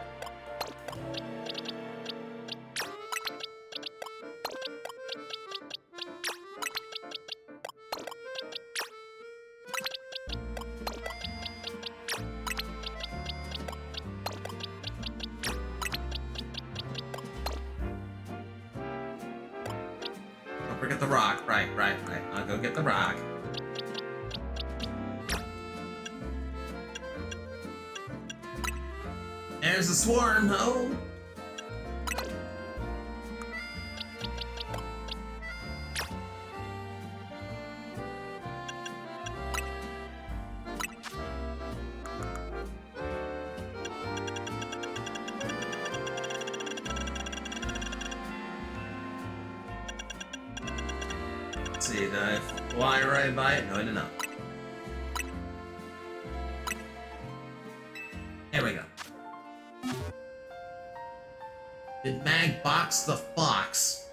Don't forget the rock. Right. I'll go get the rock. There's the swarm. Oh. Let's see, did I fly right by it? No, I did not. There we go. Did Mag box the fox?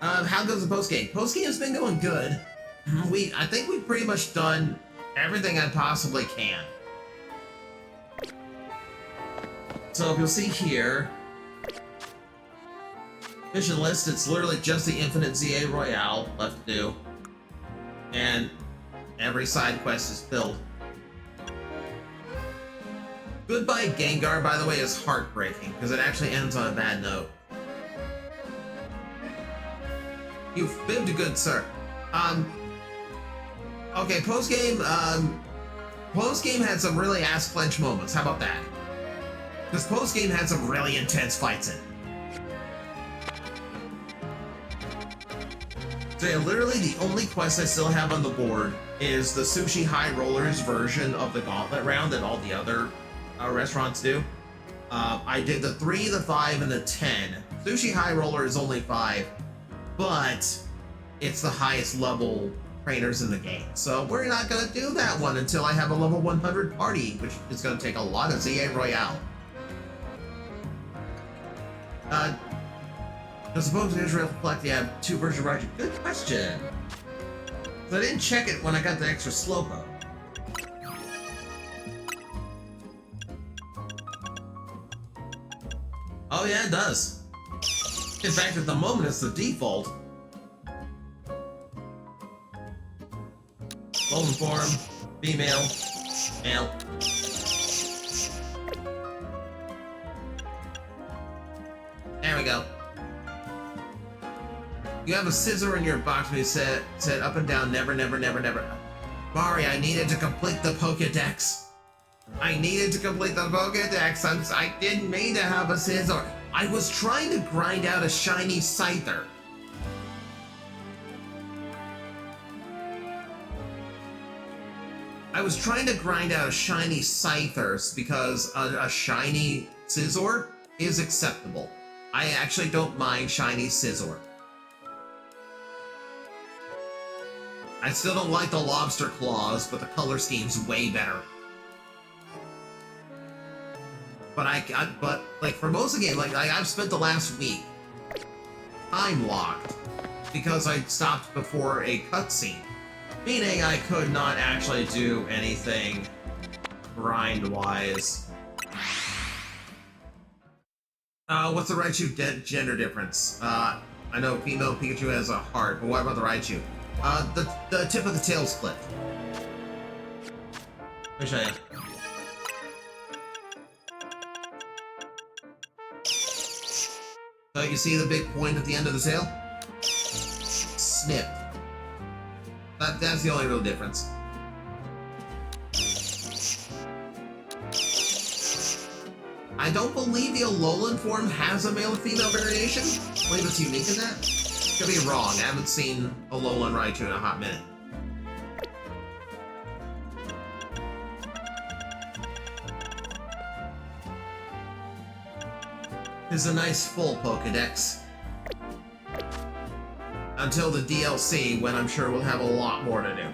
How goes the postgame? Postgame has been going good. I think we've pretty much done everything I possibly can. So if you'll see here, mission list, it's literally just the Infinite ZA Royale left to do. And every side quest is filled. Goodbye Gengar, by the way, is heartbreaking, because it actually ends on a bad note. You fibbed, good sir. Okay, postgame had some really ass-clench moments. How about that? Because postgame had some really intense fights in it. So yeah, literally the only quest I still have on the board is the Sushi High Rollers version of the Gauntlet round that all the other restaurants do. I did the 3, the 5, and the 10. Sushi High Roller is only 5, but it's the highest level trainers in the game. So we're not going to do that one until I have a level 100 party, which is going to take a lot of ZA Royale. Does the Pokemon Israel reflect you have 2 versions of Raichu? Good question. So I didn't check it when I got the extra Slowpoke. Oh yeah, it does. In fact, at the moment, it's the default. Golden form, female, male. There we go. You have a scissor in your box when you said up and down, never, never, never, never. Mari, I needed to complete the Pokedex. I didn't mean to have a scissor. I was trying to grind out a shiny Scyther. Because a shiny Scizor is acceptable. I actually don't mind shiny Scizor. I still don't like the lobster claws, but the color scheme's way better. But like for most of the game, like I've spent the last week time locked because I stopped before a cutscene, meaning I could not actually do anything grind-wise. What's the Raichu gender difference? I know female Pikachu has a heart, but what about the Raichu? The tip of the tail split. Let me show you. So you see the big point at the end of the tail? Snipped. That's the only real difference. I don't believe the Alolan form has a male and female variation. I believe it's unique in that. Could be wrong. I haven't seen Alolan Raichu in a hot minute. It's a nice full Pokedex. Until the DLC, when I'm sure we'll have a lot more to do.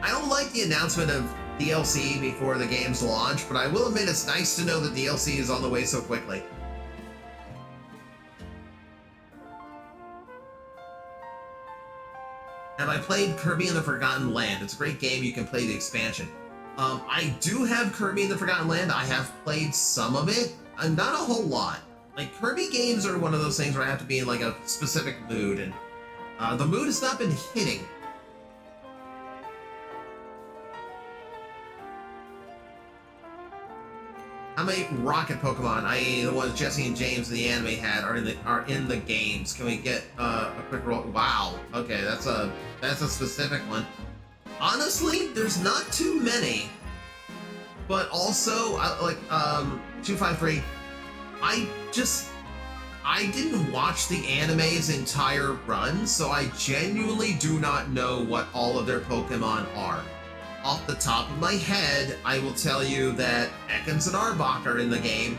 I don't like the announcement of DLC before the game's launch, but I will admit it's nice to know that DLC is on the way so quickly. Have I played Kirby and the Forgotten Land? It's a great game, you can play the expansion. I do have Kirby and the Forgotten Land. I have played some of it, not a whole lot. Like, Kirby games are one of those things where I have to be in, like, a specific mood, and the mood has not been hitting. How many Rocket Pokemon, i.e. the ones Jesse and James in the anime had, are in the games? Can we get a quick roll? Wow. Okay, that's a specific one. Honestly, there's not too many, but also, 253, I didn't watch the anime's entire run, so I genuinely do not know what all of their Pokemon are. Off the top of my head, I will tell you that Ekans and Arbok are in the game,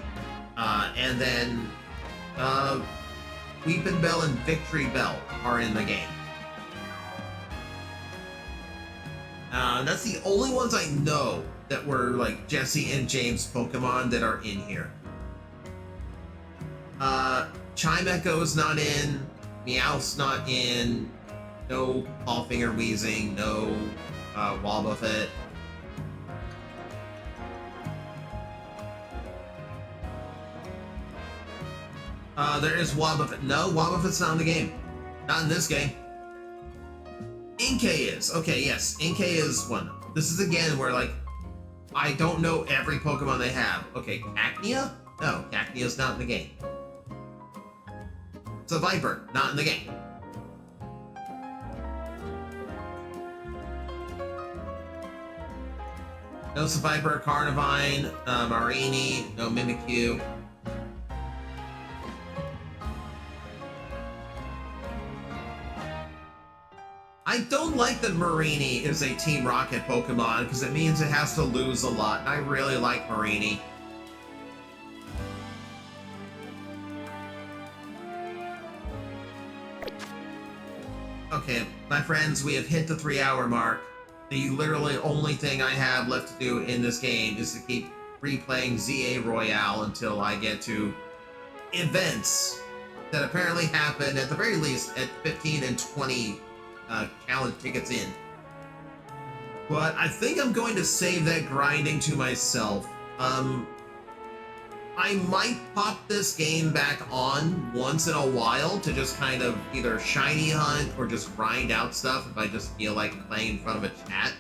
and then Weepin' Bell and Victory Bell are in the game. That's the only ones I know that were like Jesse and James Pokemon that are in here. Chimecho's not in, Meowth's not in, no Clawfinger Weezing, no Wobbuffet. There is Wobbuffet. No, Wobbuffet's not in the game. Not in this game. Inkay is. Okay, yes. Inkay is one. This is again where, like, I don't know every Pokemon they have. Okay, Cacnea? No, Cacnea's not in the game. It's a Viper, not in the game. No Viper, Carnivine, Marini, no Mimikyu. I don't like that Marini is a Team Rocket Pokemon because it means it has to lose a lot, and I really like Marini. Okay, my friends, we have hit the 3-hour mark. The literally only thing I have left to do in this game is to keep replaying ZA Royale until I get to events that apparently happen at the very least at 15 and 20 calendar tickets in. But I think I'm going to save that grinding to myself. I might pop this game back on once in a while to just kind of either shiny hunt or just grind out stuff if I just feel like playing in front of a chat.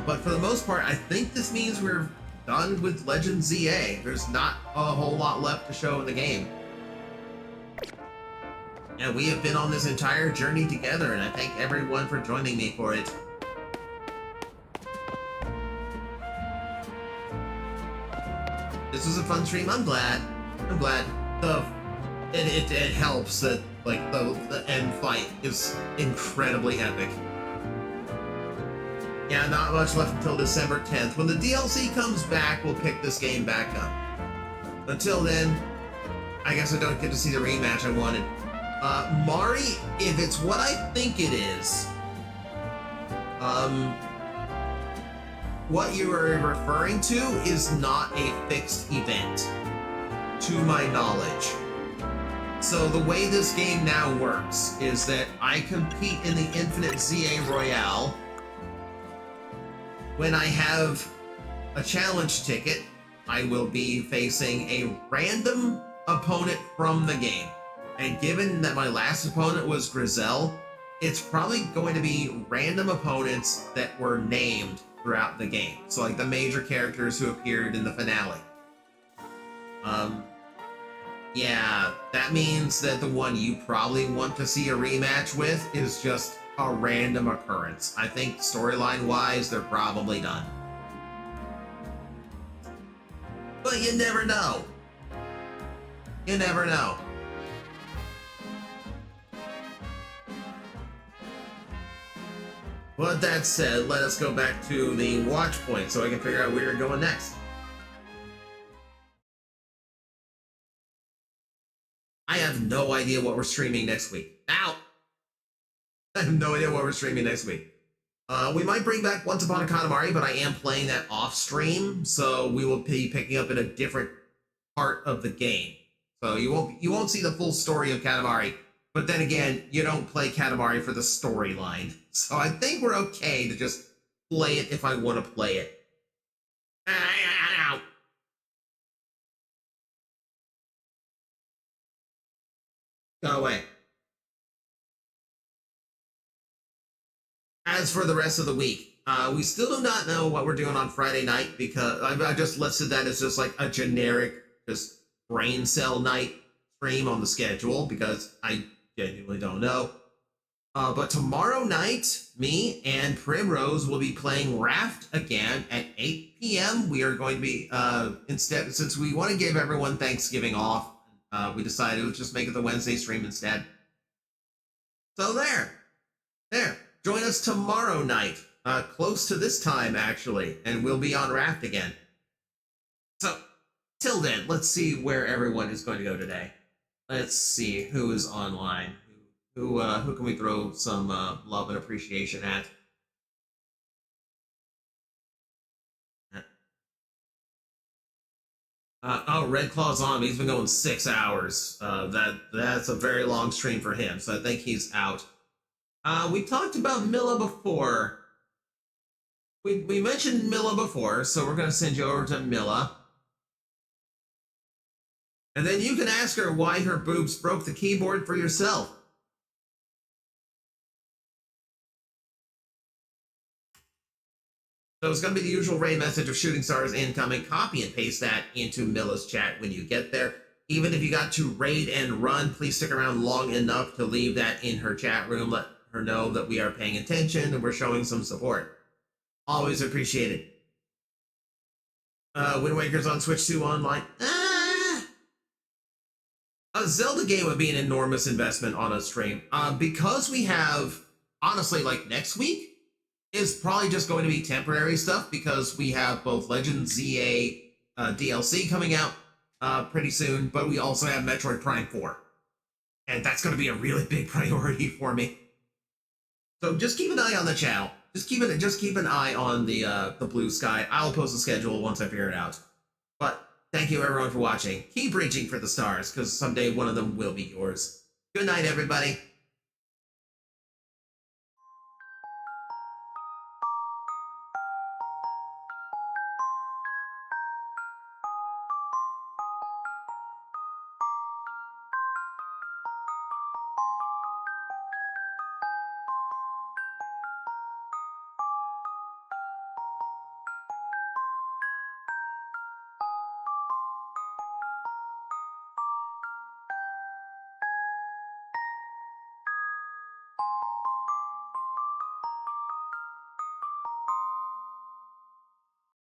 But for the most part, I think this means we're done with Legend ZA. There's not a whole lot left to show in the game. And we have been on this entire journey together, and I thank everyone for joining me for it. This was a fun stream. I'm glad. It helps that like the end fight is incredibly epic. Yeah, not much left until December 10th. When the DLC comes back, we'll pick this game back up. Until then, I guess I don't get to see the rematch I wanted. Mari, if it's what I think it is, what you are referring to is not a fixed event, to my knowledge. So the way this game now works is that I compete in the Infinite ZA Royale. When I have a challenge ticket, I will be facing a random opponent from the game. And given that my last opponent was Grizel, it's probably going to be random opponents that were named throughout the game. So like the major characters who appeared in the finale. Yeah, that means that the one you probably want to see a rematch with is just a random occurrence. I think storyline-wise, they're probably done. But you never know. You never know. With that said, let us go back to the watch point so I can figure out where you're going next. I have no idea what we're streaming next week. Ow! I have no idea what we're streaming next week. We might bring back Once Upon a Katamari, but I am playing that off stream, so we will be picking up in a different part of the game. So you won't see the full story of Katamari. But then again, you don't play Katamari for the storyline. So I think we're okay to just play it if I want to play it. Ow. Go away. As for the rest of the week, we still do not know what we're doing on Friday night because I just listed that as just like a generic, just brain cell night stream on the schedule because I genuinely don't know. But tomorrow night, me and Primrose will be playing Raft again at 8 p.m. We are going to be, instead, since we want to give everyone Thanksgiving off, we decided to just make it the Wednesday stream instead. So there. Join us tomorrow night, close to this time, actually, and we'll be on Raft again. So, till then, let's see where everyone is going to go today. Let's see who is online. Who can we throw some love and appreciation at? Red Claw Zombie, he's been going 6 hours. That's a very long stream for him, so I think he's out. We talked about Milla before. We mentioned Milla before, so we're going to send you over to Milla. And then you can ask her why her boobs broke the keyboard for yourself. So it's going to be the usual raid message of shooting stars incoming. Copy and paste that into Milla's chat when you get there. Even if you got to raid and run, please stick around long enough to leave that in her chat room. Let her know that we are paying attention and we're showing some support. Always appreciated. Wind Waker's on Switch 2 online. A Zelda game would be an enormous investment on a stream. Because we have, honestly, like next week is probably just going to be temporary stuff because we have both Legend ZA DLC coming out pretty soon, but we also have Metroid Prime 4. And that's going to be a really big priority for me. So just keep an eye on the channel. Just keep an eye on the blue sky. I'll post the schedule once I figure it out. But thank you everyone for watching. Keep reaching for the stars, because someday one of them will be yours. Good night, everybody.